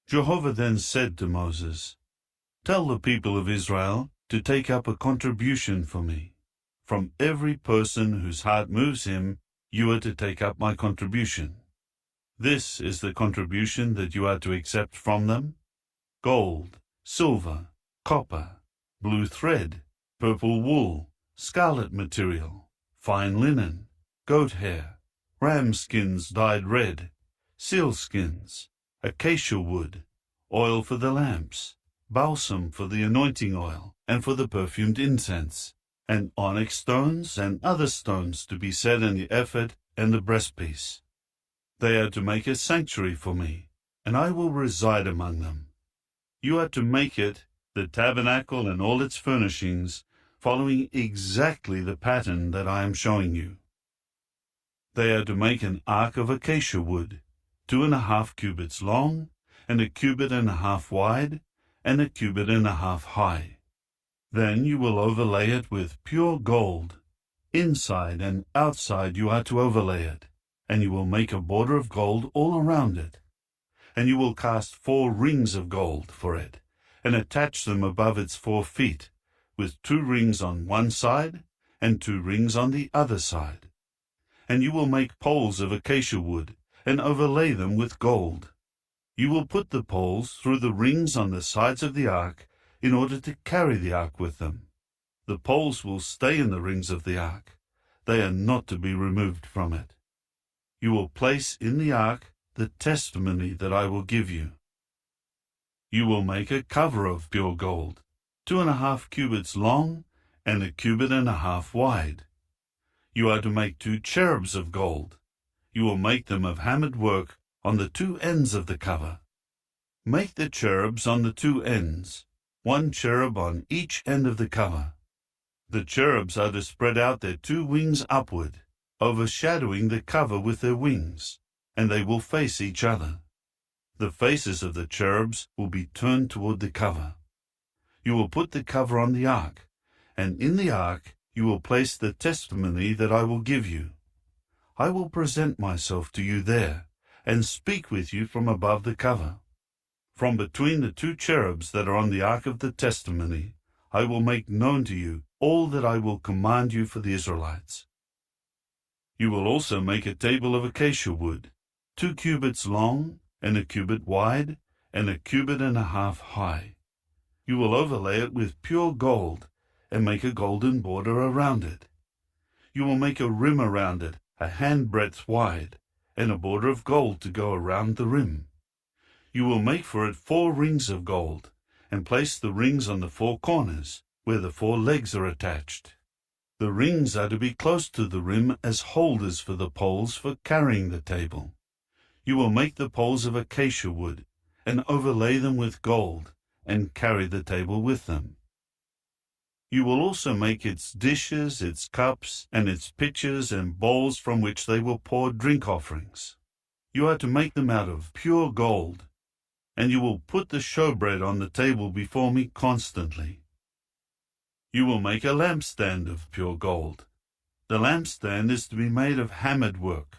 Jehovah then said to Moses, Tell the people of Israel to take up a contribution for me. From every person whose heart moves him, you are to take up my contribution. This is the contribution that you are to accept from them: gold, silver, copper, blue thread, purple wool, scarlet material, fine linen, goat hair, ram skins dyed red, seal skins, acacia wood, oil for the lamps, balsam for the anointing oil and for the perfumed incense, and onyx stones and other stones to be set in the ephod and the breastpiece. They are to make a sanctuary for me, and I will reside among them. You are to make it, the tabernacle and all its furnishings, following exactly the pattern that I am showing you. They are to make an ark of acacia wood, 2.5 cubits long, and 1.5 cubits wide, and 1.5 cubits high. Then you will overlay it with pure gold. Inside and outside you are to overlay it, and you will make a border of gold all around it. and you will cast 4 rings of gold for it, and attach them above its 4 feet, with 2 rings on one side and 2 rings on the other side. And you will make poles of acacia wood, and overlay them with gold. You will put the poles through the rings on the sides of the ark, in order to carry the ark with them. The poles will stay in the rings of the ark. They are not to be removed from it. You will place in the ark the testimony that I will give you. You will make a cover of pure gold, 2.5 cubits long and 1.5 cubits wide. You are to make 2 cherubs of gold. You will make them of hammered work on the 2 ends of the cover. Make the cherubs on the 2 ends, 1 cherub on each end of the cover. The cherubs are to spread out their 2 wings upward, overshadowing the cover with their wings, and they will face each other. The faces of the cherubs will be turned toward the cover. You will put the cover on the ark, and in the ark you will place the testimony that I will give you. I will present myself to you there, and speak with you from above the cover. From between the 2 cherubs that are on the ark of the testimony, I will make known to you all that I will command you for the Israelites. You will also make a table of acacia wood, 2 cubits long, and 1 cubit wide, and 1.5 cubits high. You will overlay it with pure gold, and make a golden border around it. You will make a rim around it, a handbreadth wide, and a border of gold to go around the rim. You will make for it 4 rings of gold, and place the rings on the 4 corners, where the 4 legs are attached. The rings are to be close to the rim as holders for the poles for carrying the table. You will make the poles of acacia wood, and overlay them with gold, and carry the table with them. You will also make its dishes, its cups, and its pitchers and bowls from which they will pour drink offerings. You are to make them out of pure gold, and you will put the showbread on the table before me constantly. You will make a lampstand of pure gold. The lampstand is to be made of hammered work.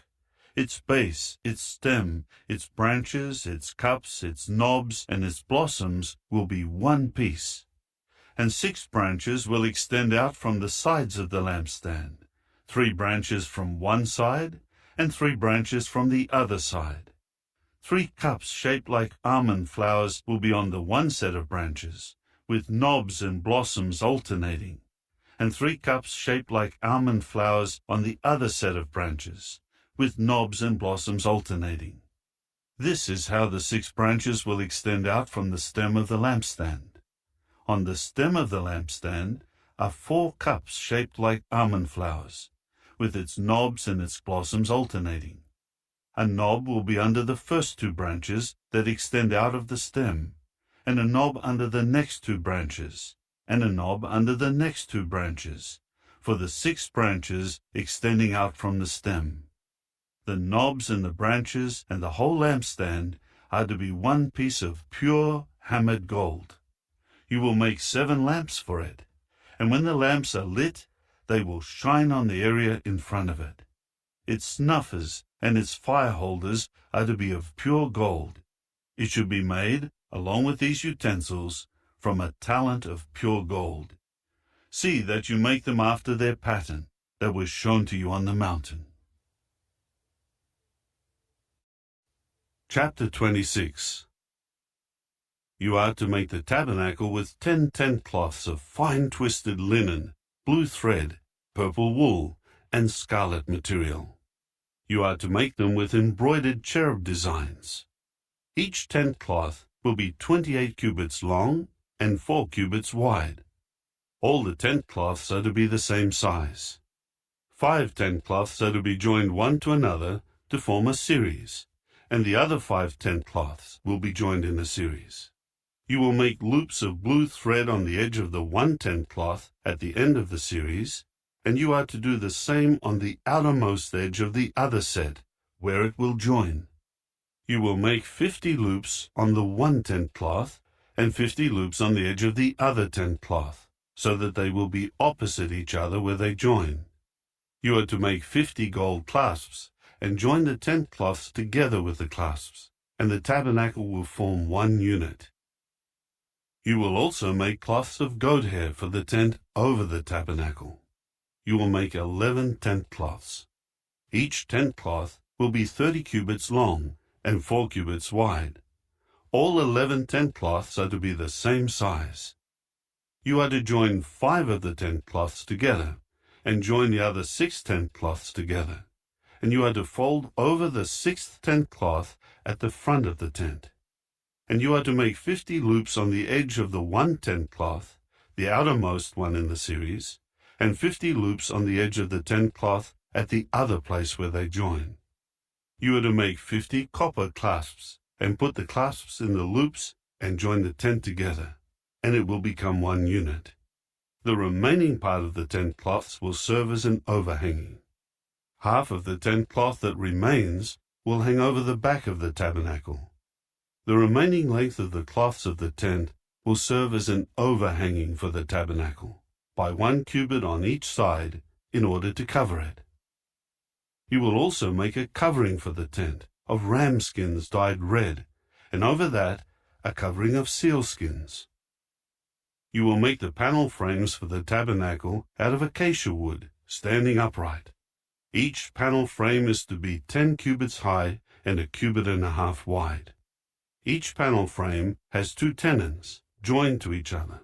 Its base, its stem, its branches, its cups, its knobs, and its blossoms will be one piece. And 6 branches will extend out from the sides of the lampstand, 3 branches from one side, and 3 branches from the other side. 3 cups shaped like almond flowers will be on the one set of branches, with knobs and blossoms alternating, and 3 cups shaped like almond flowers on the other set of branches, with knobs and blossoms alternating. This is how the 6 branches will extend out from the stem of the lampstand. On the stem of the lampstand are 4 cups shaped like almond flowers, with its knobs and its blossoms alternating. A knob will be under the first 2 branches that extend out of the stem, and a knob under the next 2 branches, and a knob under the next 2 branches, for the 6 branches extending out from the stem. The knobs and the branches and the whole lampstand are to be one piece of pure hammered gold. You will make 7 lamps for it, and when the lamps are lit, they will shine on the area in front of it. Its snuffers and its fire holders are to be of pure gold. It should be made, along with these utensils, from a talent of pure gold. See that you make them after their pattern that was shown to you on the mountain. Chapter 26. You are to make the tabernacle with 10 tent cloths of fine twisted linen, blue thread, purple wool, and scarlet material. You are to make them with embroidered cherub designs. Each tent cloth will be 28 cubits long and 4 cubits wide. All the tent cloths are to be the same size. 5 tent cloths are to be joined one to another to form a series, and the other 5 tent cloths will be joined in a series. You will make loops of blue thread on the edge of the one tent cloth at the end of the series, and you are to do the same on the outermost edge of the other set, where it will join. You will make 50 loops on the one tent cloth, and 50 loops on the edge of the other tent cloth, so that they will be opposite each other where they join. You are to make 50 gold clasps, and join the tent cloths together with the clasps, and the tabernacle will form one unit. You will also make cloths of goat hair for the tent over the tabernacle. You will make 11 tent cloths. Each tent cloth will be 30 cubits long and 4 cubits wide. All 11 tent cloths are to be the same size. You are to join 5 of the tent cloths together, and join the other 6 tent cloths together, and you are to fold over the 6th tent cloth at the front of the tent. And you are to make 50 loops on the edge of the one tent cloth, the outermost one in the series, and 50 loops on the edge of the tent cloth at the other place where they join. You are to make 50 copper clasps, and put the clasps in the loops and join the tent together, and it will become one unit. The remaining part of the tent cloths will serve as an overhanging. Half of the tent cloth that remains will hang over the back of the tabernacle. The remaining length of the cloths of the tent will serve as an overhanging for the tabernacle, by 1 cubit on each side, in order to cover it. You will also make a covering for the tent of ram skins dyed red, and over that a covering of seal skins. You will make the panel frames for the tabernacle out of acacia wood, standing upright. Each panel frame is to be 10 cubits high and 1.5 cubits wide. Each panel frame has 2 tenons, joined to each other.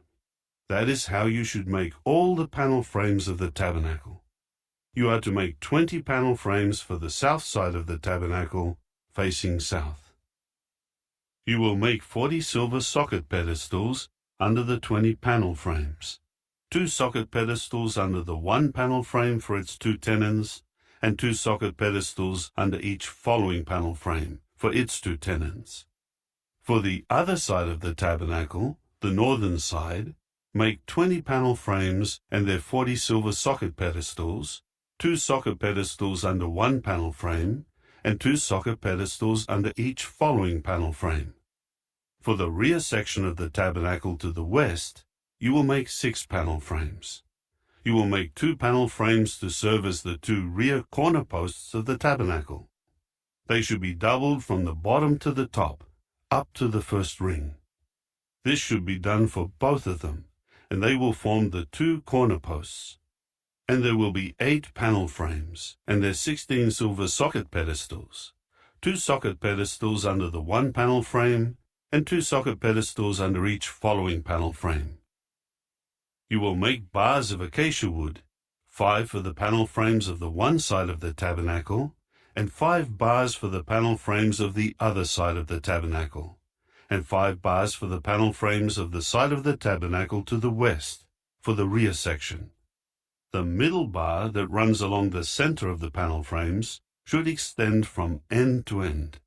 That is how you should make all the panel frames of the tabernacle. You are to make 20 panel frames for the south side of the tabernacle, facing south. You will make 40 silver socket pedestals under the 20 panel frames, 2 socket pedestals under the one panel frame for its 2 tenons, and 2 socket pedestals under each following panel frame for its 2 tenons. For the other side of the tabernacle, the northern side, make 20 panel frames and their 40 silver socket pedestals, 2 socket pedestals under one panel frame, and 2 socket pedestals under each following panel frame. For the rear section of the tabernacle to the west, you will make 6 panel frames. You will make 2 panel frames to serve as the 2 rear corner posts of the tabernacle. They should be doubled from the bottom to the top, up to the first ring. This should be done for both of them, and they will form the 2 corner posts. And there will be 8 panel frames, and their 16 silver socket pedestals, 2 socket pedestals under the one panel frame, and 2 socket pedestals under each following panel frame. You will make bars of acacia wood, 5 for the panel frames of the one side of the tabernacle, and 5 bars for the panel frames of the other side of the tabernacle, and 5 bars for the panel frames of the side of the tabernacle to the west, for the rear section. The middle bar that runs along the center of the panel frames should extend from end to end.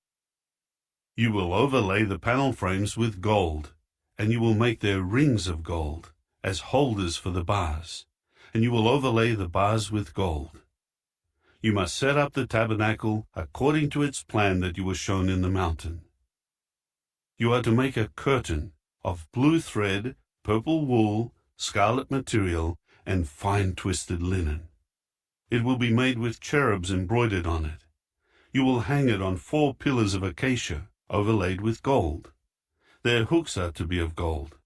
You will overlay the panel frames with gold, and you will make their rings of gold as holders for the bars, and you will overlay the bars with gold. You must set up the tabernacle according to its plan that you were shown in the mountain. You are to make a curtain of blue thread, purple wool, scarlet material, and fine twisted linen. It will be made with cherubs embroidered on it. You will hang it on 4 pillars of acacia, overlaid with gold. Their hooks are to be of gold.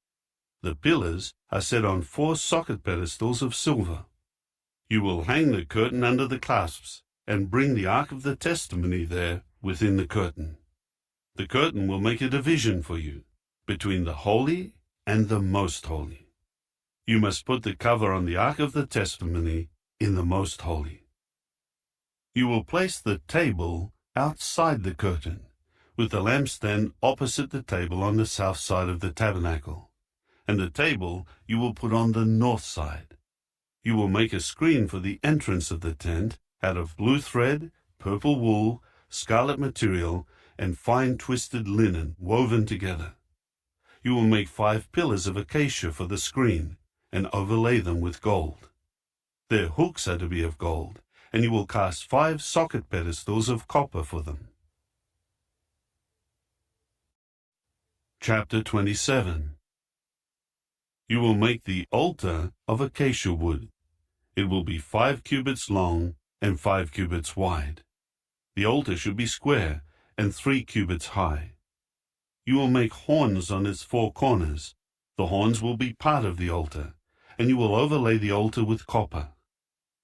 The pillars are set on 4 socket pedestals of silver. You will hang the curtain under the clasps, and bring the Ark of the Testimony there within the curtain. The curtain will make a division for you, between the Holy and the Most Holy. You must put the cover on the Ark of the Testimony in the Most Holy. You will place the table outside the curtain, with the lampstand opposite the table on the south side of the tabernacle, and the table you will put on the north side. You will make a screen for the entrance of the tent out of blue thread, purple wool, scarlet material, and fine twisted linen woven together. You will make 5 pillars of acacia for the screen, and overlay them with gold. Their hooks are to be of gold, and you will cast 5 socket pedestals of copper for them. Chapter 27. You will make the altar of acacia wood. It will be 5 cubits long and 5 cubits wide. The altar should be square and 3 cubits high. You will make horns on its 4 corners. The horns will be part of the altar, and you will overlay the altar with copper.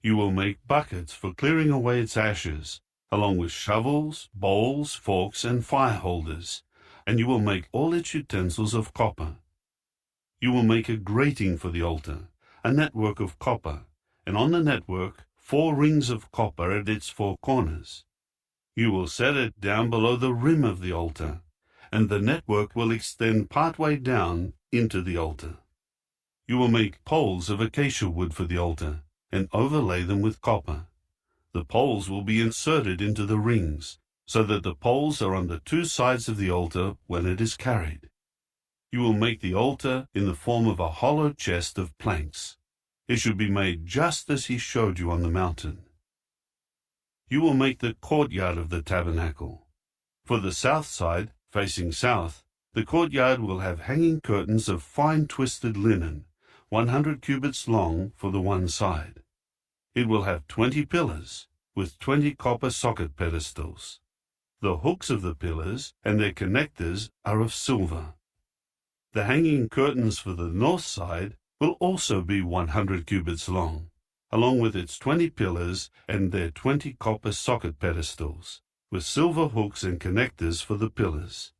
You will make buckets for clearing away its ashes, along with shovels, bowls, forks, and fire holders, and you will make all its utensils of copper. You will make a grating for the altar, a network of copper, and on the network 4 rings of copper at its 4 corners. You will set it down below the rim of the altar, and the network will extend partway down into the altar. You will make poles of acacia wood for the altar, and overlay them with copper. The poles will be inserted into the rings, so that the poles are on the 2 sides of the altar when it is carried. You will make the altar in the form of a hollow chest of planks. It should be made just as he showed you on the mountain. You will make the courtyard of the tabernacle. For the south side, facing south, the courtyard will have hanging curtains of fine twisted linen, 100 cubits long for the one side. It will have 20 pillars, with 20 copper socket pedestals. The hooks of the pillars and their connectors are of silver. The hanging curtains for the north side will also be 100 cubits long, along with its 20 pillars and their 20 copper socket pedestals, with silver hooks and connectors for the pillars.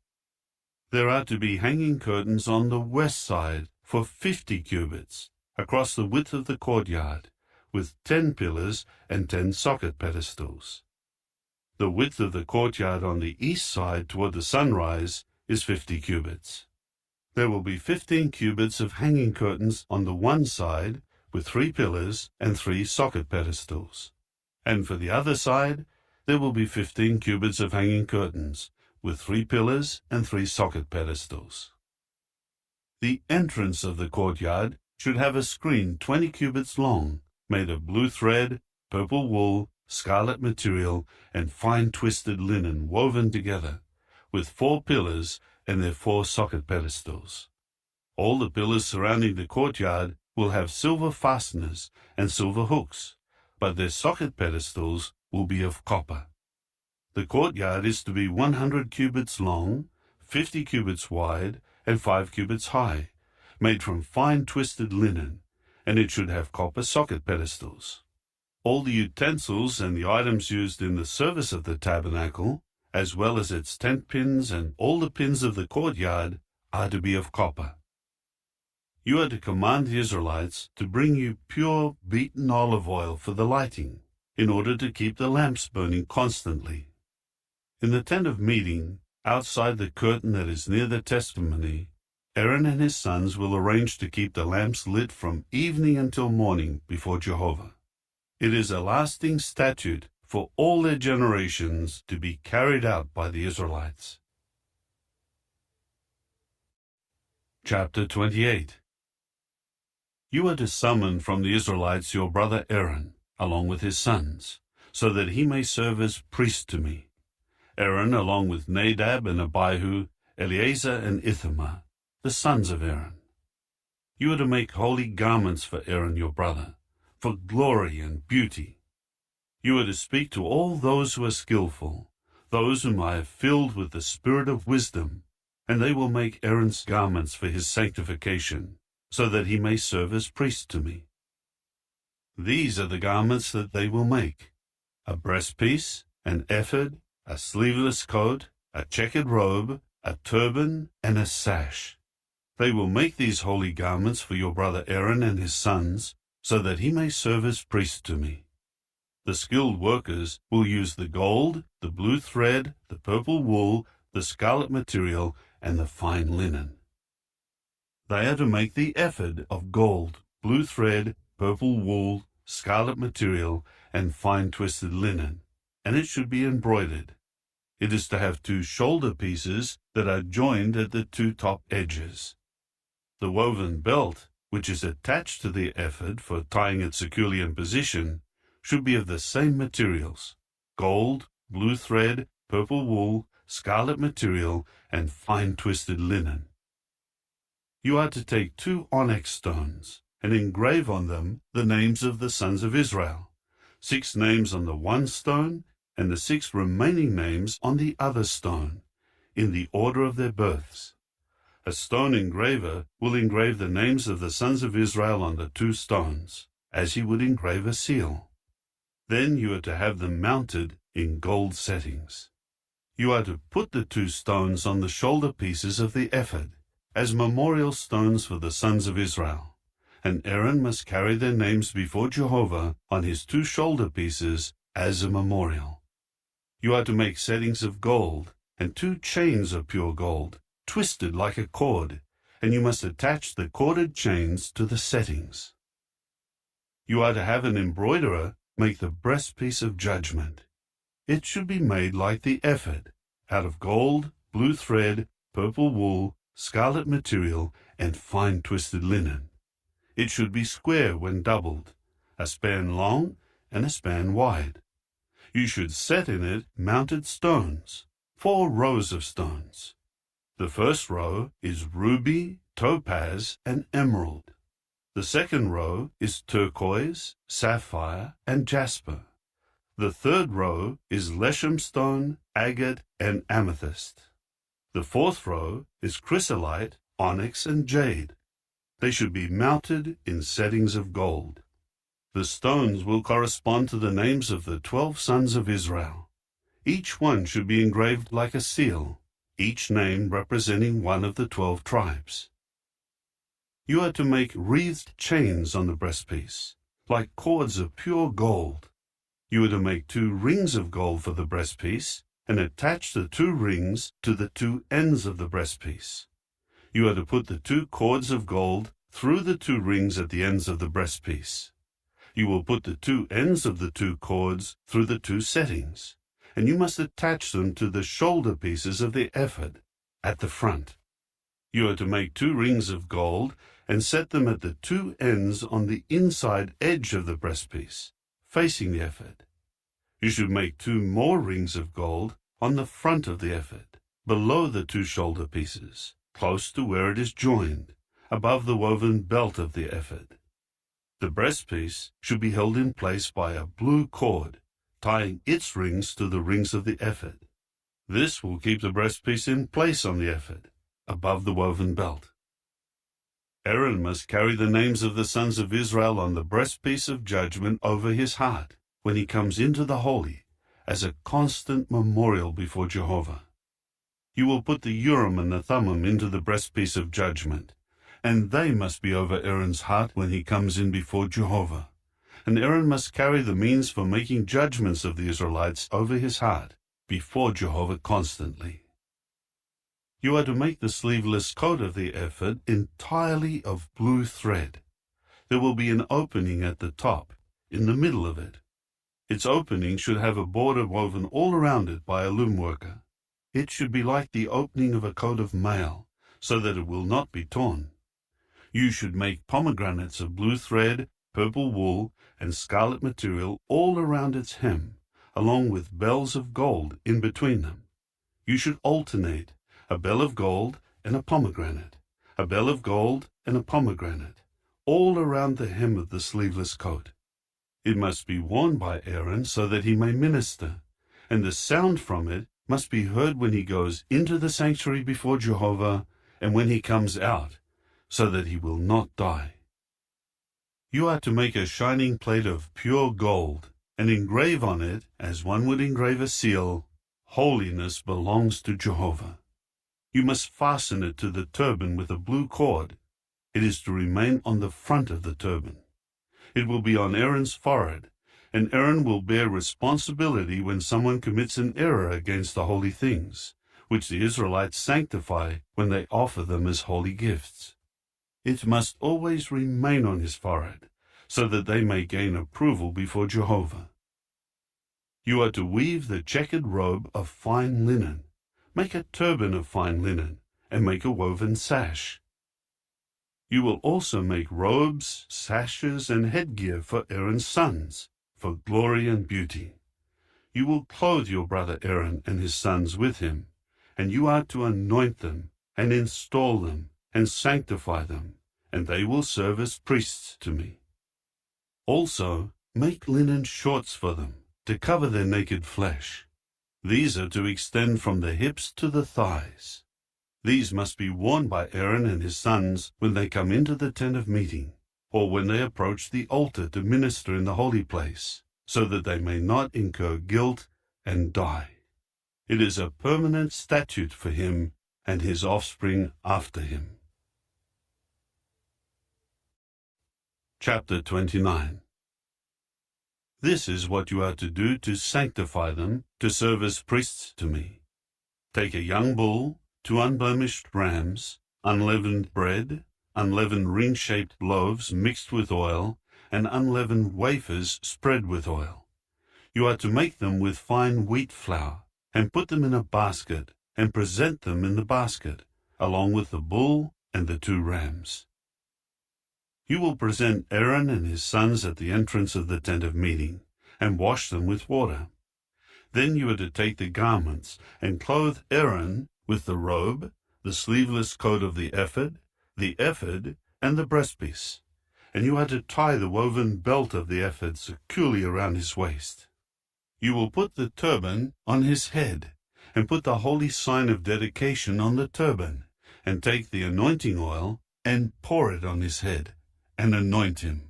There are to be hanging curtains on the west side for 50 cubits, across the width of the courtyard, with 10 pillars and 10 socket pedestals. The width of the courtyard on the east side toward the sunrise is 50 cubits. There will be 15 cubits of hanging curtains on the one side, with 3 pillars and 3 socket pedestals. And for the other side, there will be 15 cubits of hanging curtains, with 3 pillars and 3 socket pedestals. The entrance of the courtyard should have a screen 20 cubits long, made of blue thread, purple wool, scarlet material, and fine twisted linen woven together, with 4 pillars and their 4 socket pedestals. All the pillars surrounding the courtyard will have silver fasteners and silver hooks, but their socket pedestals will be of copper. The courtyard is to be 100 cubits long, 50 cubits wide, and 5 cubits high, made from fine twisted linen, and it should have copper socket pedestals. All the utensils and the items used in the service of the tabernacle, as well as its tent pins and all the pins of the courtyard, are to be of copper. You are to command the Israelites to bring you pure beaten olive oil for the lighting, in order to keep the lamps burning constantly. In the tent of meeting, outside the curtain that is near the testimony, Aaron and his sons will arrange to keep the lamps lit from evening until morning before Jehovah. It is a lasting statute for all their generations to be carried out by the Israelites. Chapter 28. You are to summon from the Israelites your brother Aaron, along with his sons, so that he may serve as priest to me. Aaron, along with Nadab and Abihu, Eleazar and Ithamar, the sons of Aaron. You are to make holy garments for Aaron your brother, for glory and beauty. You are to speak to all those who are skillful, those whom I have filled with the spirit of wisdom, and they will make Aaron's garments for his sanctification, so that he may serve as priest to me. These are the garments that they will make: a breastpiece, an ephod, a sleeveless coat, a checkered robe, a turban, and a sash. They will make these holy garments for your brother Aaron and his sons, so that he may serve as priest to me. The skilled workers will use the gold, the blue thread, the purple wool, the scarlet material, and the fine linen. They are to make the ephod of gold, blue thread, purple wool, scarlet material, and fine twisted linen, and it should be embroidered. It is to have 2 shoulder pieces that are joined at the 2 top edges. The woven belt, which is attached to the ephod for tying it securely in position, should be of the same materials: gold, blue thread, purple wool, scarlet material, and fine twisted linen. You are to take 2 onyx stones and engrave on them the names of the sons of Israel, 6 names on the one stone and the 6 remaining names on the other stone, in the order of their births. A stone engraver will engrave the names of the sons of Israel on the 2 stones, as he would engrave a seal. Then you are to have them mounted in gold settings. You are to put the 2 stones on the shoulder pieces of the ephod, as memorial stones for the sons of Israel, and Aaron must carry their names before Jehovah on his 2 shoulder pieces as a memorial. You are to make settings of gold, and 2 chains of pure gold, twisted like a cord, and you must attach the corded chains to the settings. You are to have an embroiderer make the breastpiece of judgment. It should be made like the ephod, out of gold, blue thread, purple wool, scarlet material, and fine twisted linen. It should be square when doubled, a span long and a span wide. You should set in it mounted stones, 4 rows of stones. The first row is ruby, topaz, and emerald. The second row is turquoise, sapphire, and jasper. The third row is leshem stone, agate, and amethyst. The fourth row is chrysolite, onyx, and jade. They should be mounted in settings of gold. The stones will correspond to the names of the 12 sons of Israel. Each one should be engraved like a seal, each name representing one of the 12 tribes. You are to make wreathed chains on the breastpiece, like cords of pure gold. You are to make 2 rings of gold for the breastpiece, and attach the 2 rings to the 2 ends of the breastpiece. You are to put the 2 cords of gold through the 2 rings at the ends of the breastpiece. You will put the 2 ends of the 2 cords through the 2 settings, and you must attach them to the shoulder pieces of the ephod at the front. You are to make 2 rings of gold and set them at the 2 ends on the inside edge of the breastpiece, facing the ephod. You should make 2 more rings of gold on the front of the ephod, below the 2 shoulder pieces, close to where it is joined, above the woven belt of the ephod. The breastpiece should be held in place by a blue cord, tying its rings to the rings of the ephod. This will keep the breastpiece in place on the ephod, above the woven belt. Aaron must carry the names of the sons of Israel on the breastpiece of judgment over his heart when he comes into the holy, as a constant memorial before Jehovah. You will put the Urim and the Thummim into the breastpiece of judgment, and they must be over Aaron's heart when he comes in before Jehovah. And Aaron must carry the means for making judgments of the Israelites over his heart before Jehovah constantly. You are to make the sleeveless coat of the ephod entirely of blue thread. There will be an opening at the top, in the middle of it. Its opening should have a border woven all around it by a loom worker. It should be like the opening of a coat of mail, so that it will not be torn. You should make pomegranates of blue thread, purple wool, and scarlet material all around its hem, along with bells of gold in between them. You should alternate a bell of gold and a pomegranate, a bell of gold and a pomegranate, all around the hem of the sleeveless coat. It must be worn by Aaron so that he may minister, and the sound from it must be heard when he goes into the sanctuary before Jehovah and when he comes out, so that he will not die. You are to make a shining plate of pure gold, and engrave on it, as one would engrave a seal, "Holiness belongs to Jehovah." You must fasten it to the turban with a blue cord. It is to remain on the front of the turban. It will be on Aaron's forehead, and Aaron will bear responsibility when someone commits an error against the holy things, which the Israelites sanctify when they offer them as holy gifts. It must always remain on his forehead, so that they may gain approval before Jehovah. You are to weave the checkered robe of fine linen, make a turban of fine linen, and make a woven sash. You will also make robes, sashes, and headgear for Aaron's sons, for glory and beauty. You will clothe your brother Aaron and his sons with him, and you are to anoint them, and install them, and sanctify them, and they will serve as priests to me. Also, make linen shorts for them, to cover their naked flesh. These are to extend from the hips to the thighs. These must be worn by Aaron and his sons when they come into the tent of meeting, or when they approach the altar to minister in the holy place, so that they may not incur guilt and die. It is a permanent statute for him and his offspring after him. Chapter 29. This is what you are to do to sanctify them, to serve as priests to me. Take a young bull, 2 unblemished rams, unleavened bread, unleavened ring-shaped loaves mixed with oil, and unleavened wafers spread with oil. You are to make them with fine wheat flour, and put them in a basket, and present them in the basket, along with the bull and the 2 rams. You will present Aaron and his sons at the entrance of the tent of meeting, and wash them with water. Then you are to take the garments, and clothe Aaron with the robe, the sleeveless coat of the ephod, and the breastpiece. And you are to tie the woven belt of the ephod securely around his waist. You will put the turban on his head, and put the holy sign of dedication on the turban, and take the anointing oil, and pour it on his head, and anoint him.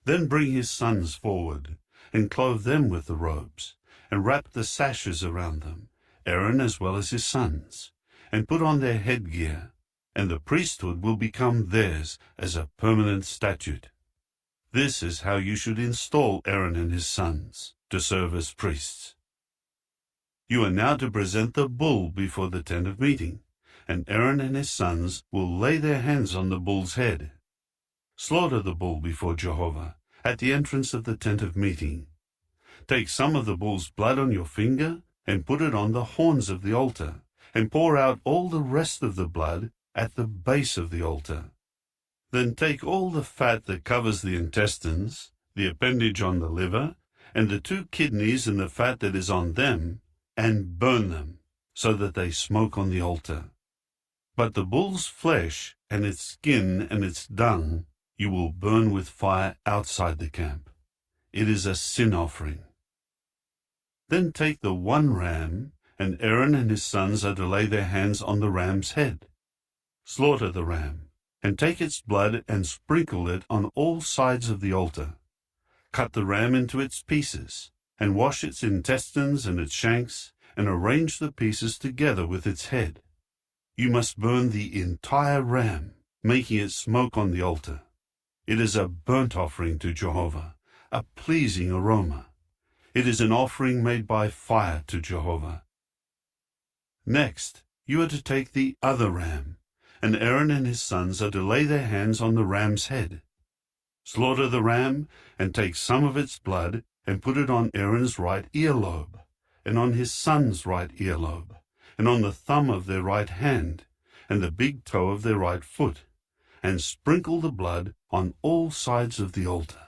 Then bring his sons forward, and clothe them with the robes, and wrap the sashes around them, Aaron as well as his sons, and put on their headgear, and the priesthood will become theirs as a permanent statute. This is how you should install Aaron and his sons to serve as priests. You are now to present the bull before the tent of meeting, and Aaron and his sons will lay their hands on the bull's head. Slaughter the bull before Jehovah at the entrance of the tent of meeting. Take some of the bull's blood on your finger and put it on the horns of the altar, and pour out all the rest of the blood at the base of the altar. Then take all the fat that covers the intestines, the appendage on the liver, and the 2 kidneys and the fat that is on them, and burn them, so that they smoke on the altar. But the bull's flesh and its skin and its dung you will burn with fire outside the camp. It is a sin offering. Then take the 1 ram, and Aaron and his sons are to lay their hands on the ram's head. Slaughter the ram, and take its blood and sprinkle it on all sides of the altar. Cut the ram into its pieces, and wash its intestines and its shanks, and arrange the pieces together with its head. You must burn the entire ram, making it smoke on the altar. It is a burnt offering to Jehovah, a pleasing aroma. It is an offering made by fire to Jehovah. Next, you are to take the other ram, and Aaron and his sons are to lay their hands on the ram's head. Slaughter the ram, and take some of its blood, and put it on Aaron's right earlobe, and on his son's right earlobe, and on the thumb of their right hand, and the big toe of their right foot, and sprinkle the blood on all sides of the altar.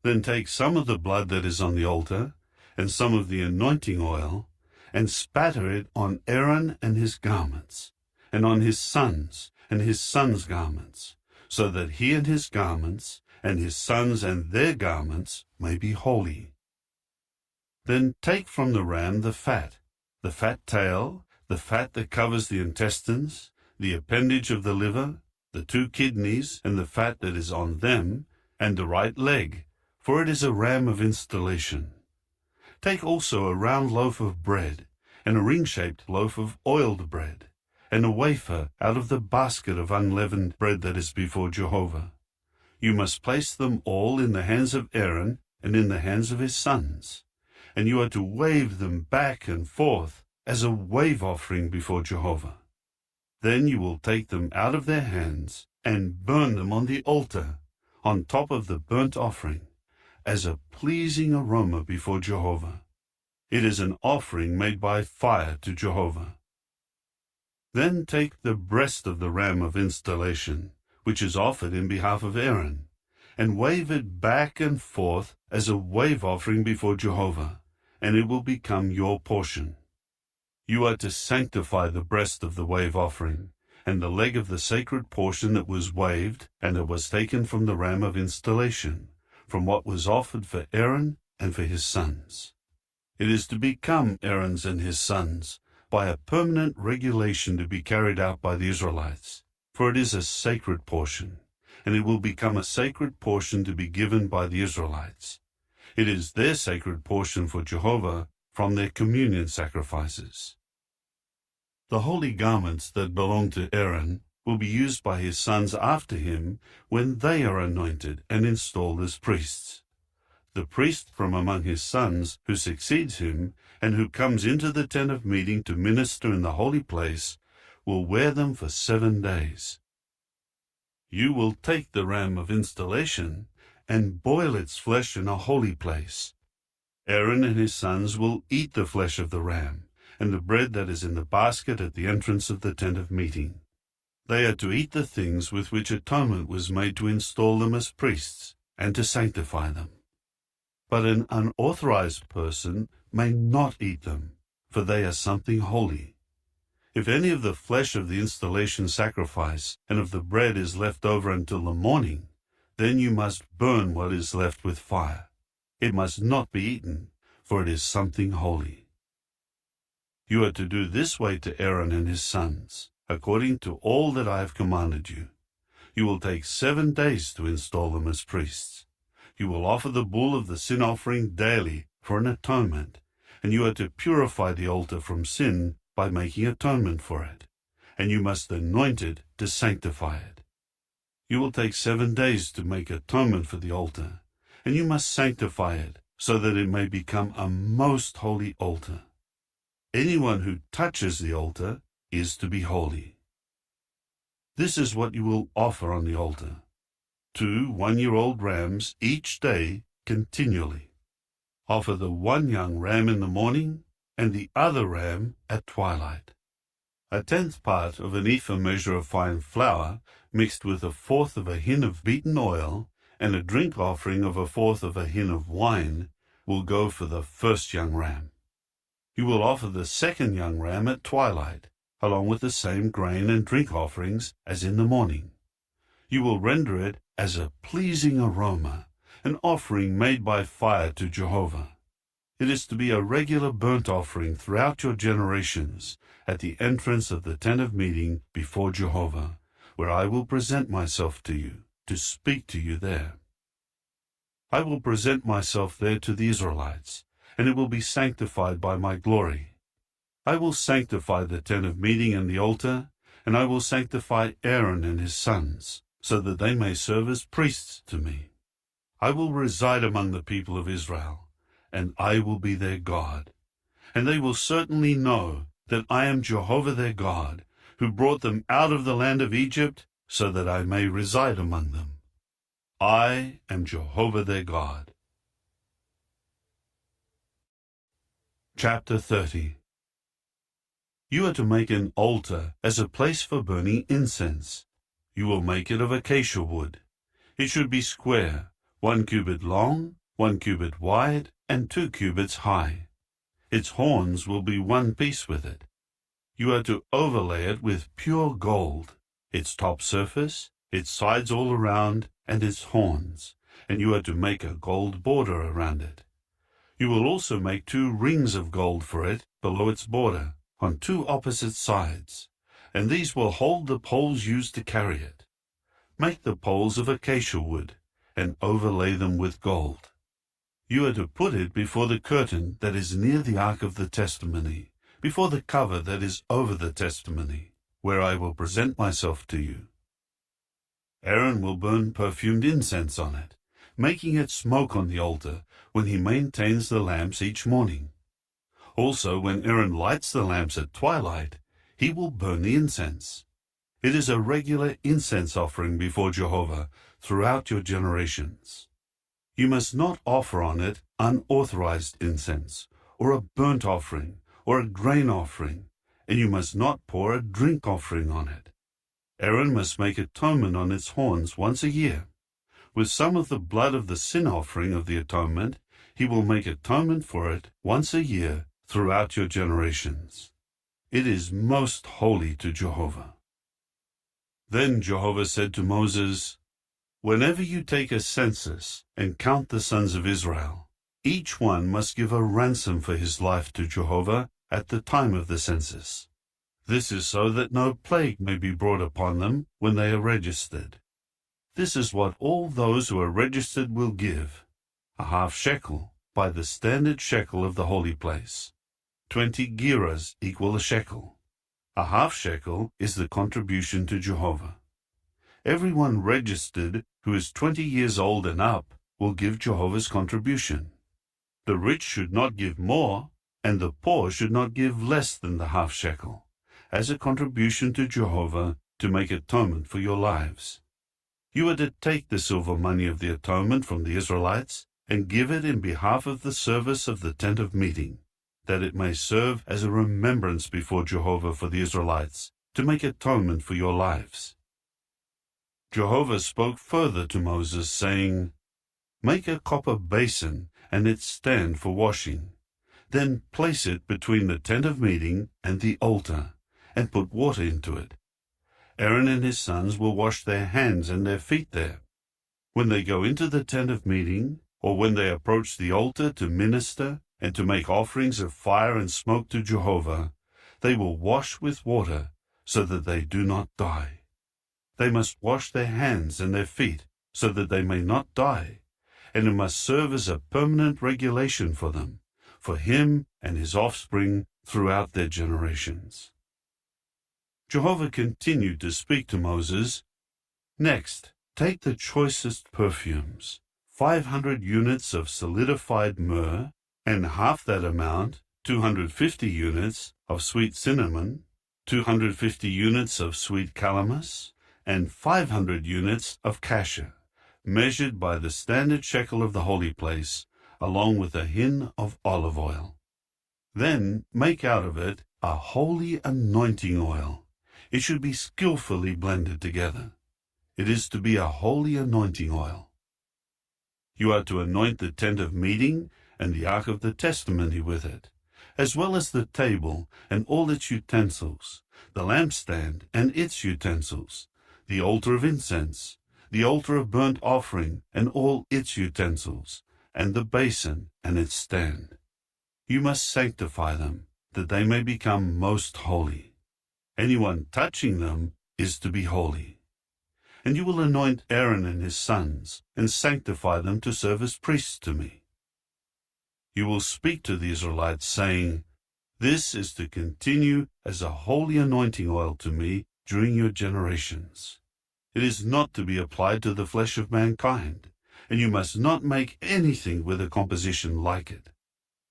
Then take some of the blood that is on the altar, and some of the anointing oil, and spatter it on Aaron and his garments, and on his sons and his sons' garments, so that he and his garments, and his sons and their garments may be holy. Then take from the ram the fat tail, the fat that covers the intestines, the appendage of the liver, the 2 kidneys and the fat that is on them, and the right leg, for it is a ram of installation. Take also a round loaf of bread, and a ring-shaped loaf of oiled bread, and a wafer out of the basket of unleavened bread that is before Jehovah. You must place them all in the hands of Aaron and in the hands of his sons, and you are to wave them back and forth as a wave offering before Jehovah. Then you will take them out of their hands and burn them on the altar, on top of the burnt offering, as a pleasing aroma before Jehovah. It is an offering made by fire to Jehovah. Then take the breast of the ram of installation, which is offered in behalf of Aaron, and wave it back and forth as a wave offering before Jehovah, and it will become your portion. You are to sanctify the breast of the wave offering, and the leg of the sacred portion that was waved, and that was taken from the ram of installation, from what was offered for Aaron and for his sons. It is to become Aaron's and his sons by a permanent regulation to be carried out by the Israelites, for it is a sacred portion, and it will become a sacred portion to be given by the Israelites. It is their sacred portion for Jehovah from their communion sacrifices. The holy garments that belong to Aaron will be used by his sons after him when they are anointed and installed as priests. The priest from among his sons who succeeds him and who comes into the tent of meeting to minister in the holy place will wear them for 7 days. You will take the ram of installation and boil its flesh in a holy place. Aaron and his sons will eat the flesh of the ram and the bread that is in the basket at the entrance of the tent of meeting. They are to eat the things with which atonement was made to install them as priests and to sanctify them. But an unauthorized person may not eat them, for they are something holy. If any of the flesh of the installation sacrifice and of the bread is left over until the morning, then you must burn what is left with fire. It must not be eaten, for it is something holy. You are to do this way to Aaron and his sons, according to all that I have commanded you. You will take 7 days to install them as priests. You will offer the bull of the sin offering daily for an atonement, and you are to purify the altar from sin by making atonement for it, and you must anoint it to sanctify it. You will take 7 days to make atonement for the altar, and you must sanctify it so that it may become a most holy altar. Anyone who touches the altar is to be holy. This is what you will offer on the altar: 2 one-year-old rams each day continually. Offer the one young ram in the morning and the other ram at twilight. 1/10 part of an ephah measure of fine flour mixed with 1/4 of a hin of beaten oil and a drink offering of 1/4 of a hin of wine will go for the first young ram. You will offer the second young ram at twilight, along with the same grain and drink offerings as in the morning. You will render it as a pleasing aroma, an offering made by fire to Jehovah. It is to be a regular burnt offering throughout your generations at the entrance of the tent of meeting before Jehovah, where I will present myself to you, to speak to you there. I will present myself there to the Israelites, and it will be sanctified by my glory. I will sanctify the tent of meeting and the altar, and I will sanctify Aaron and his sons, so that they may serve as priests to me. I will reside among the people of Israel, and I will be their God. And they will certainly know that I am Jehovah their God, who brought them out of the land of Egypt, so that I may reside among them. I am Jehovah their God. Chapter 30. You are to make an altar as a place for burning incense. You will make it of acacia wood. It should be square, 1 cubit long, 1 cubit wide, and 2 cubits high. Its horns will be one piece with it. You are to overlay it with pure gold, its top surface, its sides all around, and its horns, and you are to make a gold border around it. You will also make 2 rings of gold for it below its border, on 2 opposite sides, and these will hold the poles used to carry it. Make the poles of acacia wood, and overlay them with gold. You are to put it before the curtain that is near the ark of the testimony, before the cover that is over the testimony, where I will present myself to you. Aaron will burn perfumed incense on it, making it smoke on the altar when he maintains the lamps each morning. Also, when Aaron lights the lamps at twilight, he will burn the incense. It is a regular incense offering before Jehovah throughout your generations. You must not offer on it unauthorized incense, or a burnt offering, or a grain offering, and you must not pour a drink offering on it. Aaron must make atonement on its horns once a year. With some of the blood of the sin offering of the atonement, he will make atonement for it once a year throughout your generations. It is most holy to Jehovah. Then Jehovah said to Moses, "Whenever you take a census and count the sons of Israel, Each one must give a ransom for his life to Jehovah at the time of the census. This is so that no plague may be brought upon them when they are registered. This is what all those who are registered will give, a half shekel by the standard shekel of the holy place. 20 gerahs equal a shekel. A half shekel is the contribution to Jehovah. Everyone registered who is 20 years old and up will give Jehovah's contribution. The rich should not give more, and the poor should not give less than the half shekel, as a contribution to Jehovah to make atonement for your lives. You are to take the silver money of the atonement from the Israelites and give it in behalf of the service of the tent of meeting, that it may serve as a remembrance before Jehovah for the Israelites, to make atonement for your lives. Jehovah spoke further to Moses, saying, Make a copper basin and its stand for washing. Then place it between the tent of meeting and the altar, and put water into it. Aaron and his sons will wash their hands and their feet there. When they go into the tent of meeting, or when they approach the altar to minister and to make offerings of fire and smoke to Jehovah, they will wash with water, so that they do not die. They must wash their hands and their feet, so that they may not die, and it must serve as a permanent regulation for them, for him and his offspring throughout their generations. Jehovah continued to speak to Moses, Next, take the choicest perfumes, 500 units of solidified myrrh, and half that amount, 250 units, of sweet cinnamon, 250 units of sweet calamus, and 500 units of cassia, measured by the standard shekel of the holy place, along with a hin of olive oil. Then make out of it a holy anointing oil. It should be skillfully blended together. It is to be a holy anointing oil. You are to anoint the tent of meeting and the ark of the testimony with it, as well as the table and all its utensils, the lampstand and its utensils, the altar of incense, the altar of burnt offering and all its utensils, and the basin and its stand. You must sanctify them, that they may become most holy. Anyone touching them is to be holy. And you will anoint Aaron and his sons, and sanctify them to serve as priests to me. You will speak to the Israelites, saying, This is to continue as a holy anointing oil to me during your generations. It is not to be applied to the flesh of mankind, and you must not make anything with a composition like it.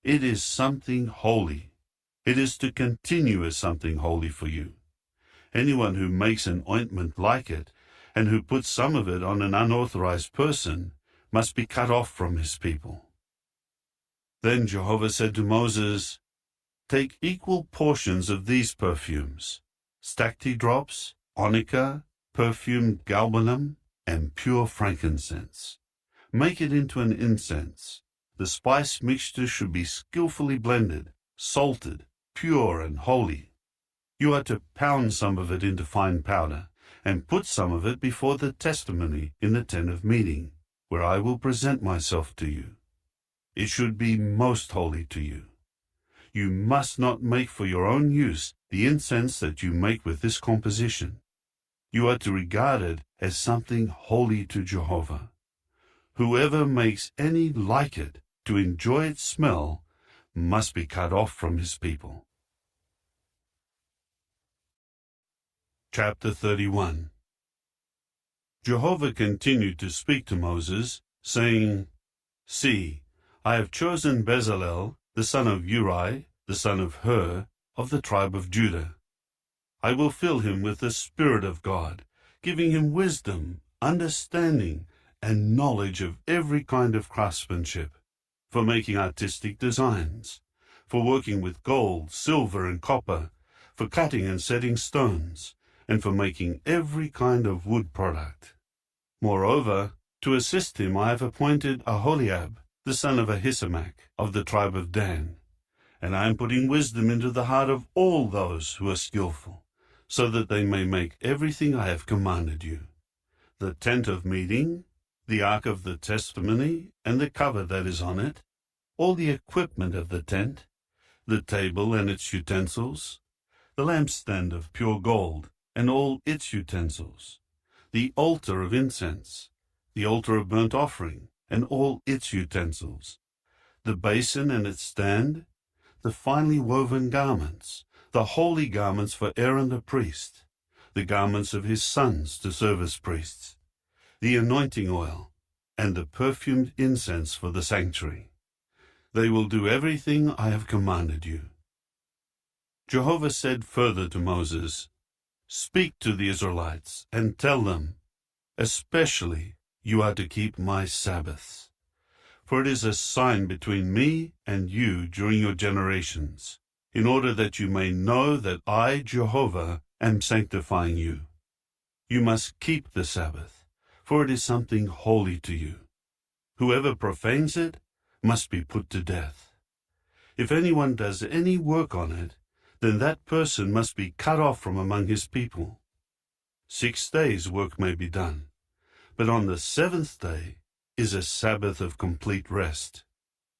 It is something holy. It is to continue as something holy for you. Anyone who makes an ointment like it, and who puts some of it on an unauthorized person, must be cut off from his people. Then Jehovah said to Moses, Take equal portions of these perfumes, stacte drops, onycha, perfumed galbanum, and pure frankincense. Make it into an incense. The spice mixture should be skillfully blended, salted, pure and holy. You are to pound some of it into fine powder, and put some of it before the testimony in the tent of meeting, where I will present myself to you. It should be most holy to you. You must not make for your own use the incense that you make with this composition. You are to regard it as something holy to Jehovah. Whoever makes any like it to enjoy its smell must be cut off from his people. Chapter 31. Jehovah continued to speak to Moses, saying, See, I have chosen Bezalel, the son of Uri, the son of Hur, of the tribe of Judah. I will fill him with the Spirit of God, giving him wisdom, understanding, and knowledge of every kind of craftsmanship, for making artistic designs, for working with gold, silver, and copper, for cutting and setting stones, and for making every kind of wood product. Moreover, to assist him I have appointed Aholiab, the son of Ahisamach, of the tribe of Dan, and I am putting wisdom into the heart of all those who are skillful, so that they may make everything I have commanded you: the tent of meeting, the ark of the testimony, and the cover that is on it, all the equipment of the tent, the table and its utensils, the lampstand of pure gold and all its utensils, the altar of incense, the altar of burnt offering and all its utensils, the basin and its stand, the finely woven garments, the holy garments for Aaron the priest, the garments of his sons to serve as priests, the anointing oil, and the perfumed incense for the sanctuary. They will do everything I have commanded you. Jehovah said further to Moses, "Speak to the Israelites and tell them, especially you are to keep my Sabbaths, for it is a sign between me and you during your generations, in order that you may know that I, Jehovah, am sanctifying you. You must keep the Sabbath, for it is something holy to you. Whoever profanes it must be put to death. If anyone does any work on it, then that person must be cut off from among his people. 6 days work may be done, but on the 7th day is a Sabbath of complete rest.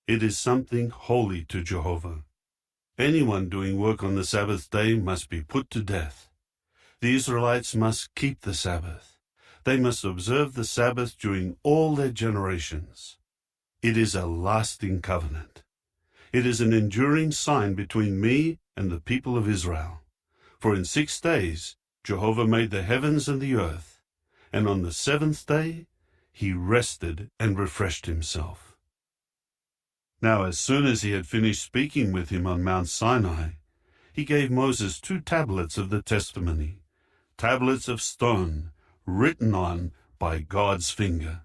It is something holy to Jehovah. Anyone doing work on the Sabbath day must be put to death. The Israelites must keep the Sabbath. They must observe the Sabbath during all their generations. It is a lasting covenant. It is an enduring sign between me and the people of Israel. For in 6 days Jehovah made the heavens and the earth, and on the 7th day he rested and refreshed himself." Now as soon as he had finished speaking with him on Mount Sinai, he gave Moses 2 tablets of the testimony, tablets of stone, written on by God's finger.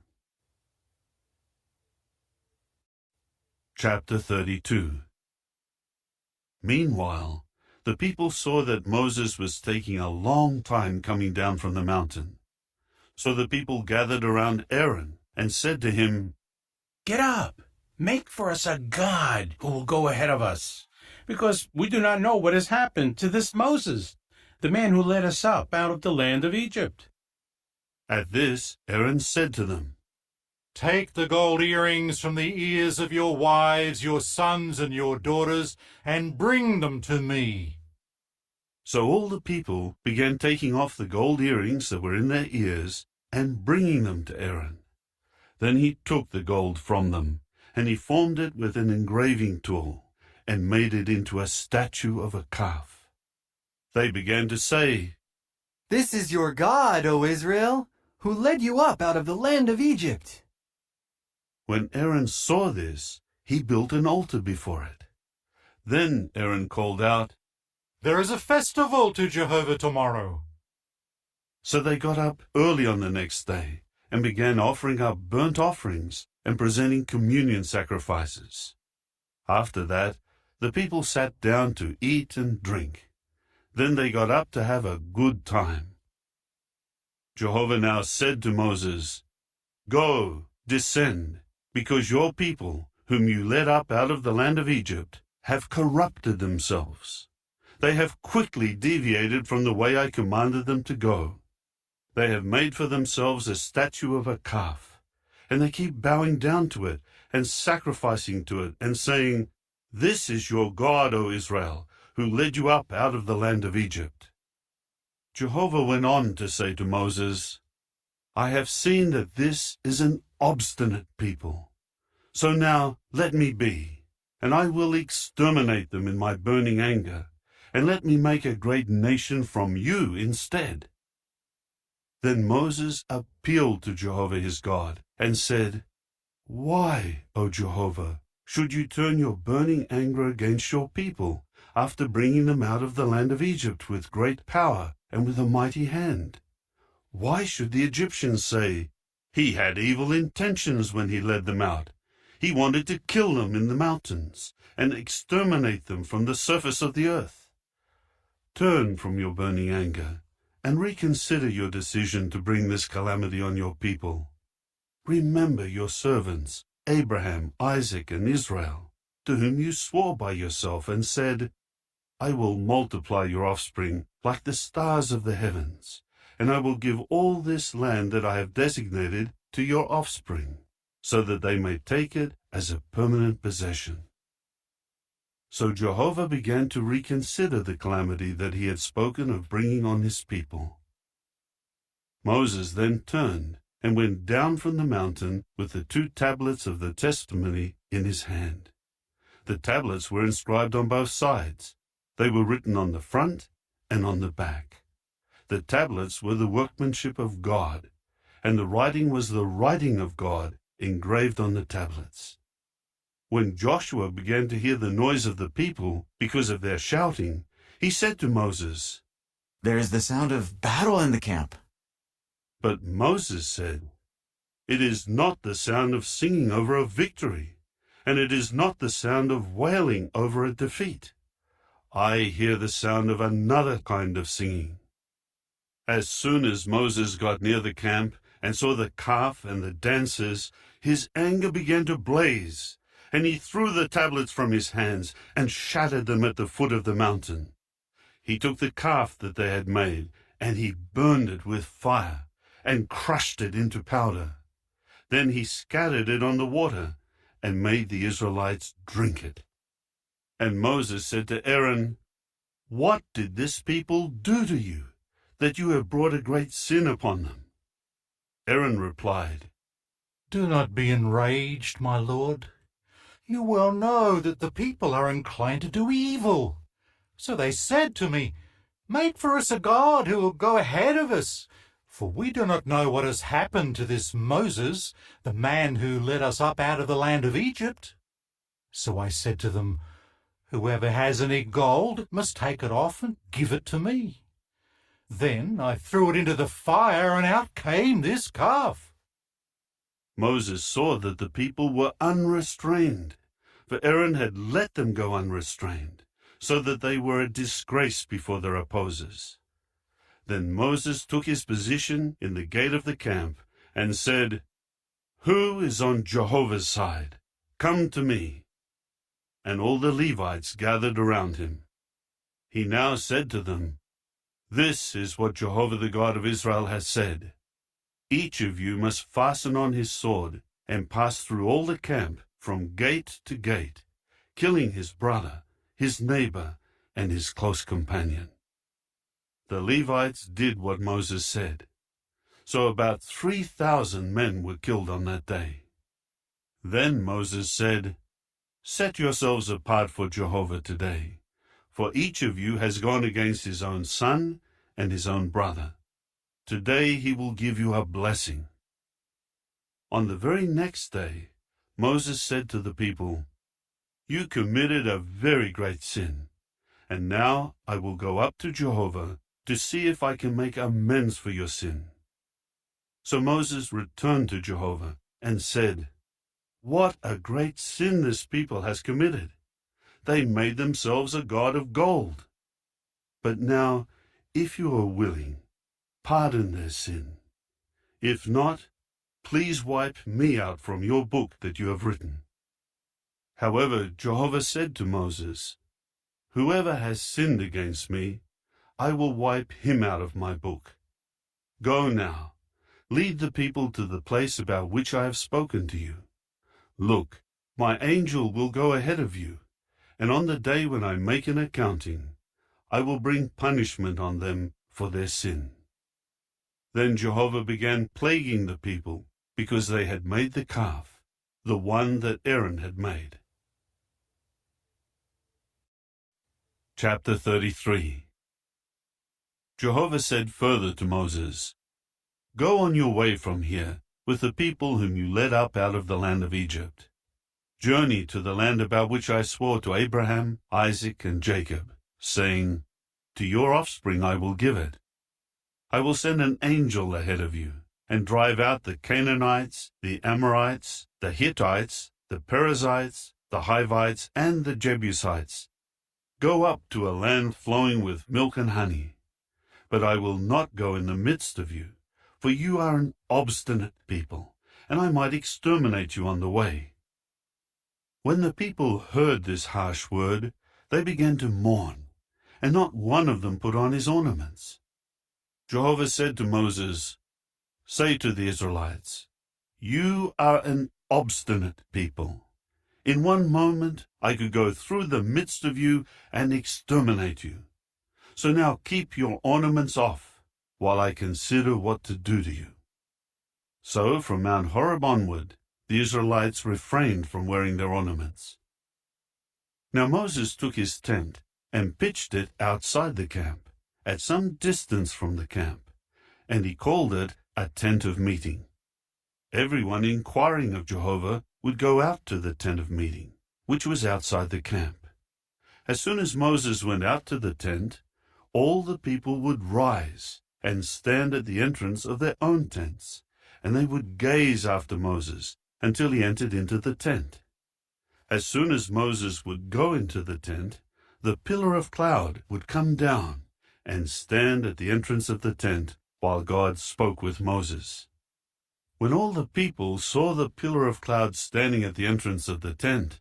Chapter 32. Meanwhile, the people saw that Moses was taking a long time coming down from the mountain. So the people gathered around Aaron and said to him, "Get up, make for us a god who will go ahead of us, because we do not know what has happened to this Moses, the man who led us up out of the land of Egypt." At this, Aaron said to them, "Take the gold earrings from the ears of your wives, your sons, and your daughters, and bring them to me." So all the people began taking off the gold earrings that were in their ears and bringing them to Aaron. Then he took the gold from them, and he formed it with an engraving tool, and made it into a statue of a calf. They began to say, "This is your God, O Israel, who led you up out of the land of Egypt." When Aaron saw this, he built an altar before it. Then Aaron called out, "There is a festival to Jehovah tomorrow." So they got up early on the next day and began offering up burnt offerings and presenting communion sacrifices. After that, the people sat down to eat and drink. Then they got up to have a good time. Jehovah now said to Moses, "Go, descend, because your people, whom you led up out of the land of Egypt, have corrupted themselves. They have quickly deviated from the way I commanded them to go. They have made for themselves a statue of a calf, and they keep bowing down to it and sacrificing to it and saying, 'This is your God, O Israel, who led you up out of the land of Egypt.'" Jehovah went on to say to Moses, "I have seen that this is an obstinate people. So now let me be, and I will exterminate them in my burning anger, and let me make a great nation from you instead." Then Moses appealed to Jehovah his God and said, "Why, O Jehovah, should you turn your burning anger against your people after bringing them out of the land of Egypt with great power and with a mighty hand? Why should the Egyptians say, 'He had evil intentions when he led them out. He wanted to kill them in the mountains and exterminate them from the surface of the earth'? Turn from your burning anger and reconsider your decision to bring this calamity on your people. Remember your servants, Abraham, Isaac, and Israel, to whom you swore by yourself and said, 'I will multiply your offspring like the stars of the heavens, and I will give all this land that I have designated to your offspring, so that they may take it as a permanent possession. So Jehovah began to reconsider the calamity that he had spoken of bringing on his people. Moses then turned and went down from the mountain with the 2 tablets of the testimony in his hand. The tablets were inscribed on both sides. They were written on the front and on the back. The tablets were the workmanship of God, and the writing was the writing of God engraved on the tablets. When Joshua began to hear the noise of the people because of their shouting, he said to Moses, "There is the sound of battle in the camp." But Moses said, "It is not the sound of singing over a victory, and it is not the sound of wailing over a defeat. I hear the sound of another kind of singing." As soon as Moses got near the camp and saw the calf and the dancers, his anger began to blaze, and he threw the tablets from his hands and shattered them at the foot of the mountain. He took the calf that they had made, and he burned it with fire, and crushed it into powder. Then he scattered it on the water, and made the Israelites drink it. And Moses said to Aaron, "What did this people do to you, that you have brought a great sin upon them?" Aaron replied, "Do not be enraged, my lord. You well know that the people are inclined to do evil. So they said to me, 'Make for us a god who will go ahead of us, for we do not know what has happened to this Moses, the man who led us up out of the land of Egypt.' So I said to them, 'Whoever has any gold must take it off and give it to me.' Then I threw it into the fire, and out came this calf." Moses saw that the people were unrestrained, for Aaron had let them go unrestrained, so that they were a disgrace before their opposers. Then Moses took his position in the gate of the camp and said, "Who is on Jehovah's side? Come to me." And all the Levites gathered around him. He now said to them, "This is what Jehovah the God of Israel has said. Each of you must fasten on his sword and pass through all the camp from gate to gate, killing his brother, his neighbor, and his close companion." The Levites did what Moses said. So about 3,000 men were killed on that day. Then Moses said, "Set yourselves apart for Jehovah today, for each of you has gone against his own son and his own brother. Today he will give you a blessing." On the very next day, Moses said to the people, "You committed a very great sin, and now I will go up to Jehovah to see if I can make amends for your sin." So Moses returned to Jehovah and said, "What a great sin this people has committed! They made themselves a god of gold. But now, if you are willing, pardon their sin. If not, please wipe me out from your book that you have written." However, Jehovah said to Moses, "Whoever has sinned against me, I will wipe him out of my book. Go now, lead the people to the place about which I have spoken to you. Look, my angel will go ahead of you, and on the day when I make an accounting, I will bring punishment on them for their sin." Then Jehovah began plaguing the people because they had made the calf, the one that Aaron had made. Chapter 33. Jehovah said further to Moses, "Go on your way from here with the people whom you led up out of the land of Egypt. Journey to the land about which I swore to Abraham, Isaac, and Jacob, saying, 'To your offspring I will give it.' I will send an angel ahead of you, and drive out the Canaanites, the Amorites, the Hittites, the Perizzites, the Hivites, and the Jebusites. Go up to a land flowing with milk and honey. But I will not go in the midst of you, for you are an obstinate people, and I might exterminate you on the way." When the people heard this harsh word, they began to mourn, and not one of them put on his ornaments. Jehovah said to Moses, "Say to the Israelites, 'You are an obstinate people, In one moment I could go through the midst of you and exterminate you. So now keep your ornaments off, while I consider what to do to you." So from Mount Horeb onward, the Israelites refrained from wearing their ornaments. Now Moses took his tent and pitched it outside the camp, at some distance from the camp, and he called it a tent of meeting. Everyone inquiring of Jehovah would go out to the tent of meeting, which was outside the camp. As soon as Moses went out to the tent, all the people would rise and stand at the entrance of their own tents, and they would gaze after Moses until he entered into the tent. As soon as Moses would go into the tent, the pillar of cloud would come down and stand at the entrance of the tent while God spoke with Moses. When all the people saw the pillar of cloud standing at the entrance of the tent,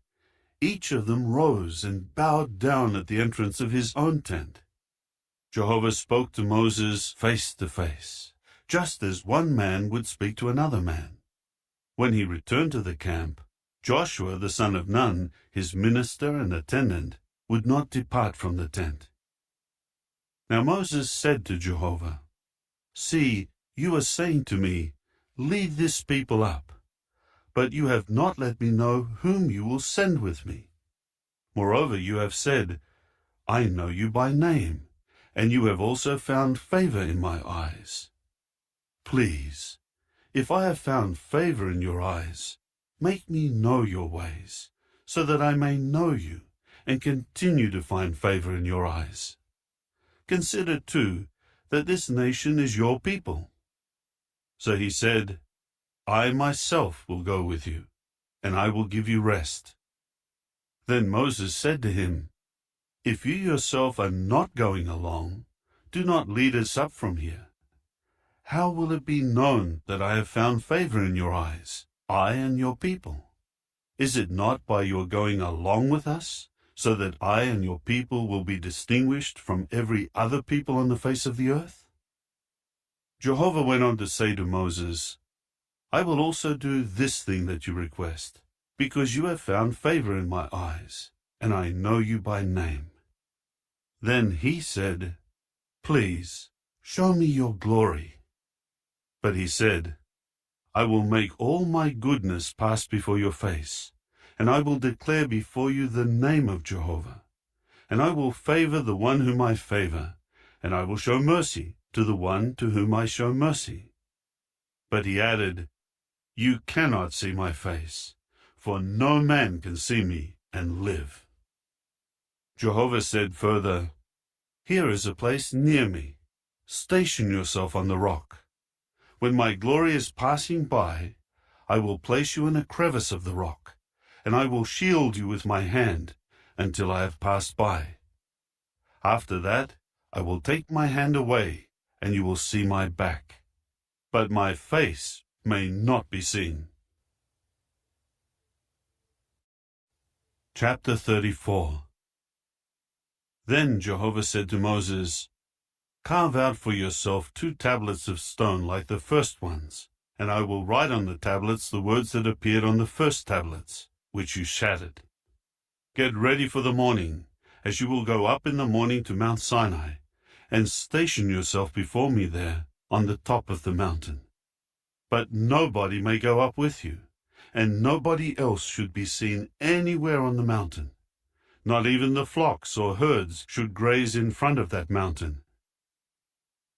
each of them rose and bowed down at the entrance of his own tent. Jehovah spoke to Moses face to face, just as one man would speak to another man. When he returned to the camp, Joshua the son of Nun, his minister and attendant, would not depart from the tent. Now Moses said to Jehovah, "See, you are saying to me, 'Lead this people up,' but you have not let me know whom you will send with me. Moreover, you have said, 'I know you by name,' and you have also found favor in my eyes. Please, if I have found favor in your eyes, make me know your ways, so that I may know you and continue to find favor in your eyes. Consider, too, that this nation is your people." So he said, "I myself will go with you, and I will give you rest." Then Moses said to him, "If you yourself are not going along, do not lead us up from here. How will it be known that I have found favor in your eyes, I and your people? Is it not by your going along with us, so that I and your people will be distinguished from every other people on the face of the earth?" Jehovah went on to say to Moses, "I will also do this thing that you request, because you have found favor in my eyes, and I know you by name." Then he said, "Please, show me your glory." But he said, "I will make all my goodness pass before your face, and I will declare before you the name of Jehovah. And I will favor the one whom I favor, and I will show mercy to the one to whom I show mercy." But he added, "You cannot see my face, for no man can see me and live." Jehovah said further, "Here is a place near me. Station yourself on the rock. When my glory is passing by, I will place you in a crevice of the rock, and I will shield you with my hand until I have passed by. After that, I will take my hand away, and you will see my back, but my face may not be seen." Chapter 34. Then Jehovah said to Moses, "Carve out for yourself 2 tablets of stone like the first ones, and I will write on the tablets the words that appeared on the first tablets, which you shattered. Get ready for the morning, as you will go up in the morning to Mount Sinai, and station yourself before me there on the top of the mountain. But nobody may go up with you, and nobody else should be seen anywhere on the mountain. Not even the flocks or herds should graze in front of that mountain."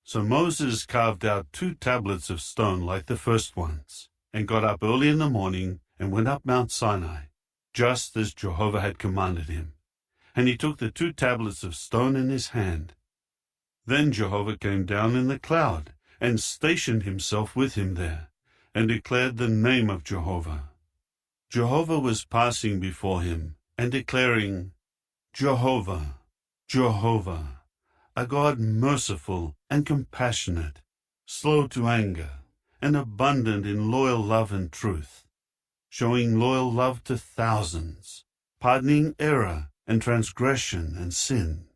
So Moses carved out 2 tablets of stone like the first ones, and got up early in the morning and went up Mount Sinai, just as Jehovah had commanded him. And he took the 2 tablets of stone in his hand. Then Jehovah came down in the cloud and stationed himself with him there, and declared the name of Jehovah. Jehovah was passing before him and declaring, "Jehovah, Jehovah, a God merciful and compassionate, slow to anger, and abundant in loyal love and truth, showing loyal love to thousands, pardoning error and transgression and sin.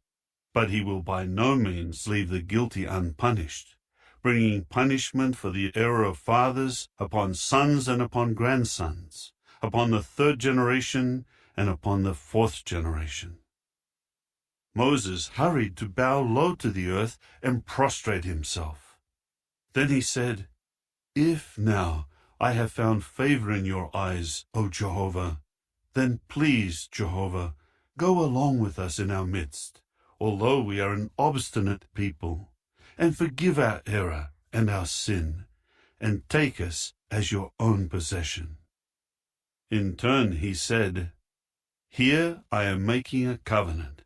But he will by no means leave the guilty unpunished, bringing punishment for the error of fathers upon sons and upon grandsons, upon the 3rd generation, and upon the 4th generation. Moses hurried to bow low to the earth and prostrate himself. Then he said, "If now I have found favor in your eyes, O Jehovah, then please, Jehovah, go along with us in our midst, although we are an obstinate people, and forgive our error and our sin, and take us as your own possession." In turn he said, "Here I am making a covenant.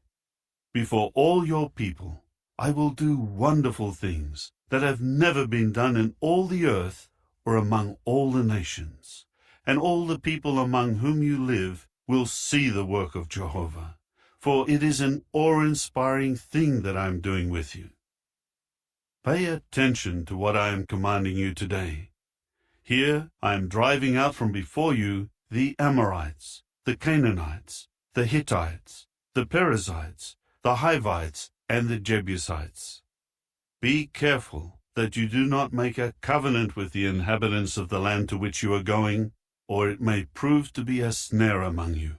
Before all your people I will do wonderful things that have never been done in all the earth or among all the nations, and all the people among whom you live will see the work of Jehovah, for it is an awe-inspiring thing that I am doing with you. Pay attention to what I am commanding you today. Here I am driving out from before you the Amorites, the Canaanites, the Hittites, the Perizzites, the Hivites, and the Jebusites. Be careful that you do not make a covenant with the inhabitants of the land to which you are going, or it may prove to be a snare among you.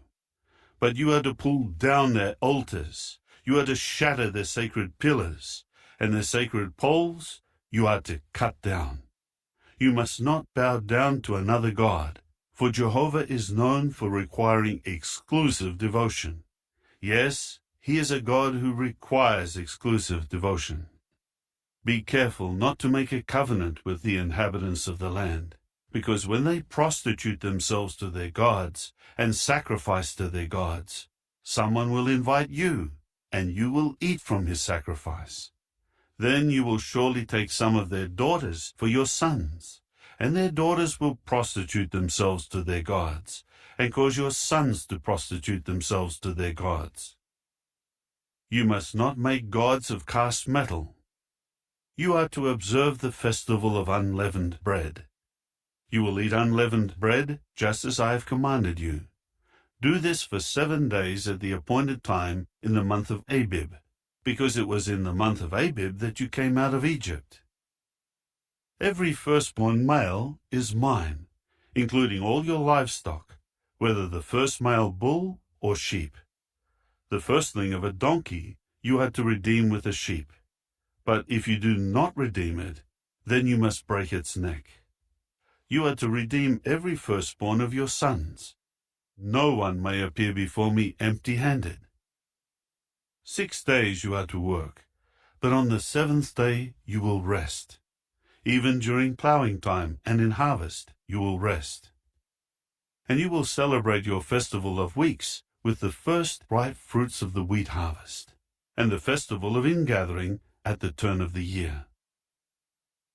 But you are to pull down their altars, you are to shatter their sacred pillars, and their sacred poles you are to cut down. You must not bow down to another god, for Jehovah is known for requiring exclusive devotion. Yes, he is a God who requires exclusive devotion. Be careful not to make a covenant with the inhabitants of the land, because when they prostitute themselves to their gods and sacrifice to their gods, someone will invite you, and you will eat from his sacrifice. Then you will surely take some of their daughters for your sons, and their daughters will prostitute themselves to their gods, and cause your sons to prostitute themselves to their gods. You must not make gods of cast metal. You are to observe the festival of unleavened bread. You will eat unleavened bread just as I have commanded you. Do this for 7 days at the appointed time in the month of Abib, because it was in the month of Abib that you came out of Egypt. Every firstborn male is mine, including all your livestock, whether the first male bull or sheep. The firstling of a donkey you are to redeem with a sheep. But if you do not redeem it, then you must break its neck. You are to redeem every firstborn of your sons. No one may appear before me empty-handed. 6 days you are to work, but on the 7th day you will rest. Even during plowing time and in harvest you will rest. And you will celebrate your festival of weeks with the first ripe fruits of the wheat harvest, and the festival of ingathering at the turn of the year.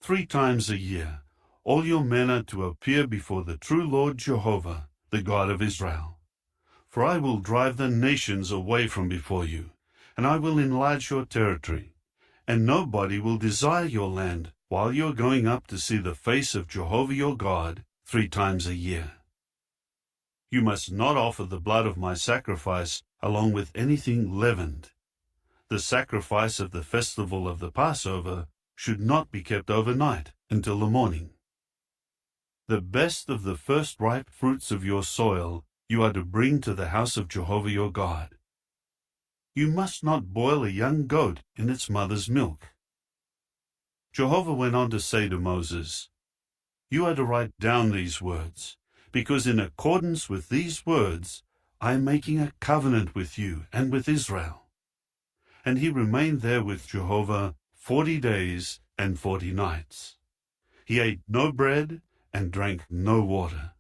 3 times a year all your men are to appear before the true Lord Jehovah, the God of Israel. For I will drive the nations away from before you, and I will enlarge your territory, and nobody will desire your land while you are going up to see the face of Jehovah your God 3 times a year. You must not offer the blood of my sacrifice along with anything leavened. The sacrifice of the festival of the Passover should not be kept overnight until the morning. The best of the first ripe fruits of your soil you are to bring to the house of Jehovah your God. You must not boil a young goat in its mother's milk. Jehovah went on to say to Moses, "You are to write down these words, because in accordance with these words I am making a covenant with you and with Israel." And he remained there with Jehovah 40 days and 40 nights. He ate no bread and drank no water.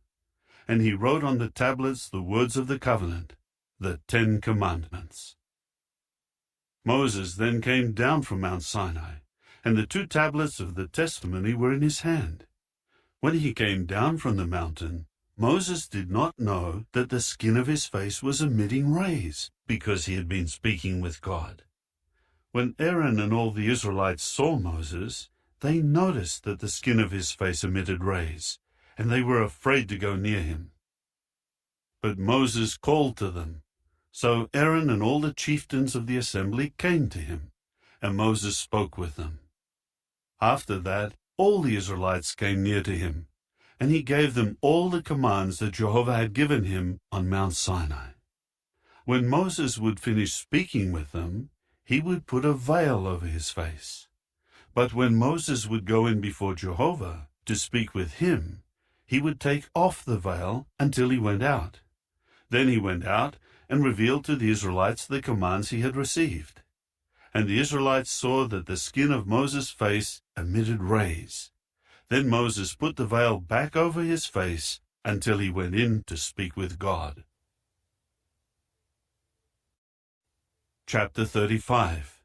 And he wrote on the tablets the words of the covenant, the 10 Commandments. Moses then came down from Mount Sinai, and the 2 tablets of the testimony were in his hand. When he came down from the mountain, Moses did not know that the skin of his face was emitting rays, because he had been speaking with God. When Aaron and all the Israelites saw Moses, they noticed that the skin of his face emitted rays, and they were afraid to go near him. But Moses called to them. So Aaron and all the chieftains of the assembly came to him, and Moses spoke with them. After that, all the Israelites came near to him, and he gave them all the commands that Jehovah had given him on Mount Sinai. When Moses would finish speaking with them, he would put a veil over his face. But when Moses would go in before Jehovah to speak with him, he would take off the veil until he went out. Then he went out and revealed to the Israelites the commands he had received. And the Israelites saw that the skin of Moses' face emitted rays. Then Moses put the veil back over his face until he went in to speak with God. Chapter 35.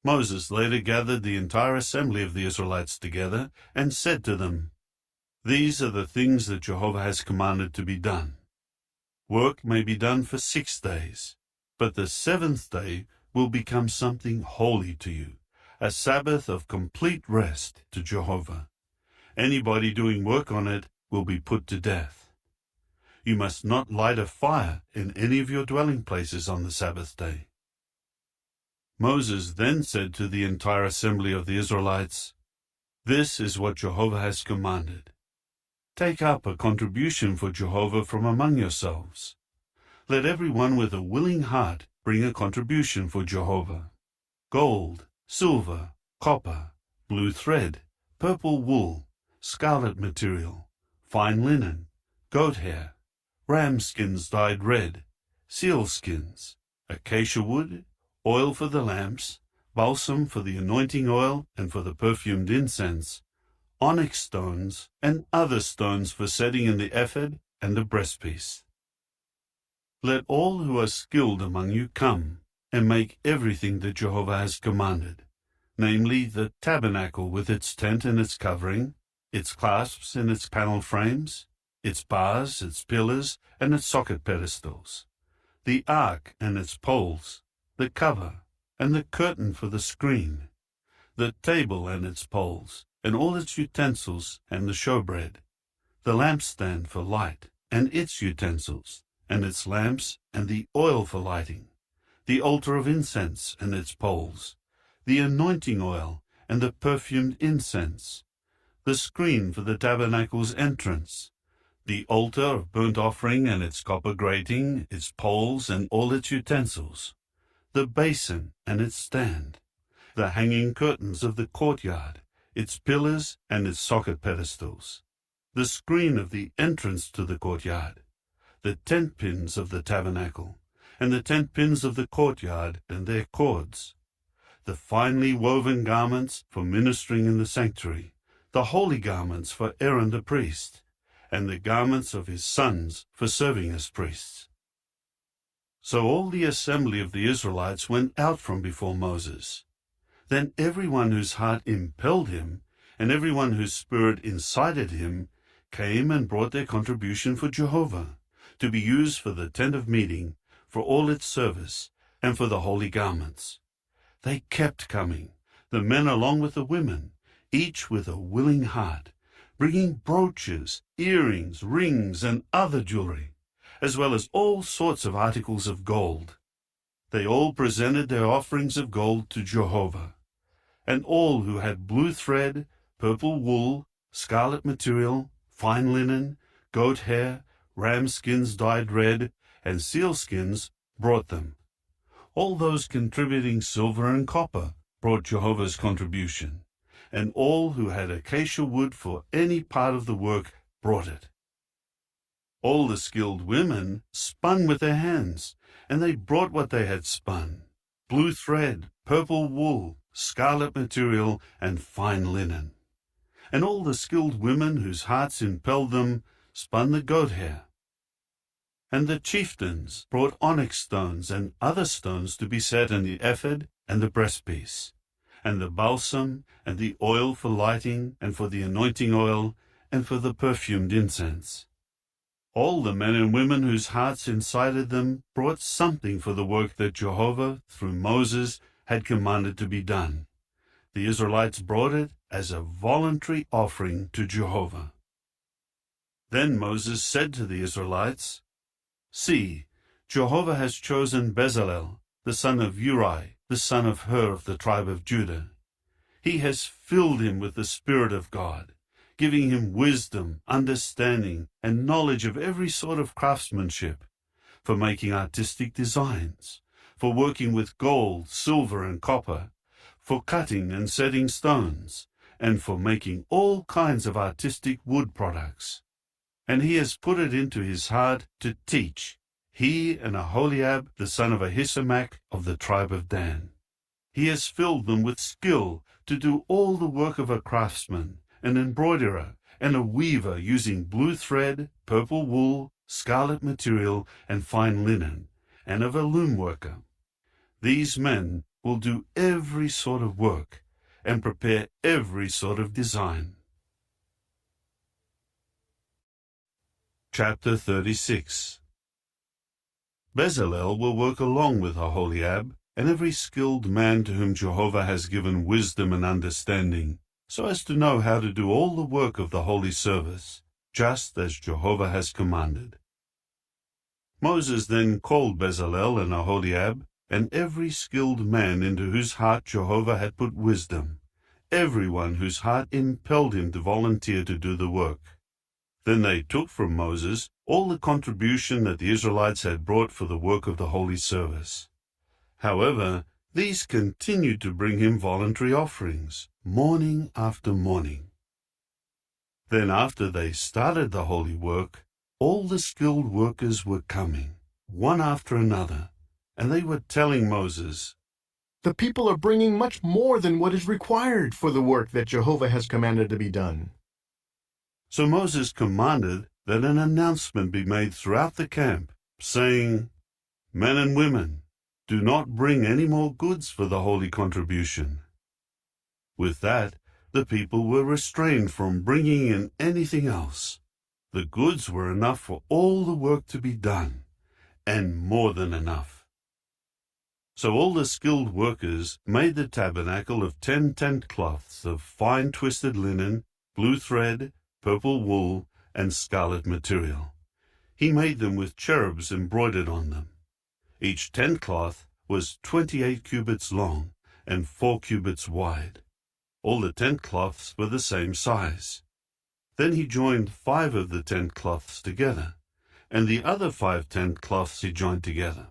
Moses later gathered the entire assembly of the Israelites together and said to them, "These are the things that Jehovah has commanded to be done. Work may be done for 6 days, but the 7th day will become something holy to you, a Sabbath of complete rest to Jehovah. Anybody doing work on it will be put to death. You must not light a fire in any of your dwelling places on the Sabbath day." Moses then said to the entire assembly of the Israelites, "This is what Jehovah has commanded. Take up a contribution for Jehovah from among yourselves. Let everyone with a willing heart bring a contribution for Jehovah. Gold, silver, copper, blue thread, purple wool, scarlet material, fine linen, goat hair, ram skins dyed red, seal skins, acacia wood, oil for the lamps, balsam for the anointing oil and for the perfumed incense, onyx stones, and other stones for setting in the ephod and the breastpiece. Let all who are skilled among you come and make everything that Jehovah has commanded, namely the tabernacle with its tent and its covering, its clasps and its panel frames, its bars, its pillars, and its socket pedestals, the ark and its poles, the cover, and the curtain for the screen, the table and its poles, and all its utensils, and the showbread, the lampstand for light, and its utensils, and its lamps, and the oil for lighting, the altar of incense and its poles, the anointing oil, and the perfumed incense, the screen for the tabernacle's entrance, the altar of burnt offering and its copper grating, its poles, and all its utensils, the basin and its stand, the hanging curtains of the courtyard, its pillars and its socket pedestals, the screen of the entrance to the courtyard, the tent pins of the tabernacle, and the tent pins of the courtyard and their cords, the finely woven garments for ministering in the sanctuary, the holy garments for Aaron the priest, and the garments of his sons for serving as priests. So all the assembly of the Israelites went out from before Moses. Then everyone whose heart impelled him, and everyone whose spirit incited him, came and brought their contribution for Jehovah, to be used for the tent of meeting, for all its service, and for the holy garments. They kept coming, the men along with the women, each with a willing heart, bringing brooches, earrings, rings, and other jewelry, as well as all sorts of articles of gold. They all presented their offerings of gold to Jehovah. And all who had blue thread, purple wool, scarlet material, fine linen, goat hair, ram skins dyed red, and seal skins brought them. All those contributing silver and copper brought Jehovah's contribution, and all who had acacia wood for any part of the work brought it. All the skilled women spun with their hands, and they brought what they had spun, blue thread, purple wool, scarlet material, and fine linen. And all the skilled women whose hearts impelled them spun the goat hair. And the chieftains brought onyx stones and other stones to be set in the ephod and the breastpiece, and the balsam, and the oil for lighting, and for the anointing oil, and for the perfumed incense. All the men and women whose hearts incited them brought something for the work that Jehovah, through Moses, had commanded to be done. The Israelites brought it as a voluntary offering to Jehovah. Then Moses said to the Israelites, "See, Jehovah has chosen Bezalel, the son of Uri, the son of Hur of the tribe of Judah. He has filled him with the Spirit of God, giving him wisdom, understanding, and knowledge of every sort of craftsmanship, for making artistic designs, for working with gold, silver, and copper, for cutting and setting stones, and for making all kinds of artistic wood products. And he has put it into his heart to teach, he and Aholiab, the son of Ahisamach of the tribe of Dan. He has filled them with skill to do all the work of a craftsman, an embroiderer, and a weaver using blue thread, purple wool, scarlet material, and fine linen, and of a loom worker. These men will do every sort of work and prepare every sort of design. Chapter 36. Bezalel will work along with Aholiab and every skilled man to whom Jehovah has given wisdom and understanding, so as to know how to do all the work of the holy service, just as Jehovah has commanded. Moses then called Bezalel and Aholiab, and every skilled man into whose heart Jehovah had put wisdom, everyone whose heart impelled him to volunteer to do the work. Then they took from Moses all the contribution that the Israelites had brought for the work of the holy service. However, these continued to bring him voluntary offerings, morning after morning. Then after they started the holy work, all the skilled workers were coming, one after another, and they were telling Moses, "The people are bringing much more than what is required for the work that Jehovah has commanded to be done." So Moses commanded that an announcement be made throughout the camp, saying, "Men and women, do not bring any more goods for the holy contribution." With that, the people were restrained from bringing in anything else. The goods were enough for all the work to be done, and more than enough. So all the skilled workers made the tabernacle of 10 tent cloths of fine twisted linen, blue thread, purple wool, and scarlet material. He made them with cherubs embroidered on them. Each tent cloth was 28 cubits long and 4 cubits wide. All the tent cloths were the same size. Then he joined 5 of the tent cloths together, and the other 5 tent cloths he joined together.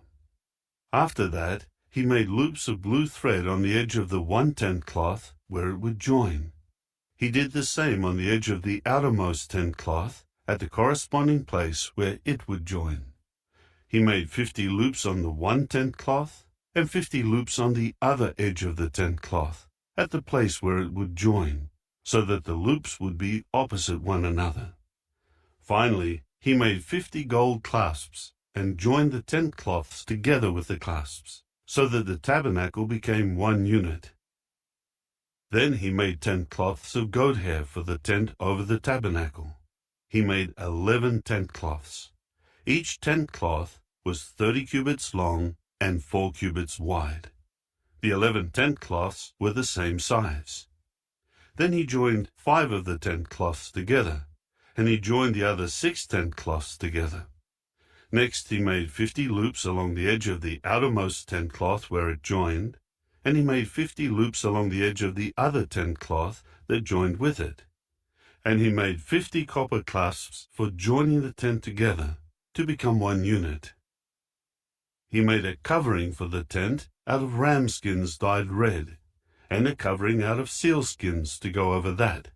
After that, he made loops of blue thread on the edge of the one tent cloth where it would join. He did the same on the edge of the outermost tent cloth at the corresponding place where it would join. He made 50 loops on the one tent cloth and 50 loops on the other edge of the tent cloth at the place where it would join, so that the loops would be opposite one another. Finally, he made 50 gold clasps and joined the tent cloths together with the clasps, so that the tabernacle became one unit. Then he made tent cloths of goat hair for the tent over the tabernacle. He made 11 tent cloths. Each tent cloth was 30 cubits long and 4 cubits wide. The 11 tent cloths were the same size. Then he joined 5 of the tent cloths together, and he joined the other 6 tent cloths together. Next he made 50 loops along the edge of the outermost tent cloth where it joined, and he made 50 loops along the edge of the other tent cloth that joined with it. And he made 50 copper clasps for joining the tent together to become one unit. He made a covering for the tent out of ram skins dyed red, and a covering out of seal skins to go over that.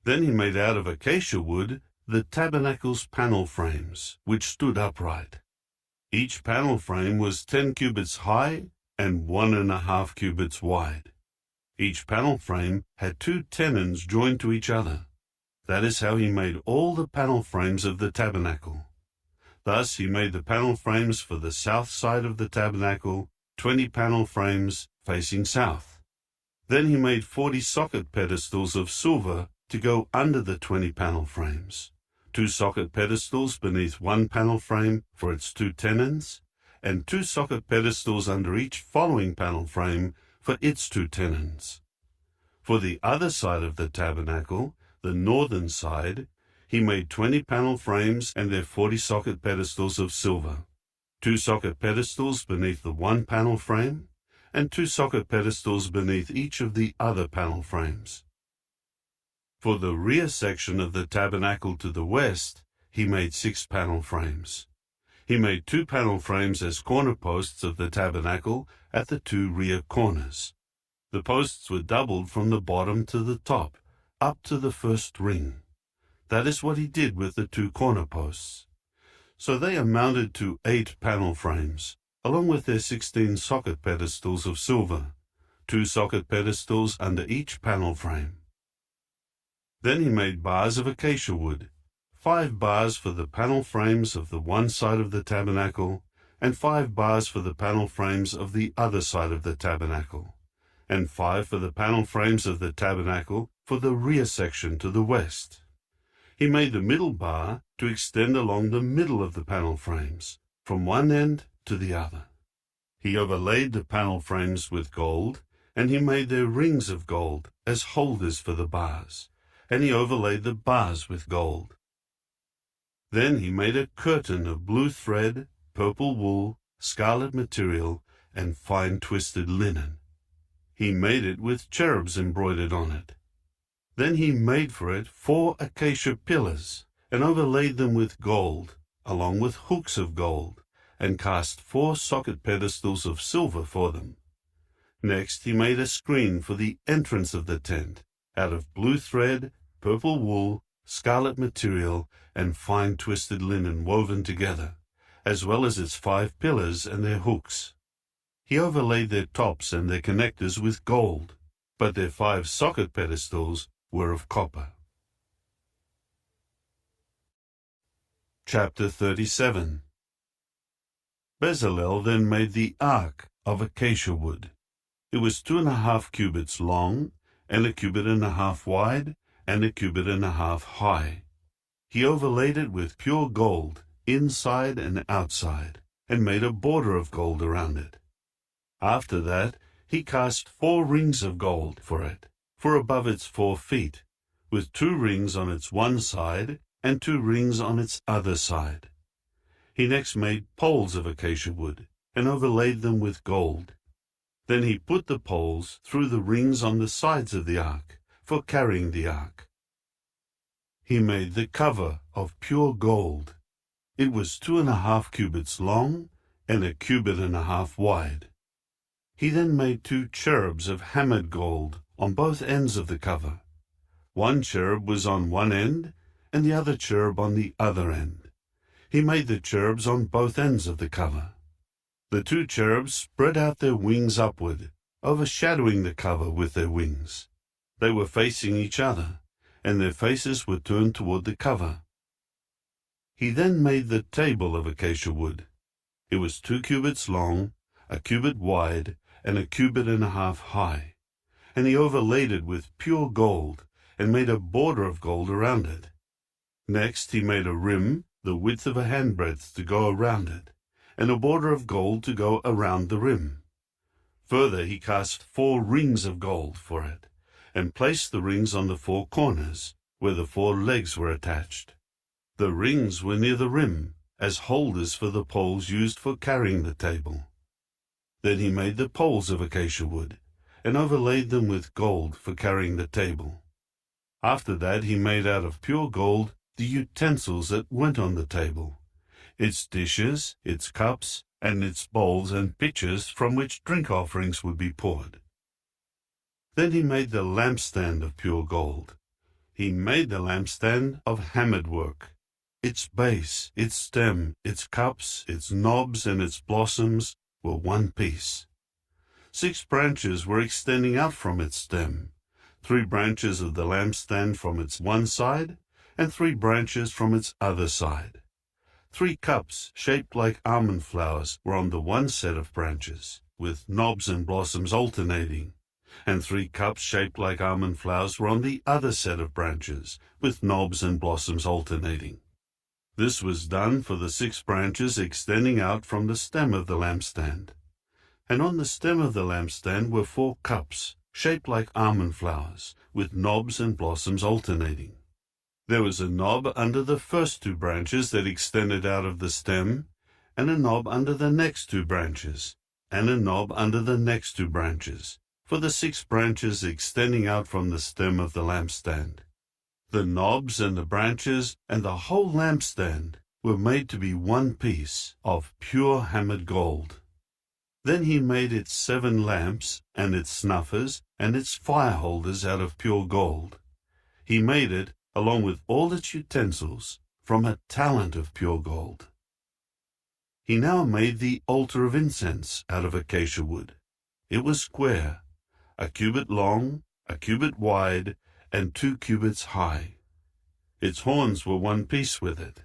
Then he made out of acacia wood the tabernacle's panel frames, which stood upright. Each panel frame was 10 cubits high and 1.5 cubits wide. Each panel frame had 2 tenons joined to each other. That is how he made all the panel frames of the tabernacle. Thus he made the panel frames for the south side of the tabernacle, 20 panel frames facing south. Then he made 40 socket pedestals of silver to go under the 20 panel frames, 2 socket pedestals beneath one panel frame for its 2 tenons, and 2 socket pedestals under each following panel frame for its 2 tenons. For the other side of the tabernacle, the northern side, he made 20 panel frames and their 40 socket pedestals of silver, 2 socket pedestals beneath the one panel frame, and 2 socket pedestals beneath each of the other panel frames. For the rear section of the tabernacle to the west, he made 6 panel frames. He made 2 panel frames as corner posts of the tabernacle at the 2 rear corners. The posts were doubled from the bottom to the top, up to the first ring. That is what he did with the 2 corner posts. So they amounted to 8 panel frames, along with their 16 socket pedestals of silver, 2 socket pedestals under each panel frame. Then he made bars of acacia wood, 5 bars for the panel frames of the one side of the tabernacle, and 5 bars for the panel frames of the other side of the tabernacle, and 5 for the panel frames of the tabernacle for the rear section to the west. He made the middle bar to extend along the middle of the panel frames, from one end to the other. He overlaid the panel frames with gold, and he made their rings of gold as holders for the bars, and he overlaid the bars with gold. Then he made a curtain of blue thread, purple wool, scarlet material, and fine twisted linen. He made it with cherubs embroidered on it. Then he made for it 4 acacia pillars, and overlaid them with gold, along with hooks of gold, and cast 4 socket pedestals of silver for them. Next he made a screen for the entrance of the tent, out of blue thread, purple wool, scarlet material, and fine twisted linen woven together, as well as its 5 pillars and their hooks. He overlaid their tops and their connectors with gold, but their 5 socket pedestals were of copper. Chapter 37. Bezalel then made the ark of acacia wood. It was 2.5 cubits long, and 1.5 cubits wide, and 1.5 cubits high. He overlaid it with pure gold, inside and outside, and made a border of gold around it. After that, he cast 4 rings of gold for it, for above its 4 feet, with 2 rings on its one side, and 2 rings on its other side. He next made poles of acacia wood, and overlaid them with gold. Then he put the poles through the rings on the sides of the ark, for carrying the ark. He made the cover of pure gold. It was 2.5 cubits long, and 1.5 cubits wide. He then made 2 cherubs of hammered gold on both ends of the cover. One cherub was on one end, and the other cherub on the other end. He made the cherubs on both ends of the cover. The 2 cherubs spread out their wings upward, overshadowing the cover with their wings. They were facing each other, and their faces were turned toward the cover. He then made the table of acacia wood. It was 2 cubits long, 1 cubit wide, and 1.5 cubits high, and he overlaid it with pure gold, and made a border of gold around it. Next he made a rim, the width of a handbreadth, to go around it, and a border of gold to go around the rim. Further he cast 4 rings of gold for it, and placed the rings on the 4 corners, where the 4 legs were attached. The rings were near the rim, as holders for the poles used for carrying the table. Then he made the poles of acacia wood, and overlaid them with gold for carrying the table. After that he made out of pure gold the utensils that went on the table, its dishes, its cups, and its bowls and pitchers from which drink offerings would be poured. Then he made the lampstand of pure gold. He made the lampstand of hammered work. Its base, its stem, its cups, its knobs, and its blossoms were one piece. 6 branches were extending out from its stem, 3 branches of the lampstand from its one side, and 3 branches from its other side. 3 cups shaped like almond flowers were on the one set of branches, with knobs and blossoms alternating, and 3 cups shaped like almond flowers were on the other set of branches, with knobs and blossoms alternating. This was done for the 6 branches extending out from the stem of the lampstand. And on the stem of the lampstand were 4 cups, shaped like almond flowers, with knobs and blossoms alternating. There was a knob under the first 2 branches that extended out of the stem, and a knob under the next 2 branches, and a knob under the next 2 branches, for the 6 branches extending out from the stem of the lampstand. The knobs and the branches and the whole lampstand were made to be one piece of pure hammered gold. Then he made its 7 lamps and its snuffers and its fire holders out of pure gold. He made it, along with all its utensils, from a talent of pure gold. He now made the altar of incense out of acacia wood. It was square, a cubit long, a cubit wide, and 2 cubits high. Its horns were one piece with it.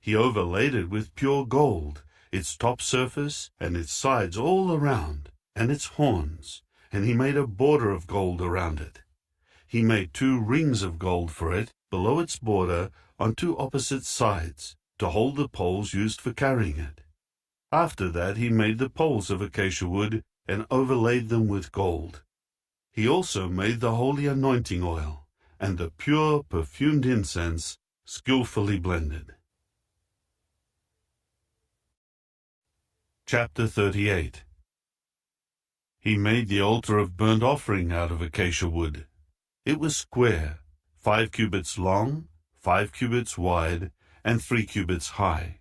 He overlaid it with pure gold, its top surface and its sides all around, and its horns, and he made a border of gold around it. He made 2 rings of gold for it below its border on 2 opposite sides, to hold the poles used for carrying it. After that he made the poles of acacia wood and overlaid them with gold. He also made the holy anointing oil and the pure perfumed incense skillfully blended. Chapter 38. He made the altar of burnt offering out of acacia wood. It was square, 5 cubits long, 5 cubits wide, and 3 cubits high.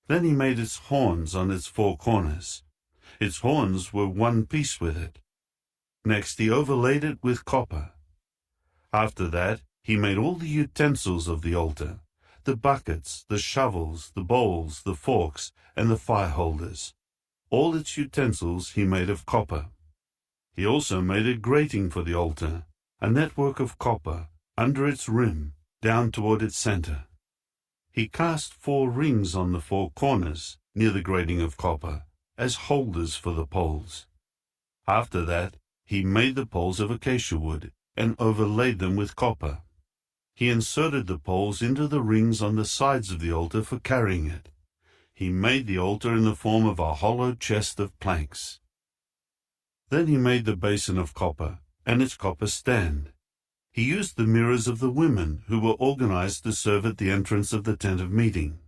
Then he made its horns on its 4 corners. Its horns were one piece with it. Next he overlaid it with copper. After that he made all the utensils of the altar, the buckets, the shovels, the bowls, the forks, and the fire holders. All its utensils he made of copper. He also made a grating for the altar, a network of copper, under its rim, down toward its center. He cast 4 rings on the 4 corners, near the grating of copper, as holders for the poles. After that he made the poles of acacia wood, and overlaid them with copper. He inserted the poles into the rings on the sides of the altar for carrying it. He made the altar in the form of a hollow chest of planks. Then he made the basin of copper, and its copper stand. He used the mirrors of the women who were organized to serve at the entrance of the tent of meeting.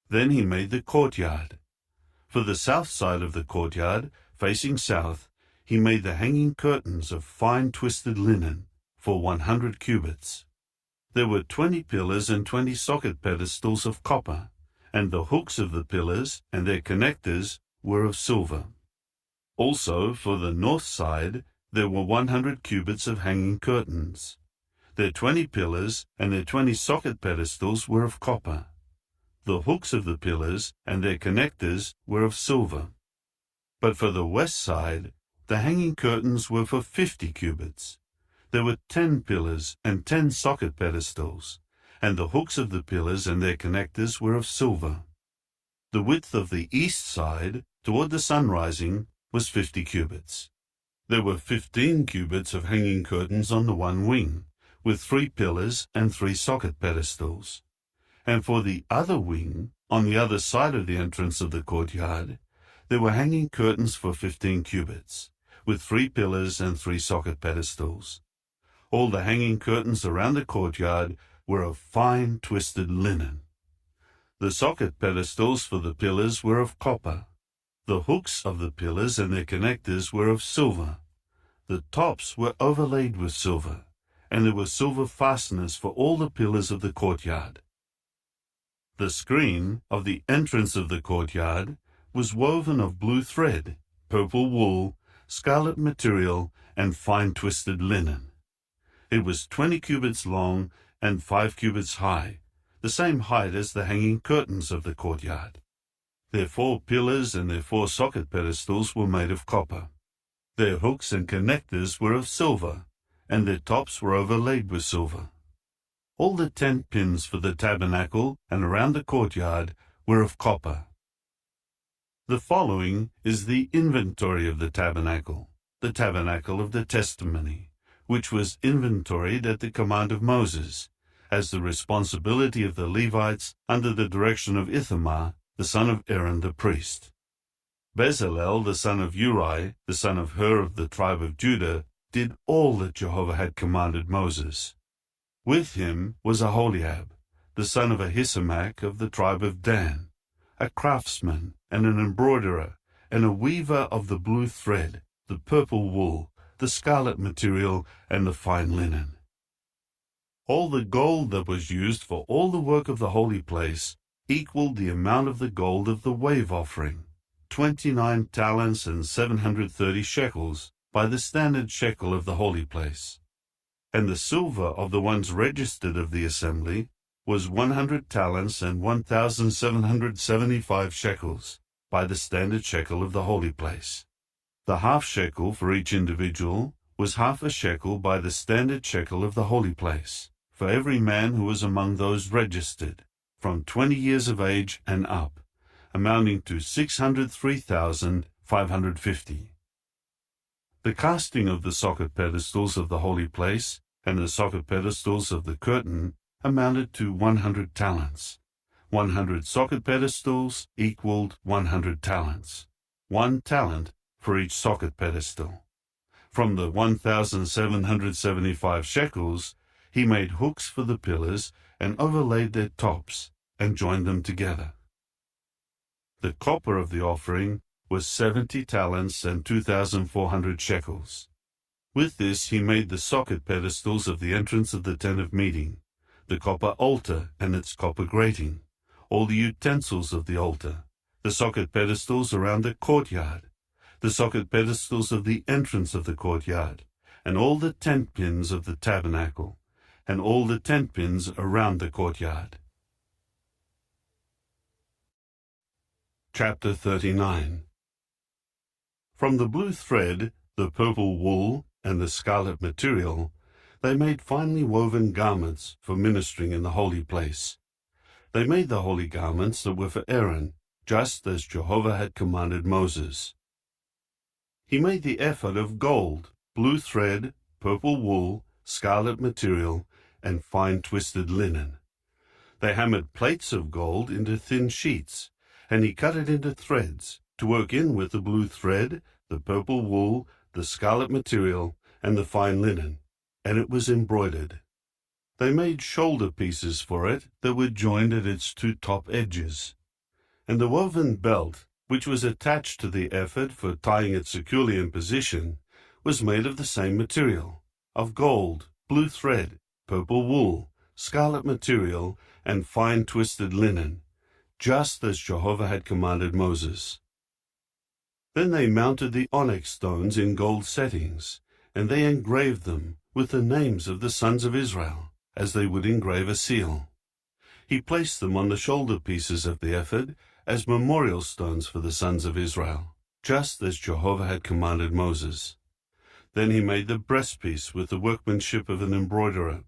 Then he made the courtyard. For the south side of the courtyard, facing south, he made the hanging curtains of fine twisted linen, for 100 cubits. There were 20 pillars and 20 socket pedestals of copper, and the hooks of the pillars and their connectors were of silver. Also, for the north side, there were 100 cubits of hanging curtains. Their 20 pillars and their 20 socket pedestals were of copper. The hooks of the pillars and their connectors were of silver. But for the west side, the hanging curtains were for 50 cubits. There were 10 pillars and 10 socket pedestals, and the hooks of the pillars and their connectors were of silver. The width of the east side, toward the sun rising, was 50 cubits. There were 15 cubits of hanging curtains on the one wing, with 3 pillars and 3 socket pedestals. And for the other wing, on the other side of the entrance of the courtyard, there were hanging curtains for 15 cubits, with 3 pillars and 3 socket pedestals. All the hanging curtains around the courtyard were of fine twisted linen. The socket pedestals for the pillars were of copper. The hooks of the pillars and their connectors were of silver. The tops were overlaid with silver, and there were silver fasteners for all the pillars of the courtyard. The screen of the entrance of the courtyard was woven of blue thread, purple wool, scarlet material, and fine twisted linen. It was 20 cubits long and 5 cubits high, the same height as the hanging curtains of the courtyard. Their 4 pillars and their 4 socket pedestals were made of copper. Their hooks and connectors were of silver, and their tops were overlaid with silver. All the tent pins for the tabernacle and around the courtyard were of copper. The following is the inventory of the tabernacle of the testimony, which was inventoried at the command of Moses, as the responsibility of the Levites under the direction of Ithamar, the son of Aaron the priest. Bezalel, the son of Uri, the son of Hur of the tribe of Judah, did all that Jehovah had commanded Moses. With him was Aholiab, the son of Ahisamach of the tribe of Dan, a craftsman and an embroiderer, and a weaver of the blue thread, the purple wool, the scarlet material, and the fine linen. All the gold that was used for all the work of the holy place equaled the amount of the gold of the wave offering, 29 talents and 730 shekels, by the standard shekel of the holy place. And the silver of the ones registered of the assembly was 100 talents and 1,775 shekels, by the standard shekel of the holy place. The half shekel for each individual was half a shekel by the standard shekel of the holy place, for every man who was among those registered, from 20 years of age and up, amounting to 603,550. The casting of the socket pedestals of the holy place and the socket pedestals of the curtain amounted to 100 talents. 100 socket pedestals equaled 100 talents. 1 talent for each socket pedestal. From the 1,775 shekels, he made hooks for the pillars and overlaid their tops and joined them together. The copper of the offering was 70 talents and 2,400 shekels. With this he made the socket pedestals of the entrance of the tent of meeting, the copper altar and its copper grating, all the utensils of the altar, the socket pedestals around the courtyard, the socket pedestals of the entrance of the courtyard, and all the tent pins of the tabernacle, and all the tent pins around the courtyard. Chapter 39. From the blue thread, the purple wool, and the scarlet material, they made finely woven garments for ministering in the holy place. They made the holy garments that were for Aaron, just as Jehovah had commanded Moses. He made the ephod of gold, blue thread, purple wool, scarlet material, and fine twisted linen. They hammered plates of gold into thin sheets, and he cut it into threads, to work in with the blue thread, the purple wool, the scarlet material, and the fine linen, and it was embroidered. They made shoulder pieces for it that were joined at its two top edges. And the woven belt, which was attached to the ephod for tying it securely in position, was made of the same material, of gold, blue thread, purple wool, scarlet material, and fine twisted linen, just as Jehovah had commanded Moses. Then they mounted the onyx stones in gold settings, and they engraved them with the names of the sons of Israel, as they would engrave a seal. He placed them on the shoulder pieces of the ephod as memorial stones for the sons of Israel, just as Jehovah had commanded Moses. Then he made the breastpiece with the workmanship of an embroiderer,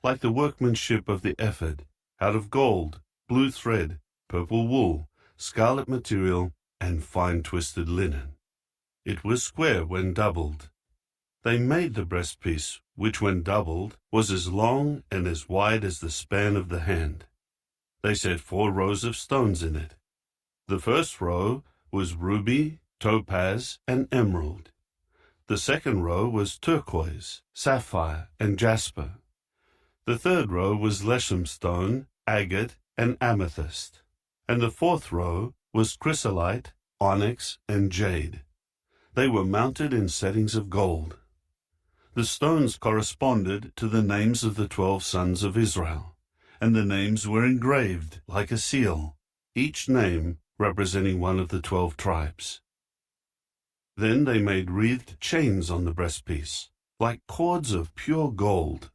like the workmanship of the ephod, out of gold, blue thread, purple wool, scarlet material, and fine twisted linen. It was square when doubled. They made the breastpiece, which when doubled was as long and as wide as the span of the hand. They set 4 rows of stones in it. The first row was ruby, topaz, and emerald. The second row was turquoise, sapphire, and jasper. The third row was leshem stone, agate, and amethyst. And the fourth row was chrysolite, onyx, and jade. They were mounted in settings of gold. The stones corresponded to the names of the 12 sons of Israel, and the names were engraved like a seal, each name representing one of the 12 tribes. Then they made wreathed chains on the breastpiece, like cords of pure gold.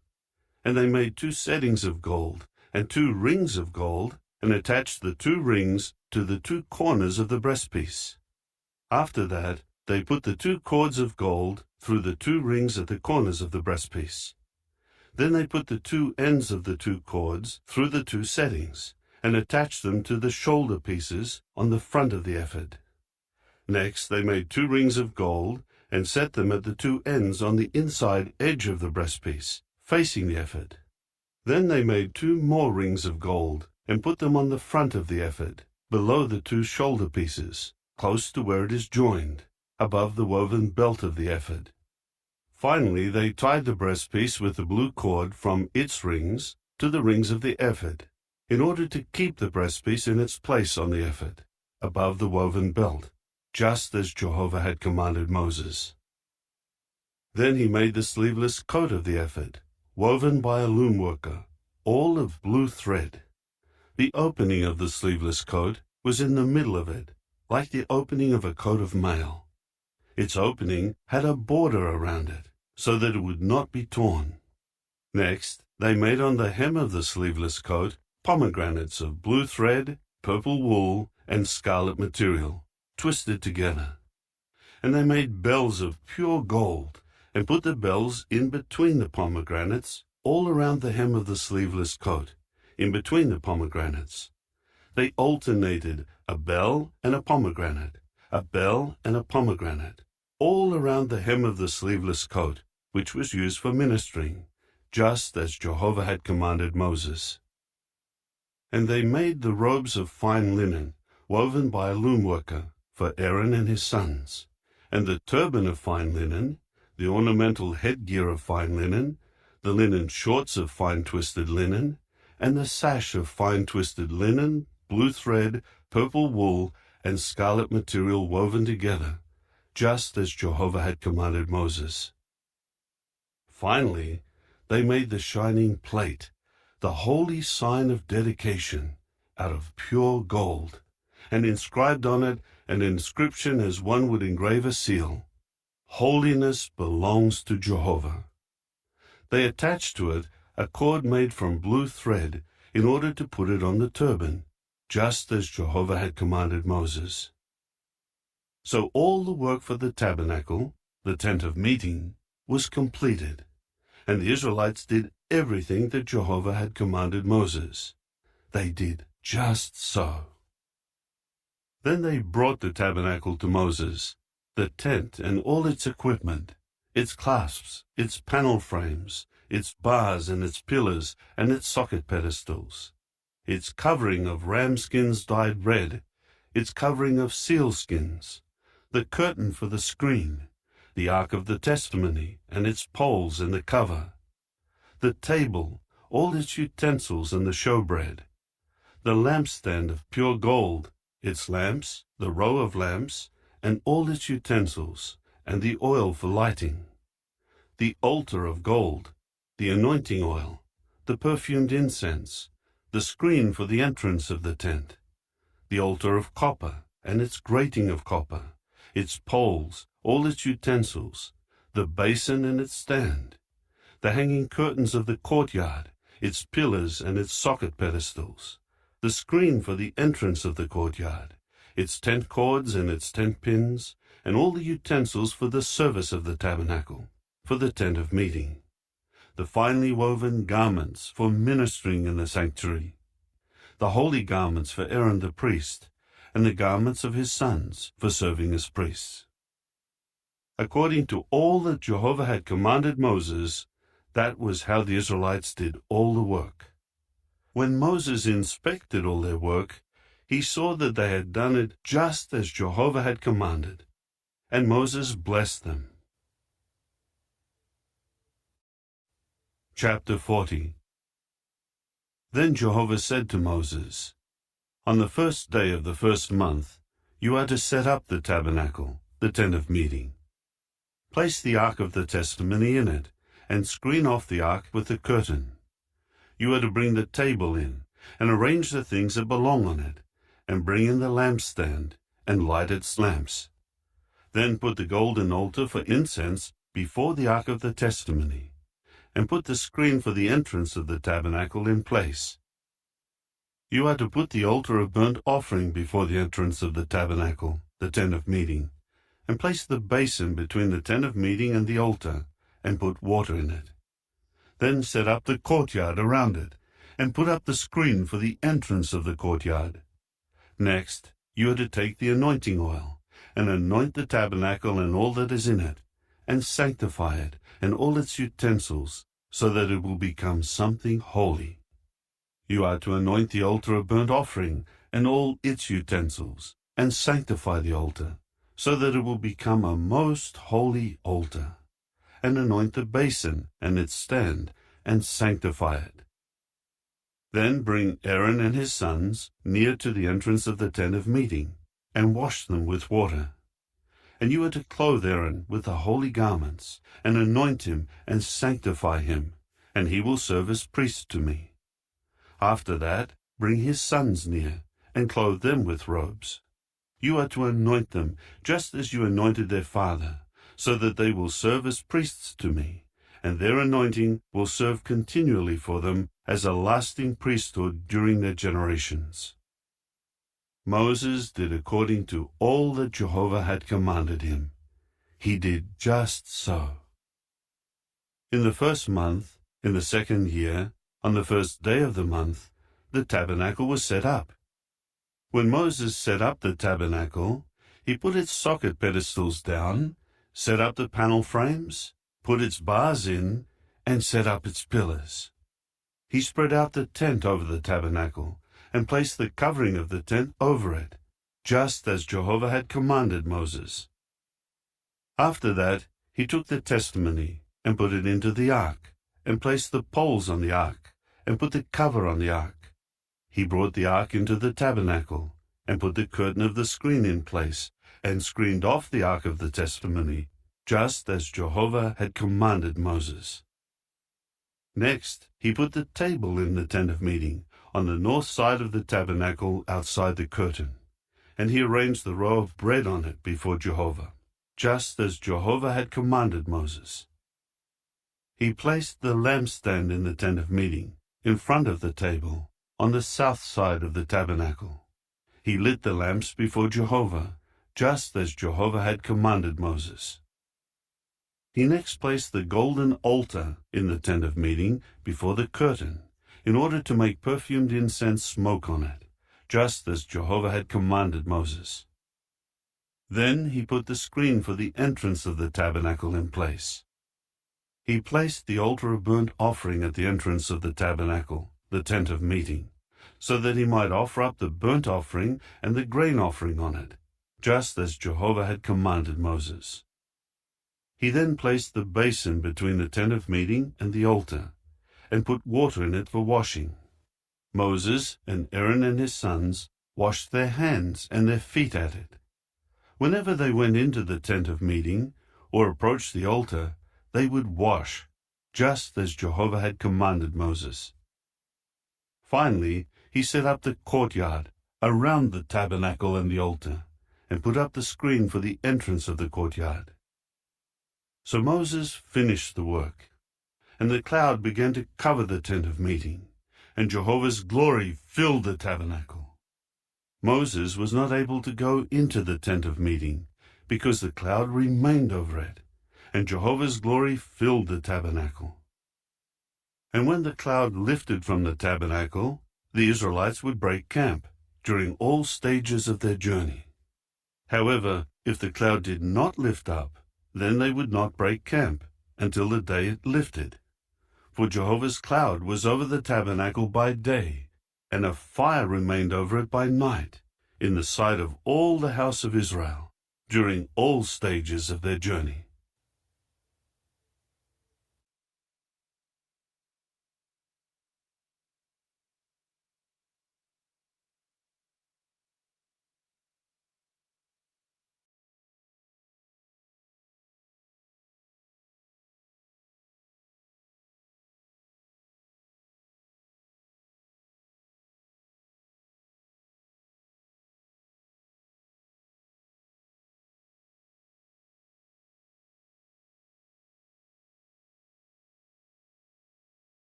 And they made 2 settings of gold, and 2 rings of gold, and attached the 2 rings to the 2 corners of the breastpiece. After that, they put the 2 cords of gold through the 2 rings at the corners of the breastpiece. Then they put the 2 ends of the 2 cords through the 2 settings, and attached them to the shoulder pieces on the front of the ephod. Next they made 2 rings of gold, and set them at the 2 ends on the inside edge of the breastpiece, facing the ephod. Then they made 2 more rings of gold, and put them on the front of the ephod, below the 2 shoulder pieces, close to where it is joined, above the woven belt of the ephod. Finally they tied the breastpiece with the blue cord from its rings to the rings of the ephod, in order to keep the breastpiece in its place on the ephod, above the woven belt, just as Jehovah had commanded Moses. Then he made the sleeveless coat of the ephod, woven by a loom worker, all of blue thread. The opening of the sleeveless coat was in the middle of it, like the opening of a coat of mail. Its opening had a border around it, so that it would not be torn. Next, they made on the hem of the sleeveless coat pomegranates of blue thread, purple wool, and scarlet material, twisted together. And they made bells of pure gold, and put the bells in between the pomegranates, all around the hem of the sleeveless coat, in between the pomegranates. They alternated a bell and a pomegranate, a bell and a pomegranate, all around the hem of the sleeveless coat, which was used for ministering, just as Jehovah had commanded Moses. And they made the robes of fine linen, woven by a loom worker, for Aaron and his sons, and the turban of fine linen, the ornamental headgear of fine linen, the linen shorts of fine twisted linen, and the sash of fine twisted linen, blue thread, purple wool, and scarlet material woven together, just as Jehovah had commanded Moses. Finally, they made the shining plate, the holy sign of dedication, out of pure gold, and inscribed on it an inscription as one would engrave a seal: "Holiness belongs to Jehovah." They attached to it a cord made from blue thread in order to put it on the turban, just as Jehovah had commanded Moses. So all the work for the tabernacle, the tent of meeting, was completed, and the Israelites did everything that Jehovah had commanded Moses. They did just so. Then they brought the tabernacle to Moses, the tent and all its equipment, its clasps, its panel frames, its bars and its pillars and its socket pedestals, its covering of ram skins dyed red, its covering of seal skins, the curtain for the screen, the ark of the testimony and its poles and the cover, the table, all its utensils and the showbread, the lampstand of pure gold, its lamps, the row of lamps, and all its utensils, and the oil for lighting, the altar of gold, the anointing oil, the perfumed incense, the screen for the entrance of the tent, the altar of copper and its grating of copper, its poles, all its utensils, the basin and its stand, the hanging curtains of the courtyard, its pillars and its socket pedestals, the screen for the entrance of the courtyard, its tent cords and its tent pins, and all the utensils for the service of the tabernacle, for the tent of meeting, the finely woven garments for ministering in the sanctuary, the holy garments for Aaron the priest, and the garments of his sons for serving as priests. According to all that Jehovah had commanded Moses, that was how the Israelites did all the work. When Moses inspected all their work, he saw that they had done it just as Jehovah had commanded, and Moses blessed them. Chapter 40. Then Jehovah said to Moses, "On the first day of the first month, you are to set up the tabernacle, the tent of meeting. Place the ark of the testimony in it, and screen off the ark with the curtain. You are to bring the table in, and arrange the things that belong on it, and bring in the lampstand, and light its lamps. Then put the golden altar for incense before the ark of the testimony, and put the screen for the entrance of the tabernacle in place. You are to put the altar of burnt offering before the entrance of the tabernacle, the tent of meeting, and place the basin between the tent of meeting and the altar, and put water in it. Then set up the courtyard around it, and put up the screen for the entrance of the courtyard. Next, you are to take the anointing oil, and anoint the tabernacle and all that is in it, and sanctify it and all its utensils, so that it will become something holy. You are to anoint the altar of burnt offering and all its utensils, and sanctify the altar, so that it will become a most holy altar, and anoint the basin and its stand, and sanctify it. Then bring Aaron and his sons near to the entrance of the tent of meeting, and wash them with water. And you are to clothe Aaron with the holy garments, and anoint him and sanctify him, and he will serve as priest to me. After that, bring his sons near, and clothe them with robes. You are to anoint them, just as you anointed their father, so that they will serve as priests to me, and their anointing will serve continually for them as a lasting priesthood during their generations. Moses did according to all that Jehovah had commanded him. He did just so. In the first month, in the second year, on the first day of the month, the tabernacle was set up. When Moses set up the tabernacle, he put its socket pedestals down, set up the panel frames, put its bars in, and set up its pillars. He spread out the tent over the tabernacle, and placed the covering of the tent over it, just as Jehovah had commanded Moses. After that, he took the testimony, and put it into the ark, and placed the poles on the ark, and put the cover on the ark. He brought the ark into the tabernacle, and put the curtain of the screen in place, and screened off the ark of the testimony, just as Jehovah had commanded Moses. Next, he put the table in the tent of meeting, on the north side of the tabernacle outside the curtain, and he arranged the row of bread on it before Jehovah, just as Jehovah had commanded Moses. He placed the lampstand in the tent of meeting, in front of the table, on the south side of the tabernacle. He lit the lamps before Jehovah, just as Jehovah had commanded Moses. He next placed the golden altar in the tent of meeting before the curtain, in order to make perfumed incense smoke on it, just as Jehovah had commanded Moses. Then he put the screen for the entrance of the tabernacle in place. He placed the altar of burnt offering at the entrance of the tabernacle, the tent of meeting, so that he might offer up the burnt offering and the grain offering on it, just as Jehovah had commanded Moses. He then placed the basin between the tent of meeting and the altar, and put water in it for washing. Moses and Aaron and his sons washed their hands and their feet at it. Whenever they went into the tent of meeting, or approached the altar, they would wash, just as Jehovah had commanded Moses. Finally, he set up the courtyard around the tabernacle and the altar, and put up the screen for the entrance of the courtyard. So Moses finished the work, and the cloud began to cover the tent of meeting, and Jehovah's glory filled the tabernacle. Moses was not able to go into the tent of meeting, because the cloud remained over it, and Jehovah's glory filled the tabernacle. And when the cloud lifted from the tabernacle, the Israelites would break camp during all stages of their journey. However, if the cloud did not lift up, then they would not break camp until the day it lifted. For Jehovah's cloud was over the tabernacle by day, and a fire remained over it by night, in the sight of all the house of Israel, during all stages of their journey.